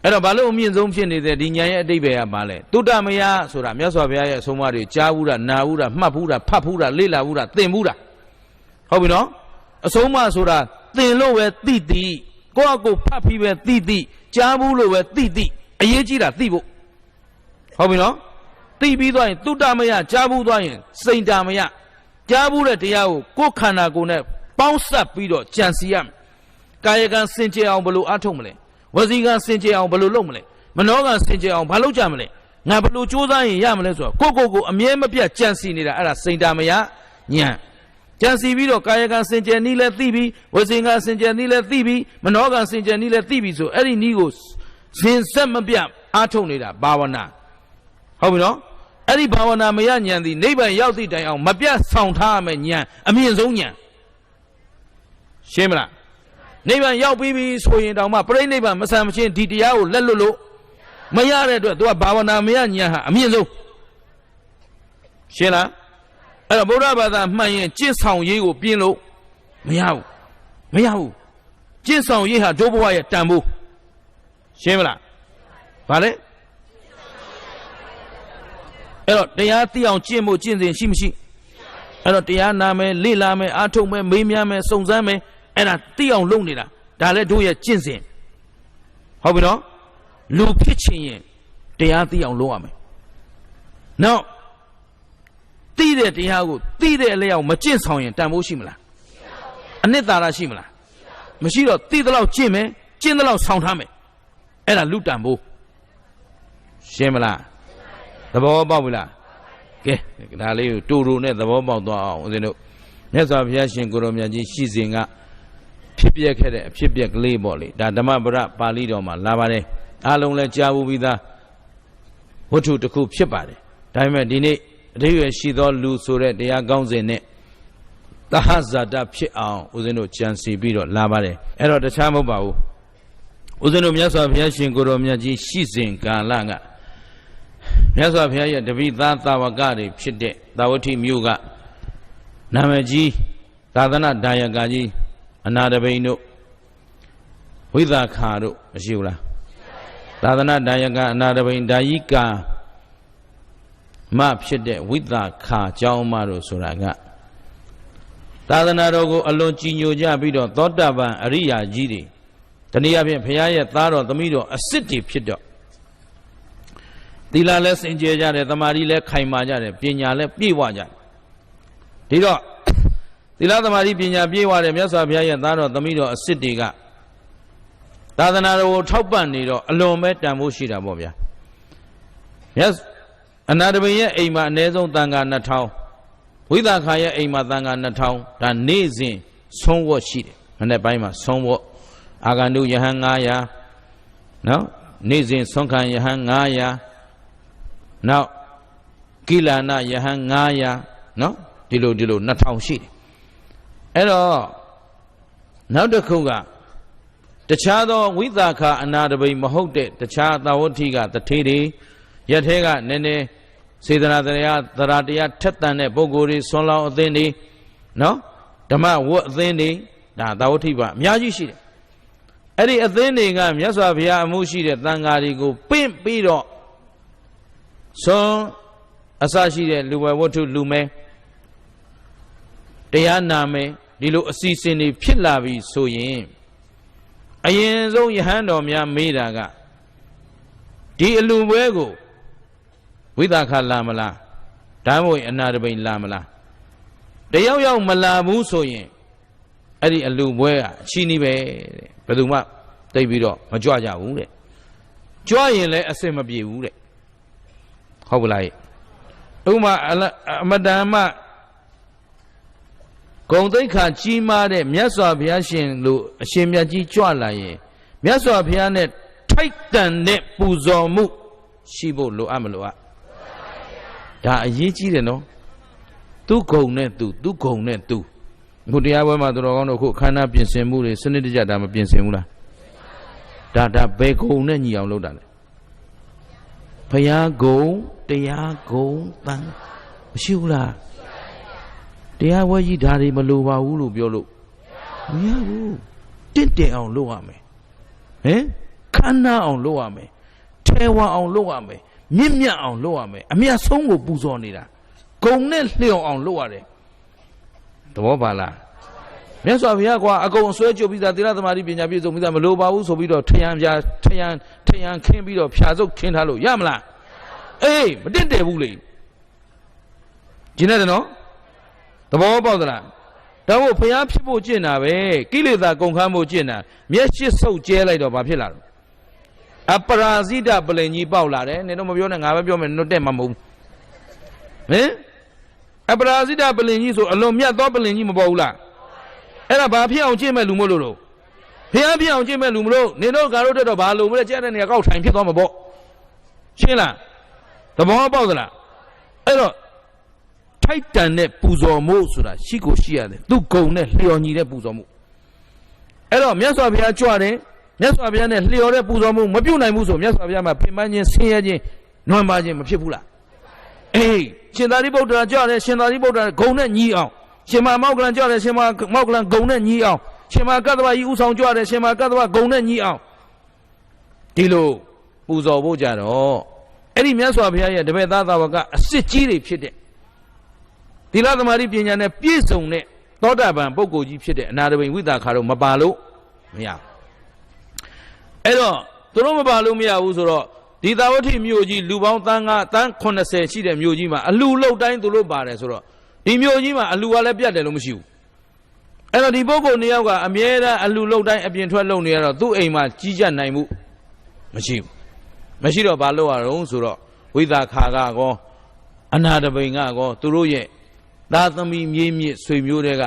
အဲ့တော့ဘာလို့အမြင့်ဆုံးဖြစ်နေတဲ့ဒီဉာဏ်ရဲ့အတိတ်ပဲကဘာလဲတုဒ္ဓမယဆိုတာမြတ်စွာဘုရားရဲ့အဆုံးအမတွေကြားဘူးတာနာဘူးတာမှတ်ဘူးတာဖတ်ဘူးတာလေ့လာဘူးတာသင်ဘူးတာဟုတ်ပြီနော်အဆုံးအမဆိုတာသင်လို့ပဲသိသိကိုယ့်အကိုဖတ်ပြီးပဲသိသိကြားဘူးလို့ပဲသိသိအရေးကြီးတာသိဖို့ဟုတ်ပြီနော်သိပြီးသွားရင်တုဒ္ဓမယကြားဘူးသွားရင်စိတ်တမယကြားဘူးတဲ့တရားကိုကိုယ်ခန္ဓာကိုယ်နဲ့ပေါင်းစပ်ပြီးတော့ကြံစီရမယ်ကာယကံစင်ကြယ်အောင်ဘယ်လိုအထုတ်မလဲဝစီကံစင်ကြယ်အောင်ဘယ်လိုလုပ်မလဲမနောကံစင်ကြယ်အောင်ဘာလုပ်ကြမလဲငါဘယ်လိုကြိုးစားရင်ရမလဲဆိုတော့ကိုအမြဲမပြတ်ကြံစီနေတာအဲ့ဒါစိတ်တမယဉာဏ်ကြံစီပြီးတော့ကာယကံစင်ကြယ်နည်းလဲသိပြီးဝစီကံစင်ကြယ်နည်းလဲသိပြီးမနောကံစင်ကြယ်နည်းလဲသိပြီးဆိုအဲ့ဒီနည်းကိုစင်ဆက်မပြတ်အားထုတ်နေတာဘာဝနာဟုတ်ပြီနော်အဲ့ဒီဘာဝနာမယဉာဏ်သည်နိဗ္ဗာန်ရောက်သည့်တိုင်အောင်မပြတ်ဆောင်ထားရမယ်ဉာဏ်အမြင့်ဆုံးဉာဏ်ရှင်းမလားနိဗ္ဗာန်ရောက်ပြီးပြီဆိုရင်တောင်မှပြိဋိနိဗ္ဗာန်မဆံမချင်းဒီတရားကိုလက်လွတ်လို့မရတဲ့အတွက်သူကဘာဝနာမယဉာဏ်ဟာအမြင့်ဆုံးရှင်းလားအဲ့တော့ဗုဒ္ဓဘာသာမှန်ရင်ကျင့်ဆောင်ရေးကိုပြင်းလို့မရဘူးကျင့်ဆောင်ရေးဟာဒုဘဝရဲ့တန်ဖိုးရှင်းမလားဗါလဲ အဲ့တော့တရားသိအောင်ကျင့်ဖို့ကျင့်စဉ်ရှိမရှိအဲ့တော့တရားနာမယ်လေ့လာမယ်အားထုတ်မယ်မေးမြန်းမယ်စုံစမ်းမယ်အဲ့ဒါသိအောင်လုပ်နေတာဒါလည်းတို့ရဲ့ကျင့်စဉ်ဟုတ်ပြီနော်လူဖြစ်ချင်ရင်တရားသိအောင်လုပ်ရမယ်နောက်သိတဲ့တရားကိုသိတဲ့အလျောက်မကျင့်ဆောင်ရင်တန်ဖိုးရှိမလားအနှစ်သာရရှိမလားမရှိတော့သိသလောက်ကျင့်မယ်ကျင့်သလောက်ဆောင်ထားမယ်အဲ့ဒါလူတန်ဖိုးရှင်းမလားသဘောပေါက်ပြီလားကဲဒါလေးကိုတူတူနဲ့သဘောပေါက်သွားအောင်ဦးဇင်းတို့မြတ်စွာဘုရားရှင်ကိုရောမြတ်ကြီးရှိစဉ်ကဖြစ်ပြခဲ့တဲ့အဖြစ်ပြက်ကလေးပေါ့လေဒါဓမ္မပဒပါဠိတော်မှာလာပါတယ်အားလုံးလည်းကြားဘူးပြီးသားဝတ္ထုတစ်ခုဖြစ်ပါတယ်ဒါပေမဲ့ဒီနေ့အဓိပ္ပာယ်ရှိသောလူဆိုတဲ့တရားကောင်းစဉ်နဲ့သဟဇာတဖြစ်အောင်ဦးဇင်းတို့ကြံစီပြီးတော့လာပါတယ်အဲ့တော့တခြားမဟုတ်ပါဘူးဦးဇင်းတို့မြတ်စွာဘုရားရှင်ကိုရောမြတ်ကြီးရှိစဉ်ကာလကမြတ်စွာဘုရားရဲ့တပိသားသာဝကတွေဖြစ်တဲ့သာဝတိမြို့ကနာမည်ကြီးသာသနာဒါယကကြီးအနာတပိန်တို့ဝိသခာတို့မရှိဘူးလားသာသနာဒါယကအနာတပိန်ဒါယိကာမဖြစ်တဲ့ဝိသခာကျောင်းမတို့ဆိုတာကသာသနာတော်ကိုအလွန်ကြည်ညိုကြပြီးတော့သောတာပန်အရိယာကြီးတွေတနည်းအားဖြင့်ဘုရားရဲ့သားတော်သမီးတော်အစစ်တွေဖြစ်တော့သီလလည်းစင်ကြယ်ကြတယ်သမာဓိလည်းခိုင်မာကြတယ်ပညာလည်းပြည့်ဝကြတယ်ဒီတော့သီလသမာဓိပညာပြည့်ဝတဲ့မြတ်စွာဘုရားရဲ့သားတော်သမီးတော်အစစ်တွေကသာသနာတော်ကိုထောက်ပံ့နေတော့အလွန်ပဲတန်ဖိုးရှိတာပေါ့ဗျာမြတ်အနာတပိန်ရဲ့အိမ်မှာအ ਨੇ ဆုံးတန်ခါ2000ဝိသခာရဲ့အိမ်မှာတန်ခါ2000ဒါနေ့စဉ်ဆုံးဝတ်ရှိတယ်မနေ့ပိုင်းမှာဆုံးဝတ်အာဂန္တုယဟန်900နော်နေ့စဉ်ဆုံးခံယဟန်900နောက်ကိလနာယဟန်900နော်ဒီလို2000ရှိတယ်အဲ့တော့နောက်တစ်ခုကတခြားသောဝိသခာအနာတပိန်မဟုတ်တဲ့တခြားသာဝတိကတထေးတွေရက်ထဲကနည်းနည်းစေတနာတရားသရတရားထက်သန်တဲ့ပုဂ္ဂိုလ်တွေဆွမ်းလောင်းအသင်းတွေနော်ဓမ္မဝတ်အသင်းတွေဒါသာဝတိပါအများကြီးရှိတယ်အဲ့ဒီအသင်းတွေကမြတ်စွာဘုရားအမှုရှိတဲ့သံဃာတွေကိုပင့်ပြီးတော့ဆွမ်းအစရှိတဲ့လူဝဲဝတ္ထုလူမဲတရားနာမဲဒီလိုအစီအစဉ်တွေဖြစ်လာပြီဆိုရင်အရင်ဆုံးယဟန်တော်များမေးတာကဒီအလူပွဲကိုဝိသခလာမလားဒါမှမဟုတ်အနာတပိန်လာမလားတယောက်ယောက်မလာဘူးဆိုရင်အဲ့ဒီအလူပွဲကအချီးနှီးပဲတဲ့ဘယ်သူမှတိတ်ပြီးတော့မကြွကြဘူးတဲ့ကြွရင်လည်းအစစ်မပြေဘူးတဲ့ဟုတ်ပလားဥမာအမတန်မှဂုံသိက္ခာကြီးမားတဲ့မြတ်စွာဘုရားရှင်လို့အရှင်မြတ်ကြီးကြွလာရင်မြတ်စွာဘုရားနဲ့ထိုက်တန်တဲ့ပူဇော်မှုရှိဖို့လိုအပ်မလိုအပ်ဒါအရေးကြီးတယ်နော်သူဂုံနဲ့သူဂုံနဲ့သူခုတရားပွဲမှာသူတော်ကောင်းတို့ခုခန္ဓာပြင်ဆင်မှုတွေစနစ်တကျဒါမပြင်ဆင်ဘူးလားဒါဘယ်ဂုံနဲ့ညီအောင်လုပ်တာလဲဘုရားဂုံတရားဂုံတန်မရှိဘူးလားတရားဝဲကြီးဒါတွေမလိုပါဘူးလို့ပြောလို့မရဘူးတင့်တယ်အောင်လုပ်ရမယ်ဟင်ခန္ဓာအောင်လုပ်ရမယ်ထဲဝအောင်လုပ်ရမယ်မြင့်မြတ်အောင်လုပ်ရမယ်အမြတ်ဆုံးကိုပူဇော်နေတာဂုံနဲ့လျှော်အောင်လုပ်ရတယ်သဘောပါလားမြတ်စွာဘုရားကအကုန်အစွဲကြုတ်ပြီးသားသီလသမာဓိပညာပြည့်စုံပြီးသားမလိုပါဘူးဆိုပြီးတော့ထယံခင်းပြီးတော့ဖြာစုပ်ခင်းထားလို့ရမလားအေးမတင့်တယ်ဘူးလေကျင်းတယ်နော်သဘောပေါက်သလားဒါမို့ဘုရားဖြစ်ဖို့ကျင့်တာပဲကိလေသာကုန်ခန်းဖို့ကျင့်တာမျက်ရှိစုပ်ကျဲလိုက်တော့ဘာဖြစ်လာတော့အပရာဇိတပလင်ကြီးပေါက်လာတယ်နင်တို့မပြောနဲ့ငါပဲပြောမယ်နင်တို့တက်မှာမဟုတ်ဘူးဟင်အပရာဇိတပလင်ကြီးဆိုအလွန်မြတ်သောပလင်ကြီးမပေါ်ဘူးလားအဲ့ဒါဘာဖြစ်အောင်ကျင့်မဲ့လူမို့လို့ဘုရားဖြစ်အောင်ကျင့်မဲ့လူမလို့နင်တို့ကားတို့တက်တော့ဘာလို့မလဲကျတဲ့နေရာကောက်ထိုင်ဖြစ်သွားမှာပေါ့ရှင်းလားသဘောပေါက်သလားအဲ့တော့ထိုက်တန်တဲ့ပူဇော်မှုဆိုတာရှိကိုရှိရတယ်သူဂုံနဲ့လျော်ညီတဲ့ပူဇော်မှုအဲ့တော့မြတ်စွာဘုရားကြွတယ်မြတ်စွာဘုရားနဲ့လျော်တဲ့ပူဇော်မှုမပြုတ်နိုင်ဘူးဆိုမြတ်စွာဘုရားမှာပြင်ပန်းခြင်းဆင်းရဲခြင်းနွမ်းပါခြင်းမဖြစ်ဘူးလားအေးရှင်သာရိပုတ္တရာကြွတယ်ရှင်သာရိပုတ္တရာဂုံနဲ့ညီအောင်ရှင်မမောက္ကလံကြွတယ်ရှင်မမောက္ကလံဂုံနဲ့ညီအောင်ရှင်မကတ္တဝကြီးဥဆောင်ကြွတယ်ရှင်မကတ္တဝဂုံနဲ့ညီအောင်ဒီလိုပူဇော်ဖို့ကြတော့ အဲ့ဒီမြတ်စွာဘုရားရဲ့တပည့်သားသာဝကအစစ်ကြီးတွေဖြစ်တဲ့သီလသမာဓိပညာနဲ့ပြည့်စုံတဲ့သောတာပန်ပုဂ္ဂိုလ်ကြီးဖြစ်တဲ့အနာတပိန်ဝိသခါတို့မပါလို့မရအဲ့တော့သူတို့မပါလို့မရဘူးဆိုတော့ဒီသာဝတိမြို့ကြီးလူပေါင်းတန်း80ရှိတဲ့မြို့ကြီးမှာအလူလုတ်တိုင်းသူတို့ပါတယ်ဆိုတော့ဒီမြို့ကြီးမှာအလူကလည်းပြတ်တယ်လို့မရှိဘူးအဲ့တော့ဒီပုဂ္ဂိုလ်နှစ်ယောက်ကအမြဲတမ်းအလူလုတ်တိုင်းအပြင်ထွက်လုံနေရတော့သူ့အိမ်မှာကြီးကြပ်နိုင်မှုမရှိဘူးမရှိတော့ဘာလို့ရအောင်ဆိုတော့ဝိသခါကကောအနာတပိန်ကကောသူတို့ရဲ့သားသမီးမြေးမြစ်ဆွေမျိုးတွေက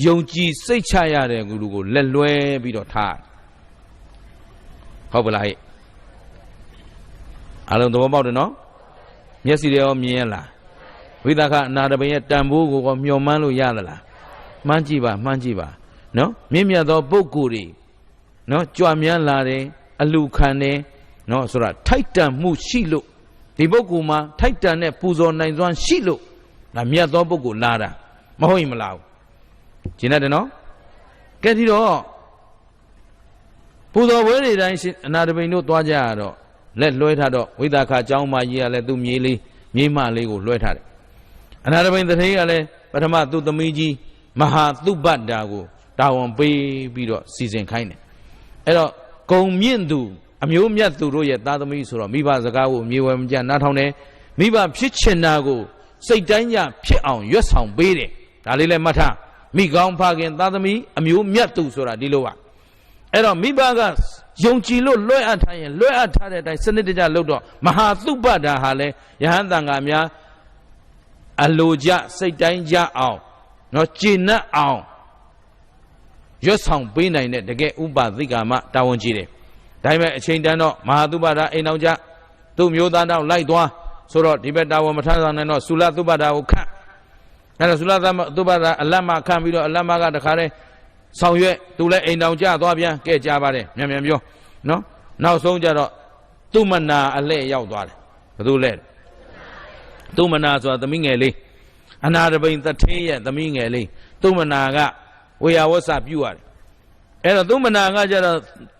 ယုံကြည်စိတ်ချရတဲ့ကူလူကိုလက်လွဲပြီးတော့ထားဟုတ်ပလားဟဲ့အားလုံးသဘောပေါက်တယ်နော်မျက်စိတွေရောမြင်ရလားဝိသခအနာတပိန်ရဲ့တန်ဖိုးကိုမျှော်မှန်းလို့ရသလားမှန်းကြည့်ပါနော်မြင့်မြတ်သောပုဂ္ဂိုလ်တွေနော်ကြွမြန်းလာတယ်အလူခံတယ်နော်ဆိုတာထိုက်တန်မှုရှိလို့ဒီပုဂ္ဂိုလ်မှာထိုက်တန်တဲ့ပူဇော်နိုင်စွမ်းရှိလို့ဒါမြတ်သောပုဂ္ဂိုလ်လာတာမဟုတ်ရင်မလာဘူးရှင်းတယ်နော်ကဲဒီတော့ပူဇော်ပွဲတွေတိုင်းအနာတပိန်တို့သွားကြရတော့လက်လွှဲထားတော့ဝိသခအကြောင်းမကြီးကလည်းသူ့မြေးမလေးကိုလွှဲထားတယ်အနာတပိန်တထေးကလည်းပထမသူ့သမီးကြီးမဟာသုဘတ္တာကိုတာဝန်ပေးပြီးတော့စီစဉ်ခိုင်းတယ်အဲ့တော့ဂုံမြင့်သူအမျိုးမြတ်သူတို့ရဲ့သားသမီးဆိုတော့မိဘစကားကိုမြေဝဲမကြနားထောင်တယ်မိဘဖြစ်ချင်တာကိုစိတ်တိုင်းကြဖြစ်အောင်ရွတ်ဆောင်ပေးတယ်ဒါလေးလည်းမှတ်ထားမိကောင်းဖခင်သားသမီးအမျိုးမြတ်သူဆိုတာဒီလိုပါအဲ့တော့မိဘကယုံကြည်လို့လွှဲအပ်ထားရင်လွှဲအပ်ထားတဲ့အတိုင်းစနစ်တကျလုပ်တော့မဟာသုဘတ္တာဟာလည်းယဟန်တန်ဃာများအလိုကြစိတ်တိုင်းကြအောင်နော်ကျေနပ်အောင်ရွတ်ဆောင်ပေးနိုင်တဲ့တကယ်ဥပသိက္ခာမတာဝန်ကြီးတယ်ဒါပေမဲ့အချိန်တန်တော့မဟာသုဘတ္တာအိမ်အောင်ကြသူ့မျိုးသားတော့လိုက်သွားဆိုတော့ဒီဘက်တာဝန်မထမ်းဆောင်နိုင်တော့သုလသုဘတ္တာကိုခန့်အဲ့တော့သုလသုဘတ္တာအလတ်မခန့်ပြီးတော့အလတ်မကတခါတည်းဆောင်ရွက်သူလည်းအိမ်အောင်ကြသွားပြန်ကဲကြပါတယ်မြန်ပြောနော်နောက်ဆုံးကြတော့သူမနာအလှဲ့ရောက်သွားတယ်ဘယ်သူလဲသူမနာဆိုတာသမီးငယ်လေးအနာတပိန်တထေးရဲ့သမီးငယ်လေးသူမနာကဝေယဝဆပြုရတယ်အဲ့တော့သူမနာကကြတော့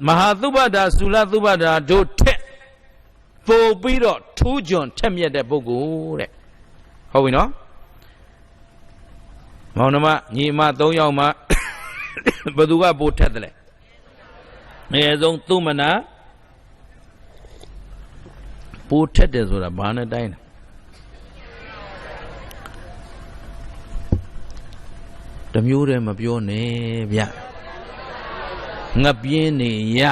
မဟာသုဘတ္တာသုလသုဘတ္တာတို့ထက်ပို့ပြီးတော့ထူးချွန်ထက်မြက်တဲ့ပုဂ္ဂိုလ်တဲ့ဟုတ်ပြီနော်မောင်နှမညီမ3ယောက်မှဘယ်သူကပို့ထက်တယ်လဲအငယ်ဆုံးသူမနာပို့ထက်တယ်ဆိုတာဘာနဲ့တိုင်းလဲတမျိုးတည်းမပြောနဲ့ဗျငပြင်းနေရ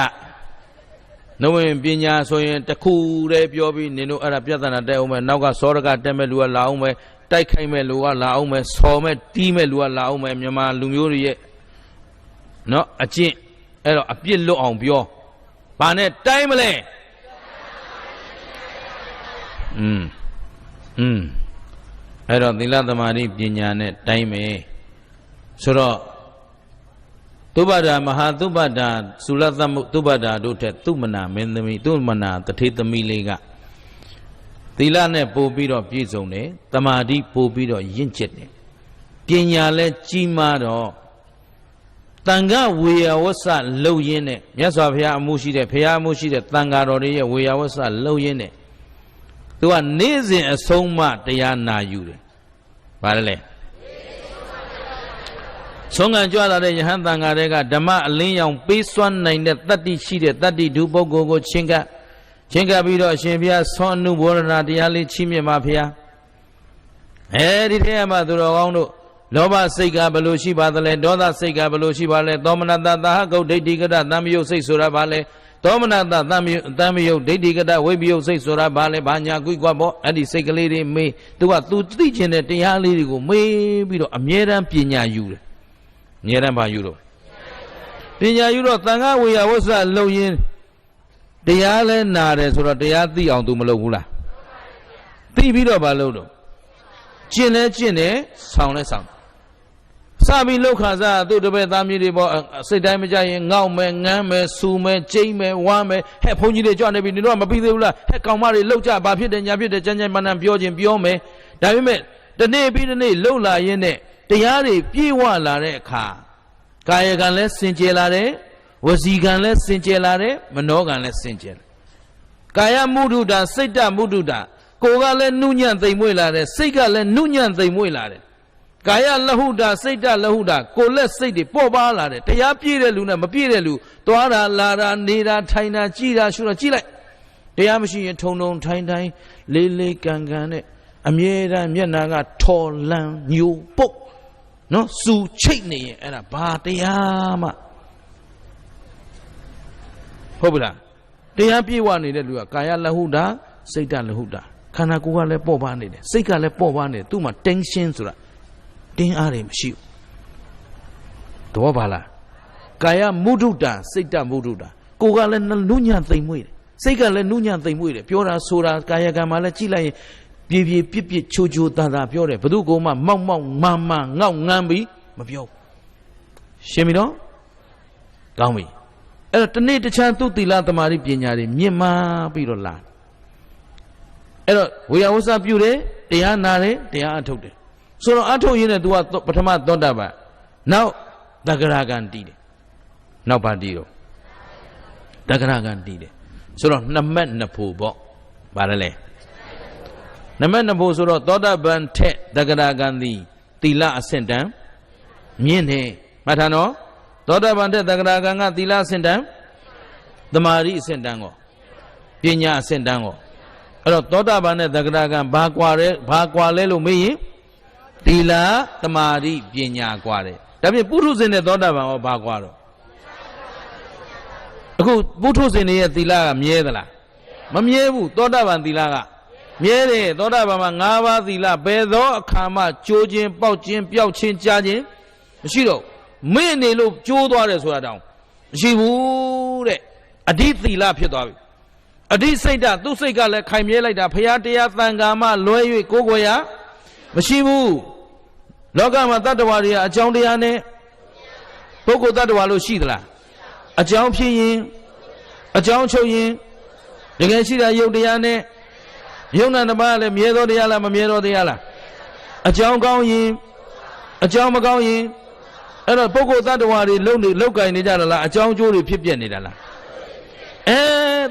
နှဝင်ပညာဆိုရင်တခုတည်းပြောပြီးနင်တို့အဲ့ဒါပြဿနာတက်အောင်မယ်နောက်ကစောရကတက်မဲ့လူကလာအောင်မယ်တိုက်ခိုက်မဲ့လူကလာအောင်မယ်ဆော်မဲ့တီးမဲ့လူကလာအောင်မယ်မြန်မာလူမျိုးတွေရဲ့နော်အကျင့်အဲ့တော့အပြစ်လွတ်အောင်ပြောဘာနဲ့တိုင်းမလဲအဲ့တော့သီလသမာဓိပညာနဲ့တိုင်းမယ်ဆိုတော့သုဘတ္တာမဟာသုဘတ္တာသုလသုဘတ္တာတို့ထက်သူမနာမင်းသမီးသူမနာတထေးသမီးလေးကသီလနဲ့ပို့ပြီးတော့ပြည့်စုံတယ်တမာတိပို့ပြီးတော့ရင့်ကျက်တယ်ပညာလည်းကြီးမားတော့တန်ခဝေယဝဆလှုပ်ရင်းနဲ့မြတ်စွာဘုရားအမှုရှိတဲ့ဘုရားအမှုရှိတဲ့တန်ဃာတော်တွေရဲ့ဝေယဝဆလှုပ်ရင်းနဲ့သူကနေ့စဉ်အဆုံးမတရားနာယူတယ်ဘာလဲဆုံးခံကြွလာတဲ့ယဟန်တန်ဃာတွေကဓမ္မအလင်းရောင်ပေးစွမ်းနိုင်တဲ့တတ္တိရှိတဲ့တတ္တိဒုပုဂ္ဂိုလ်ကိုချင်းကပြီးတော့အရှင်ဘုရားဆွမ်းအနုဘောဓနာတရားလေးချီးမြှင့်ပါဘုရားအဲဒီထဲမှာသူတော်ကောင်းတို့လောဘစိတ်ကဘယ်လိုရှိပါသလဲဒေါသစိတ်ကဘယ်လိုရှိပါလဲသောမနတသာဟဂုတ်ဒိဋ္ဌိကတသံယုတ်စိတ်ဆိုတာဘာလဲသောမနတသံယုတ်ဒိဋ္ဌိကတဝိပယုတ်စိတ်ဆိုတာဘာလဲဘာညာကွိကွာပေါ့အဲ့ဒီစိတ်ကလေးတွေမေးသူကသူသိကျင်တဲ့တရားလေးတွေကိုမေးပြီးတော့အမြဲတမ်းပညာယူတယ်အမြဲတမ်းဘာယူတော့ပညာယူတော့သံဃာဝေယဝဆလုံရင်းတရားလဲနာတယ်ဆိုတော့တရားသိအောင်သူမလုပ်ဘူးလားသိပြီးတော့ဘာလုပ်တော့ကျင့်လဲကျင့်တယ်ဆောင်လဲဆောင်စပြီးလောက်ခါစားသူ့တပည့်သားမြေတွေပေါ့စိတ်တိုင်းမကြရင်ငေါ့မယ်ငန်းမယ်စူမယ်ကျိမ့်မယ်ဝမ်းမယ်ဟဲ့ဘုန်းကြီးတွေကြွနေပြီနင်တို့ကမပြီးသေးဘူးလားဟဲ့ကောင်မတွေလှုပ်ကြဘာဖြစ်တယ်ညာဖြစ်တယ်ကြမ်းကြမ်းမှန်မှန်ပြောခြင်းပြောမယ်ဒါပေမဲ့တနေ့ပြီးတနေ့လှုပ်လာရင်းနဲ့တရားတွေပြေဝလာတဲ့အခါကာယကံလည်းစင်ကြယ်လာတယ်ဝစီကံလည်းစင်ကြယ်လာတယ်မနောကံလည်းစင်ကြယ် ကာယမုဒုတာစိတ်တမုဒုတာကိုယ်ကလည်းနုညံ့သိမ်မွေ့လာတယ်စိတ်ကလည်းနုညံ့သိမ်မွေ့လာတယ်ကာယလဟုတာစိတ်တလဟုတာကိုယ်လက်စိတ်တွေပေါ့ပါလာတယ်တရားပြည့်တဲ့လူနဲ့မပြည့်တဲ့လူသွားတာလာတာနေတာထိုင်တာကြည်တာရှုတာကြည်လိုက်တရားမရှိရင်ထုံထုံထိုင်ထိုင်လေးလေးကန်ကန်နဲ့အမြဲတမ်းမျက်နာကထော်လန်းညိုပုတ်နော်စူချိတ်နေရင်အဲ့ဒါဘာတရားမှဟုတ်ပြီလားတရားပြည့်ဝနေတဲ့လူကကာယလဟုတာစိတ်တလဟုတာခန္ဓာကိုယ်ကလည်းပေါ့ပါနေတယ်စိတ်ကလည်းပေါ့ပါနေတယ်သူ့မှာ tension ဆိုတာတင်းအားတွေမရှိဘူးသဘောပါလားကာယမုဒုတာစိတ်တမုဒုတာကိုယ်ကလည်းနုညံ့သိမ်မွေ့တယ်စိတ်ကလည်းနုညံ့သိမ်မွေ့တယ်ပြောတာဆိုတာကာယကံမှာလည်းကြည့်လိုက်ရင်ပြေပြေပြစ်ပြစ်ချိုချိုတာတာပြောတယ်ဘယ်သူကိုမှမောက်မောက်မာမာငေါက်ငန်းပြီးမပြောရှင်းပြီနော်ကောင်းပြီအဲ့တော့တနေ့တခြားသူသီလသမာဓိပညာတွေမြင့်မားပြီးတော့လာအဲ့တော့ဝေယဝဆပြုတယ်တရားနာတယ်တရားအထုတ်တယ်ဆိုတော့အထုတ်ရင်းနဲ့ तू ကပထမသောတာပန်နောက်သဂရကံတည်တယ်နောက်ပါတည်တော့သဂရကံတည်တယ်ဆိုတော့နှစ်မက်နှစ်ဖို့ပေါ့ဗါလဲနှစ်မက်နှစ်ဖို့ဆိုတော့သောတာပန်ထက်သဂရကံသည်သီလအဆင့်တန်းမြင့်တယ်မှတ်ထားနော်သောတာပန်ထက်သဂရကံကသီလအဆင့်တန်းသမာဓိအဆင့်တန်းကိုပညာအဆင့်တန်းကိုအဲ့တော့သောတာပန်နဲ့သဂရကံဘာကွာလဲလို့မေးရင်သီလသမာဓိပညာကွာတယ်ဒါဖြင့်ပုထုဇဉ်နဲ့သောတာပန်ရောဘာကွာတော့အခုပုထုဇဉ်ရဲ့သီလကမြဲသလားမမြဲဘူးသောတာပန်သီလကမြဲတယ်သောတာပန်မှာ၅ပါးသီလဘယ်သောအခါမှကြိုးခြင်းပေါက်ခြင်းပျောက်ခြင်းကြားခြင်းမရှိတော့မေ့နေလို့ကြိုးသွားတယ်ဆိုတာတောင်မရှိဘူးတဲ့အဓိသီလဖြစ်သွားပြီအဓိစိတ်ဓာတ်သူ့စိတ်ကလည်းခိုင်မြဲလိုက်တာဖရာတရားသံဃာမှလွဲ၍ကိုယ်ကိုယ်ရမရှိဘူးလောကမှာတတ္တဝါတွေကအကြောင်းတရားနဲ့ပုဂ္ဂိုလ်တတ္တဝါလို့ရှိသလားအကြောင်းဖြစ်ရင်အကြောင်းချုပ်ရင်တကယ်ရှိတာယုတ်တရားနဲ့ယုံနာတစ်ပါးလည်းမြဲသောတရားလားမမြဲသောတရားလားအကြောင်းကောင်းရင်အကြောင်းမကောင်းရင်အဲ့တော့ပုဂ္ဂိုလ်တ attva တွေလုံကင်နေကြတာလားအကြောင်းကျိုးတွေဖြစ်ပြနေတာလား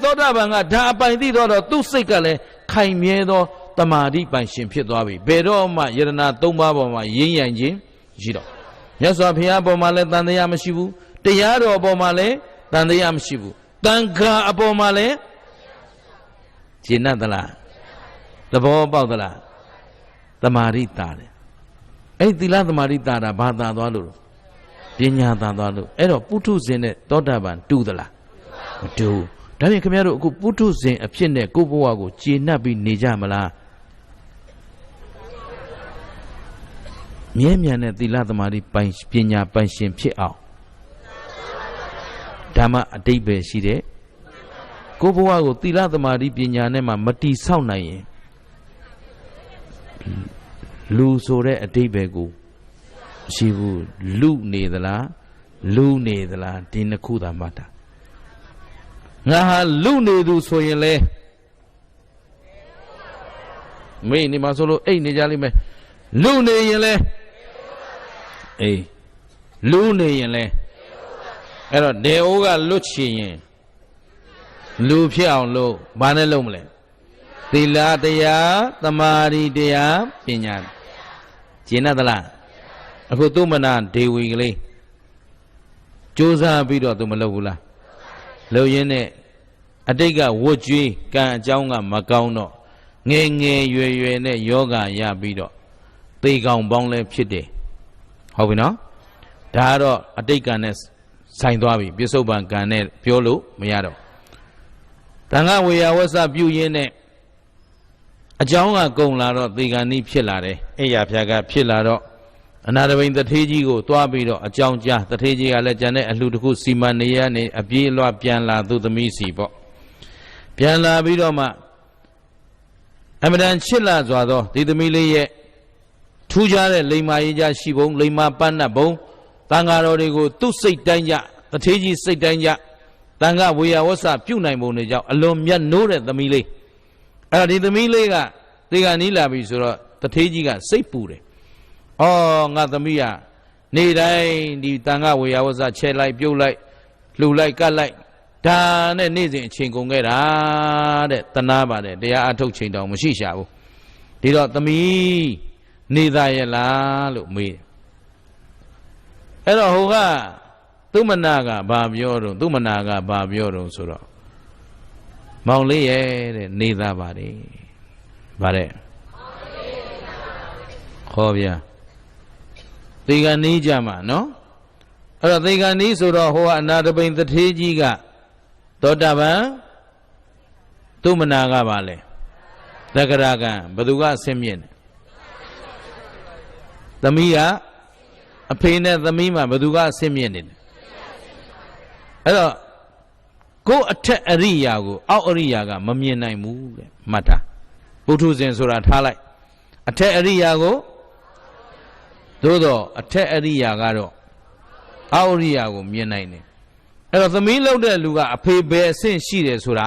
သောတာပန်ကဒါအပိုင်သိတော့သူ့စိတ်ကလည်းခိုင်မြဲသောတမာတိပိုင်ရှင်ဖြစ်သွားပြီဘယ်တော့မှယရဏ၃ပါးပေါ်မှာရင်းရံခြင်းရှိတော့မြတ်စွာဘုရားပေါ်မှာလည်းတန်တရားမရှိဘူးတရားတော်ပေါ်မှာလည်းတန်တရားမရှိဘူးတန်ခါအပေါ်မှာလည်းရှင်းတ်သလားသဘောပေါက်သလားတမာတိတာတယ်အဲ့သီလတမာတိတာတာဘာသာသွားလို့ပညာသာသွားလို့အဲ့တော့ပုထုဇဉ်နဲ့သောတာပန်တူသလားမတူဒါဖြင့်ခင်ဗျားတို့အခုပုထုဇဉ်အဖြစ်နဲ့ကိုယ့်ဘဝကိုကျေနပ်ပြီးနေကြမလားမြဲမြံတဲ့သီလသမာဓိပိုင်ပညာပိုင်ရှင်ဖြစ်အောင်ဓမ္မအတိတ်ပဲရှိတဲ့ကိုယ့်ဘဝကိုသီလသမာဓိပညာနဲ့မှမတီဆောက်နိုင်ရင်လူဆိုတဲ့အတိတ်ပဲကိုရှိဘူးလူနေသလားလူနေသလားဒီနှစ်ခုသာမှတ်တာငါဟာလူနေသူဆိုရင်လေမေးနေမှာဆိုလို့အိတ်နေကြလိမ့်မယ်လူနေရင်လေအေးလူနေရင်လေအဲ့တော့ဒေအိုးကလွတ်ချင်ရင်လူဖြစ်အောင်လို့ဘာနဲ့လုပ်မလဲသီလတရားသမာဓိတရားပညာကျင့်တတ်လားအခုသူမနာဒေဝီကလေးကြိုးစားပြီးတော့သူမလုပ်ဘူးလားလုပ်ရင်းနဲ့အတိတ်ကဝတ်ကြွေးကံအကြောင်းကမကောင်းတော့ငယ်ငယ်ရွယ်ရွယ်နဲ့ယောဂရပြီးတော့သေကောင်ပေါင်းလဲဖြစ်တယ်ဟုတ်ပြီနော်ဒါကတော့အတိတ်ကံနဲ့ဆိုင်သွားပြီပြစ္ဆုတ်ပံကံနဲ့ပြောလို့မရတော့တန်ခါဝေယဝဆပြုရင်းနဲ့အကြောင်းကကုန်လာတော့သေကံဤဖြစ်လာတယ်အိယာဖြာကဖြစ်လာတော့အနာတပိန်တထေးကြီးကိုတွားပြီးတော့အကြောင်းကြားတထေးကြီးကလည်းကျန်တဲ့အလှတစ်ခုစီမံနေရနေအပြေးအလွှတ်ပြန်လာသူသမီးစီပေါ့ပြန်လာပြီးတော့မှအမတန်ချစ်လာစွာသောဒီသမီးလေးရဲ့ထူးခြားတဲ့လိမ္မာရေးကြရှိပုံလိမ္မာပန်းနတ်ပုံတန်ဃာတော်တွေကိုသူ့စိတ်တိုင်းကြတထေးကြီးစိတ်တိုင်းကြတန်ဃဝေယဝဆပြုနိုင်ပုံတွေကြောင့်အလွန်မြတ်နိုးတဲ့သမီးလေးအဲ့ဒါဒီသမီးလေးကသေကနီးလာပြီဆိုတော့တထေးကြီးကစိတ်ပူတယ်ဩငါသမီးကနေတိုင်းဒီတန်ခါဝေယဝဆချဲလိုက်ပြုတ်လိုက်လှူလိုက်ကတ်လိုက် ဒါနဲ့နေ့စဉ်အချိန်ကုန်ခဲ့တာတဲ့တနာပါတယ်တရားအထုတ်ချိန်တောင်မရှိရှာဘူးဒီတော့သမီးနေသားရဲ့လားလို့မေးအဲ့တော့ဟိုကသူမနာကဘာပြောတော့သူမနာကဘာပြောတော့ဆိုတော့မောင်လေးရဲ့တဲ့နေသားပါတယ်ဗါတဲ့ခေါ်ဗျာသေကနီးကြမှာနော်အဲ့တော့သေကနီးဆိုတော့ဟိုကအနာတပိန်တထေးကြီးကသောတာပန်သူမနာကပါလေသက္ကရာကံဘသူကအဆင့်မြင့်တယ်သမီးကအဖေနဲ့သမီးမှာဘသူကအဆင့်မြင့်နေတယ်အဲ့တော့ကိုယ်အထက်အရိယာကိုအောက်အရိယာကမမြင်နိုင်ဘူးတဲ့မှတ်တာပုထုဇဉ်ဆိုတာထားလိုက်အထက်အရိယာကိုသို့တော့အထက်အရိယာကတော့အောက်အရိယာကိုမြင်နိုင်တယ်အဲ့တော့သမီးလောက်တဲ့လူကအဖေဘယ်အဆင့်ရှိတယ်ဆိုတာ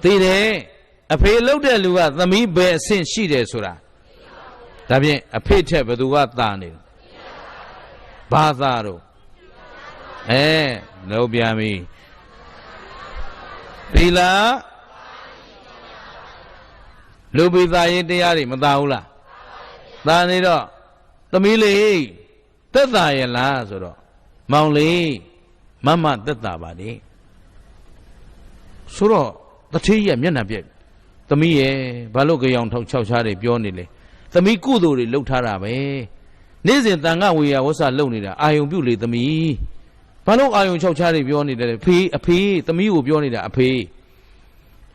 သိတယ်အဖေလောက်တဲ့လူကသမီးဘယ်အဆင့်ရှိတယ်ဆိုတာဒါဖြင့်အဖေထက်ဘယ်သူကသာနေလဲဘာသာတော့လောက်ပြန်ပြီသီလလူပိသားရေးတရားတွေမသာဘူးလားသာနေတော့သမီးလေးသက်သာရဲ့လားဆိုတော့မောင်လေးမမသက်သာပါလေဆိုတော့တထေးကြီးကမျက်နှာပြက်သမီးရဲ့ဘာလို့ကြောင်ထောက်6ချားတွေပြောနေလဲသမီးကုသိုလ်တွေလှုပ်ထားတာပဲနေ့စဉ်တန်ခဝေယဝဆလှုပ်နေတာအာယုံပြုလေသမီးဘာလို့အာယုံ6ချားတွေပြောနေတယ်ဖေးအဖေးသမီးကိုပြောနေတာအဖေး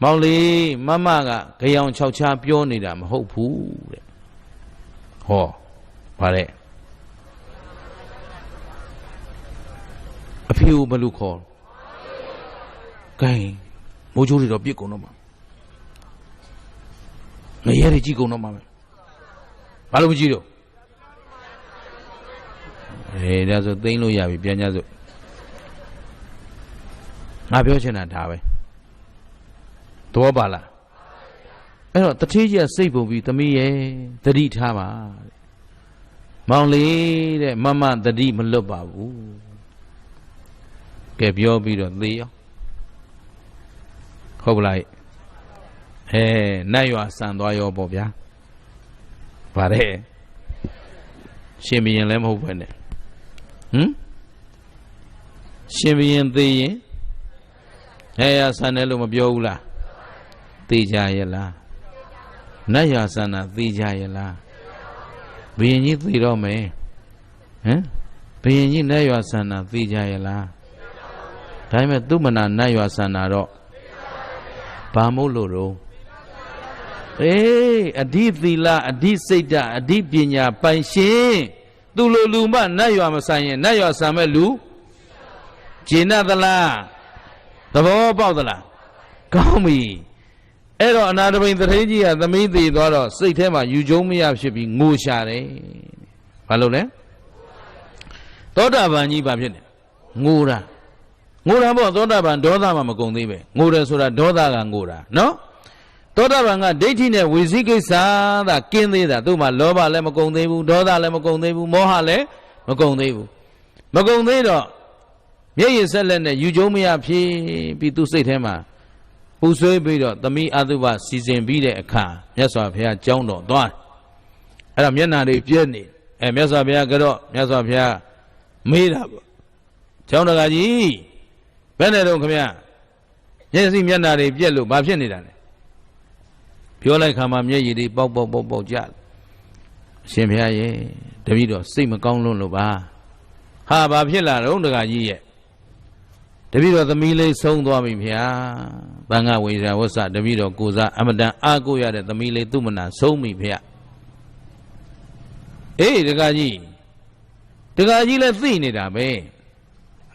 မောင်လေးမမကကြောင်6ချားပြောနေတာမဟုတ်ဘူးတဲ့ဟောဗါတဲ့အဖေကိုဘယ်လိုခေါ်ဂိုင်းမိုးချိုးတွေတော့ပြစ်ကုန်တော့မှာငရဲတွေကြည့်ကုန်တော့မှာပဲဘာလို့မကြည့်တော့ဒါဆိုသိမ့်လို့ရပြီပြန်ကြစို့ငါပြောချင်တာဒါပဲသဘောပါလားအဲ့တော့တထေးကြီးကစိတ်ပုံပြီးသမီးရဲ့တတိထားပါတဲ့မောင်လေးတဲ့မမတတိမလွတ်ပါဘူးကဲပြောပြီးတော့သေရောဟုတ်ပလားနတ်ရွာဆန်သွားရောပေါ့ဗျာဗါတဲ့ရှင်ဘုရင်လည်းမဟုတ်ပဲနဲ့ရှင်ဘုရင်သေရင်ရဆန်တယ်လို့မပြောဘူးလားသေကြရဲ့လားနတ်ရွာဆန်တာသေကြရဲ့လားဘုရင်ကြီးသေတော့မယ်ဘုရင်ကြီးနတ်ရွာဆန်တာသေကြရဲ့လားဒါပေမဲ့သူမနာနတ်ရွာဆန်တာတော့ဘာမို့လို့တော့အဓိသီလအဓိစိတ်ဓာတ်အဓိပညာပိုင်ရှင်သူလိုလူမနတ်ရွာမဆိုင်ရင်နတ်ရွာဆန်မဲ့လူဂျေနသလားသဘောပေါက်သလားကောင်းပြီအဲ့တော့အနာတပိန်တထေးကြီးကသမီးသေးသွားတော့စိတ်ထဲမှာယူကျုံမရဖြစ်ပြီးငိုရှာတယ်ဘာလို့လဲသောတာပန်ကြီးဘာဖြစ်နေငိုတာပေါ့သောတာပန်ဒေါသမမကုန်သေးပဲငိုတယ်ဆိုတာဒေါသကငိုတာနော်သောတာပန်ကဒိဋ္ဌိနဲ့ဝိသိကိစ္စသာကင်းသေးတာသူ့မှာလောဘလည်းမကုန်သေးဘူးဒေါသလည်းမကုန်သေးဘူးမောဟလည်းမကုန်သေးဘူးမကုန်သေးတော့မျက်ရည်ဆက်လက်နဲ့ယူကျုံမရဖြစ်ပြီးသူ့စိတ်ထဲမှာပူဆွေးပြီးတော့သမီးအတုပစီစဉ်ပြီးတဲ့အခါမြတ်စွာဘုရားကြောင်းတော်သွားအဲ့တော့မျက်နှာတွေပြည့်နေမြတ်စွာဘုရားကတော့မြတ်စွာဘုရားမေးတာပေါ့ကျောင်းတော်ကြီးဘယ်နဲ့တော့ခင်ဗျမျက်စိမျက်နှာတွေပြက်လို့ဘာဖြစ်နေတာလဲပြောလိုက်ခါမှာမျက်ရည်တွေပေါက်ကြအရှင်ဘုရားရဲ့တပည့်တော်စိတ်မကောင်းလို့ပါဟာဘာဖြစ်လာတော့တခါကြီးရဲ့တပည့်တော်သမီးလေးဆုံးသွားပြီဗျာသံဃဝေဒဝဆတပည့်တော်ကိုစားအမတန်အားကိုးရတဲ့သမီးလေးသူမနာဆုံးပြီဗျာတခါကြီးလည်းသိနေတာပဲ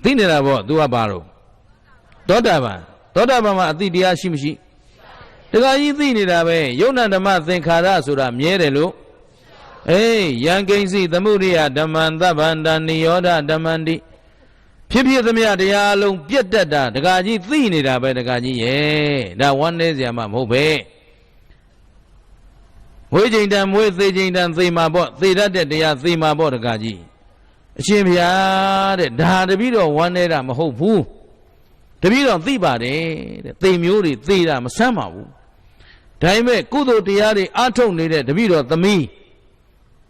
သိနေတာပေါ့ तू ကဘာတော့သောတာပန်မှာအတိတရားရှိမရှိတခါကြီးသိနေတာပဲယုံနာဓမ္မသင်္ခါရဆိုတာမြဲတယ်လို့ယံကိဉ္စီသမှုရိယဓမ္မံသဗ္ဗန္တနိယောဓဓမ္မန္တိဖြစ်သမျှတရားအလုံးပြတ်တတ်တာတခါကြီးသိနေတာပဲတခါကြီးရဲ့ဒါဝမ်းနေစရာမှမဟုတ်ပဲမွေးချိန်တန်မွေးသေးချိန်တန်သေမှာပေါ့သေတတ်တဲ့တရားသေမှာပေါ့တခါကြီးအရှင်ဘုရားတဲ့ဒါတပည့်တော်ဝမ်းနေတာမဟုတ်ဘူး တပည့်တော်သိပါတယ်တဲ့သေမျိုးတွေသေတာမဆမ်းပါဘူးဒါပေမဲ့ကုသိုလ်တရားတွေအထုတ်နေတဲ့တပည့်တော်သမီး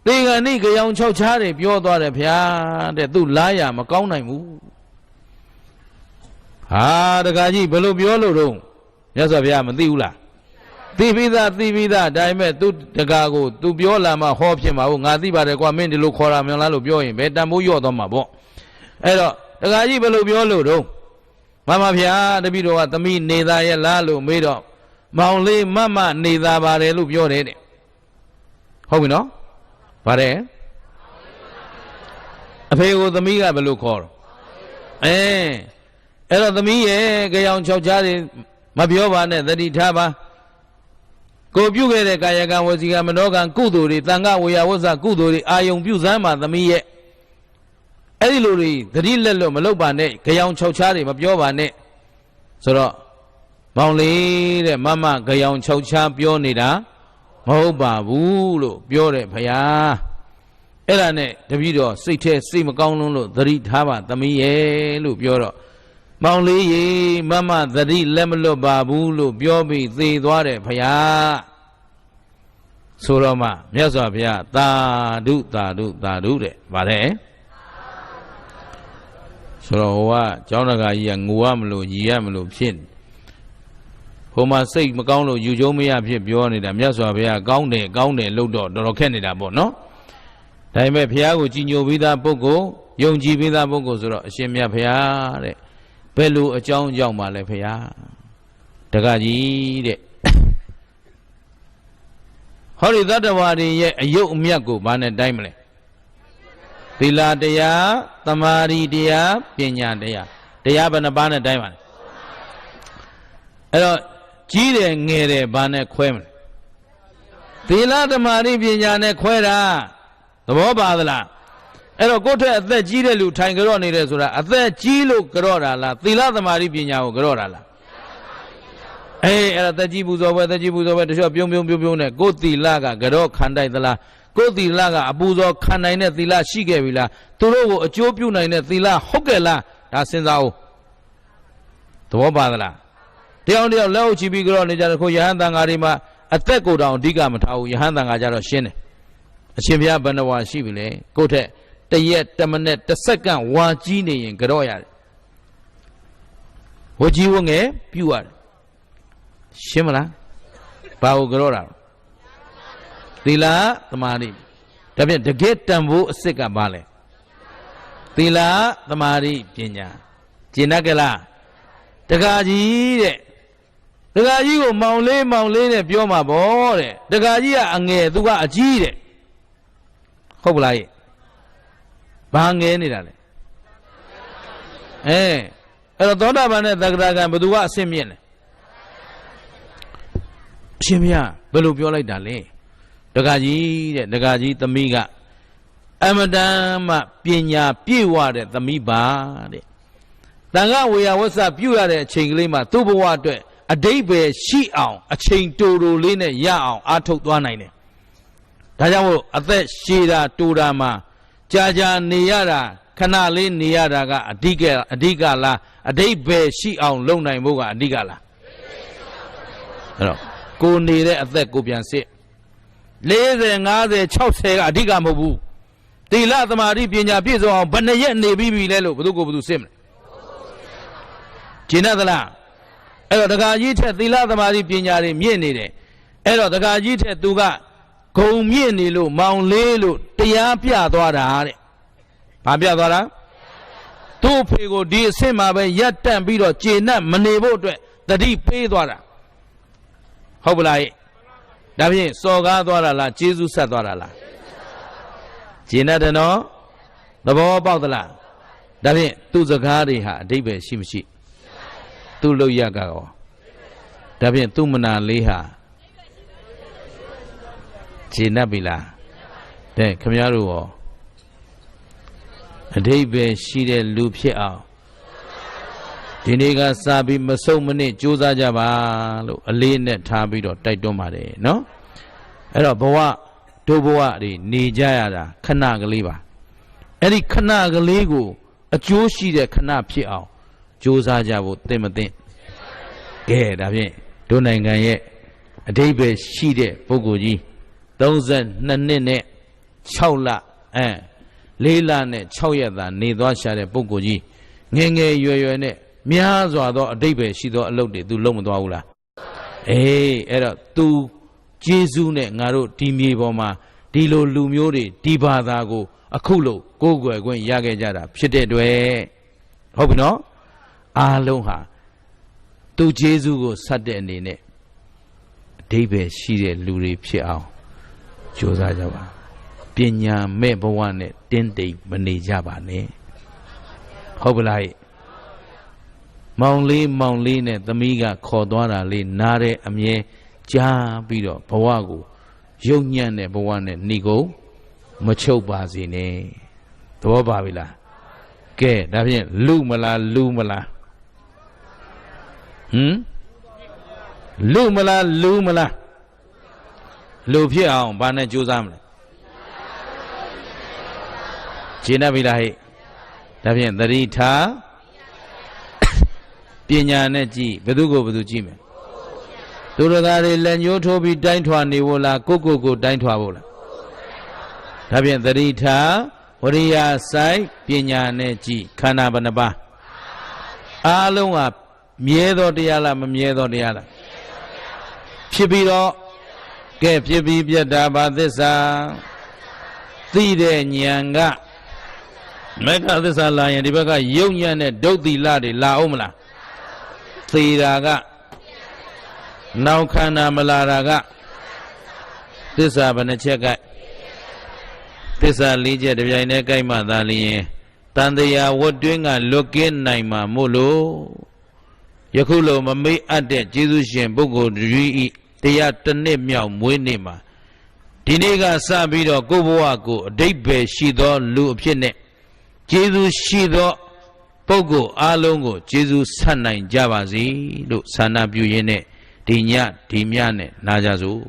သေကံနိကြောင်၆ချားတွေပြောသွားတယ်ဗျာတဲ့သူလားရမကောင်းနိုင်ဘူးဟာတခါကြီးဘယ်လိုပြောလို့တော့မြတ်စွာဘုရားမသိဘူးလားသိပြီးသားဒါပေမဲ့သူတကာကို तू ပြောလာမှဟောဖြစ်မှာဟုတ်ငါသိပါတယ်ကွာမင်းဒီလိုခေါ်တာမလားလို့ပြောရင်ဘယ်တန်ဖိုးလျော့သွားမှာပေါ့အဲ့တော့တခါကြီးဘယ်လိုပြောလို့တော့မမဗျာတပည့်တော်ကသမီးနေသားရဲ့လားလို့မေးတော့မောင်လေးမမနေသားပါတယ်လို့ပြောတယ်တဲ့ဟုတ်ပြီနော်ပါတယ်အဖေကိုသမီးကဘယ်လိုခေါ်တော့အဲ့တော့သမီးရဲ့ကြောင်၆ချားတွေမပြောပါနဲ့သတိထားပါကိုပြုခဲ့တဲ့ကာယကံဝစီကမနောကံကုသိုလ်တွေတန်ခဝေယဝဇ္ဇကုသိုလ်တွေအာယုံပြုစမ်းပါသမီးရဲ့အဲ့ဒီလိုတွေသတိလက်လွတ်မလုပ်ပါနဲ့ကြောင်၆ချားတွေမပြောပါနဲ့ဆိုတော့မောင်လေးတဲ့မမကြောင်၆ချားပြောနေတာမဟုတ်ပါဘူးလို့ပြောတယ်ဖယားအဲ့ဒါနဲ့တပည့်တော်စိတ်ထဲစိတ်မကောင်းလုံးလို့သတိထားပါသမီးရဲ့လို့ပြောတော့မောင်လေးရေမမသတိလက်မလွတ်ပါဘူးလို့ပြောပြီးသေသွားတယ်ဖယားဆိုတော့မှမြတ်စွာဘုရားသာဓုတဲ့ဗါတယ်ဆိုတော့ဟိုကကျောင်းတကာကြီးကငိုရမလို့ညီရမလို့ဖြစ်ဟိုမှာစိတ်မကောင်းလို့ယူကျုံမရဖြစ်ပြောနေတာမြတ်စွာဘုရားကောင်းတယ်လို့တော့တော်တော်ခက်နေတာပေါ့နော်ဒါပေမဲ့ဘုရားကိုကြည်ညိုပြီးသားပုဂ္ဂိုလ်ယုံကြည်ပြီးသားပုဂ္ဂိုလ်ဆိုတော့အရှင်မြတ်ဘုရားတဲ့ဘယ်လိုအကြောင်းကြောင့်ပါလဲဘုရားတက္ကကြီးတဲ့ဟောဒီသတ္တဝါတွေရဲ့အယုတ်အမြတ်ကိုဘာနဲ့တိုင်းမလဲသီလတရားသမာဓိတရားပညာတရားဘယ်နှပါးနဲ့တိုင်းပါလဲအဲ့တော့ကြီးတယ်ငယ်တယ်ဘာနဲ့ခွဲမလဲသီလသမာဓိပညာနဲ့ခွဲတာသဘောပါသလားအဲ့တော့ကိုယ့်ထက်အသက်ကြီးတဲ့လူထိုင်ကြော့နေတယ်ဆိုတာအသက်ကြီးလို့ကြော့တာလားသီလသမာဓိပညာကိုကြော့တာလားအဲ့ဒါသက်ကြီးပူဇော်ပွဲတချို့ပြုံးနဲ့ကိုယ်သီလကကြော့ခံတိုက်သလားကိုယ်သီလကအပူဇော်ခံနိုင်တဲ့သီလရှိခဲ့ပြီလားသူတို့ကိုအကျိုးပြုနိုင်တဲ့သီလဟုတ်ကဲ့လားဒါစဉ်းစားအောင်သဘောပါသလားတယောက်လက်အုပ်ချပြီးကြော့နေကြတယ်ခုယဟန်တန်ဃာတွေမှာအသက်ကိုတောင်အဓိကမထားဘူးယဟန်တန်ဃာကြတော့ရှင်းတယ်အရှင်ဘုရားဘယ်နှဝါရှိပြီလဲကိုယ့်ထက်တရက်တမနဲ့တစ်စက္ကန့်ဝါကြီးနေရင်ကြော့ရတယ်ဝကြီးဝငယ်ပြုရတယ်ရှင်းမလားဘာကိုကြော့တာသီလသမာဓိဒါဖြင့်တကယ်တန်ဖိုးအစစ်ကဘာလဲသီလသမာဓိပညာကျင့်တတ်ကြလားတက္ကကြီးတဲ့တက္ကကြီးကိုမောင်လေးနဲ့ပြောမှာဗောတဲ့တက္ကကြီးကအငယ်သူကအကြီးတဲ့ဟုတ်ပလားရဲ့ဘာငယ်နေတာလဲအဲ့တော့သောတာပန်နဲ့သက္ကရာကံဘယ်သူကအဆင့်မြင့်လဲအရှင်ဘုရားဘယ်လိုပြောလိုက်တာလဲတက္ကကြီးတဲ့တက္ကကြီးသမီးကအမတန်မှပညာပြည့်ဝတဲ့သမီးပါတဲ့တန်ခဝေယဝဆပြုရတဲ့အချိန်ကလေးမှာသူ့ဘဝအတွက်အဓိပ္ပာယ်ရှိအောင်အချိန်တိုလေးနဲ့ရအောင်အားထုတ်သွားနိုင်တယ်ဒါကြောင့်မို့အသက်ရှည်တာတိုတာမှာကြာနေရတာခဏလေးနေရတာကအဓိကလားအဓိပ္ပာယ်ရှိအောင်လုပ်နိုင်ဖို့ကအဓိကလားအဲ့တော့ကိုနေတဲ့အသက်ကိုပြန်စစ်40 50 60ကအဓိကမဟုတ်ဘူးသီလသမာဓိပညာပြည့်စုံအောင်ဘယ်နှရက်နေပြီးလဲလို့ဘယ်သူစစ်မလဲကျင့်တတ်သလားအဲ့တော့တက္ကကြီးထက်သီလသမာဓိပညာတွေမြင့်နေတယ်အဲ့တော့တက္ကကြီးထက်သူကဂုံမြင့်နေလို့မောင်လေးလို့တရားပြသွားတာတဲ့ဘာပြသွားတာသူ့ဖေကိုဒီအဆင့်မှာပဲရပ်တန့်ပြီးတော့ကျေနပ်မနေဖို့အတွက်တတိပေးသွားတာဟုတ်ပလားဒါဖြင့်စော်ကားသွားတာလားကျေးဇူးဆက်သွားတာလားကျေနပ်တယ်နော်သဘောပေါက်သလားဒါဖြင့်သူ့စကားတွေဟာအဓိပ္ပာယ်ရှိမရှိသူ့လောက်ရကရောဒါဖြင့်သူ့မနာလေးဟာကျေနပ်ပြီလားတဲ့ခင်ဗျားတို့ရောအဓိပ္ပာယ်ရှိတဲ့လူဖြစ်အောင်ဒီနေ့ကစပြီးမဆုံးမနစ်ကြိုးစားကြပါလို့အလေးနဲ့ထားပြီးတော့တိုက်တွန်းပါတယ်နော်အဲ့တော့ဘဝတို့ဘဝတွေနေကြရတာခဏကလေးပါအဲ့ဒီခဏကလေးကိုအကျိုးရှိတဲ့ခဏဖြစ်အောင် ကြိုးစားကြဖို့သင့်မသင့်ကဲဒါဖြင့်တို့နိုင်ငံရဲ့အဓိပ္ပာယ်ရှိတဲ့ပုဂ္ဂိုလ်ကြီး32နှစ်နဲ့6လ4လနဲ့6ရက်သာနေသွားရှာတဲ့ပုဂ္ဂိုလ်ကြီးငယ်ငယ်ရွယ်ရွယ်နဲ့များစွာသောအဓိပ္ပာယ်ရှိသောအလုပ်တွေ तू လုပ်မသွားဘူးလားအေးအဲ့တော့ तू ကျေးဇူးနဲ့ငါတို့ဒီမြေပေါ်မှာဒီလိုလူမျိုးတွေဒီဘာသာကိုအခုလို့ကိုးကွယ်ခွင့်ရခဲ့ကြတာဖြစ်တဲ့အတွက်ဟုတ်ပြီနော်အားလုံးဟာသူကျေးဇူးကိုဆက်တဲ့အနေနဲ့အဓိပ္ပာယ်ရှိတဲ့လူတွေဖြစ်အောင်ကြိုးစားကြပါပညာမဲ့ဘဝနဲ့တင်းတိမ်မနေကြပါနဲ့ဟုတ်ပလားမောင်လေးနဲ့သမီးကခေါ်သွားတာလေးနားတဲ့အမြဲကြားပြီးတော့ဘဝကိုရုပ်ညံ့တဲ့ဘဝနဲ့ဏိကုန်မချုပ်ပါစေနဲ့သဘောပါပြီလားကဲဒါဖြင့်လူမလားဟမ်လူမလားလူဖြစ်အောင်ဘာနဲ့ကြိုးစားမလဲရှင်းပြီလားဟဲ့ဒါဖြင့်သတိထားပညာနဲ့ကြည့်ဘယ်သူကိုဘယ်သူကြည့်မယ်သူတို့သားတွေလက်ညှိုးထိုးပြီးတိုင်းထွာနေဖို့လားကိုတိုင်းထွာဖို့လားဒါဖြင့်သတိထားဝရိယဆိုင်ပညာနဲ့ကြည့်ခန္ဓာဘယ်နှပါးအားလုံးဟာမြဲသောတရားလားမမြဲသောတရားလားဖြစ်ပြီးတော့ကဲဖြစ်ပြီးပြတ်တာဘာသစ္စာသိတဲ့ဉာဏ်ကမေဃသစ္စာလာရင်ဒီဘက်ကယုံညံ့တဲ့ဒုတ်တိလတွေလာအောင်မလားသေတာကနောက်ခန္ဓာမလာတာကသစ္စာဘယ်နှချက်ကသစ္စာ၄ချက်တပြိုင်တည်းကြိုက်မှသာလျင်တန်တရားဝတ်တွင်းကလွတ်ကင်းနိုင်မှာမို့လို့ယခုလိုမမေ့အပ်တဲ့ကျေးဇူးရှင်ပုဂ္ဂိုလ်ကြီးဤတရားတစ်နှစ်မြောက်မွေးနေ့မှာဒီနေ့ကစပြီးတော့ကိုယ့်ဘဝကိုအဓိပ္ပာယ်ရှိသောလူအဖြစ်နဲ့ကျေးဇူးရှိသောပုဂ္ဂိုလ်အားလုံးကိုကျေးဇူးဆက်နိုင်ကြပါစေလို့ဆန္ဒပြုရင်းနဲ့ဒီညဒီမြနဲ့နာကြစို့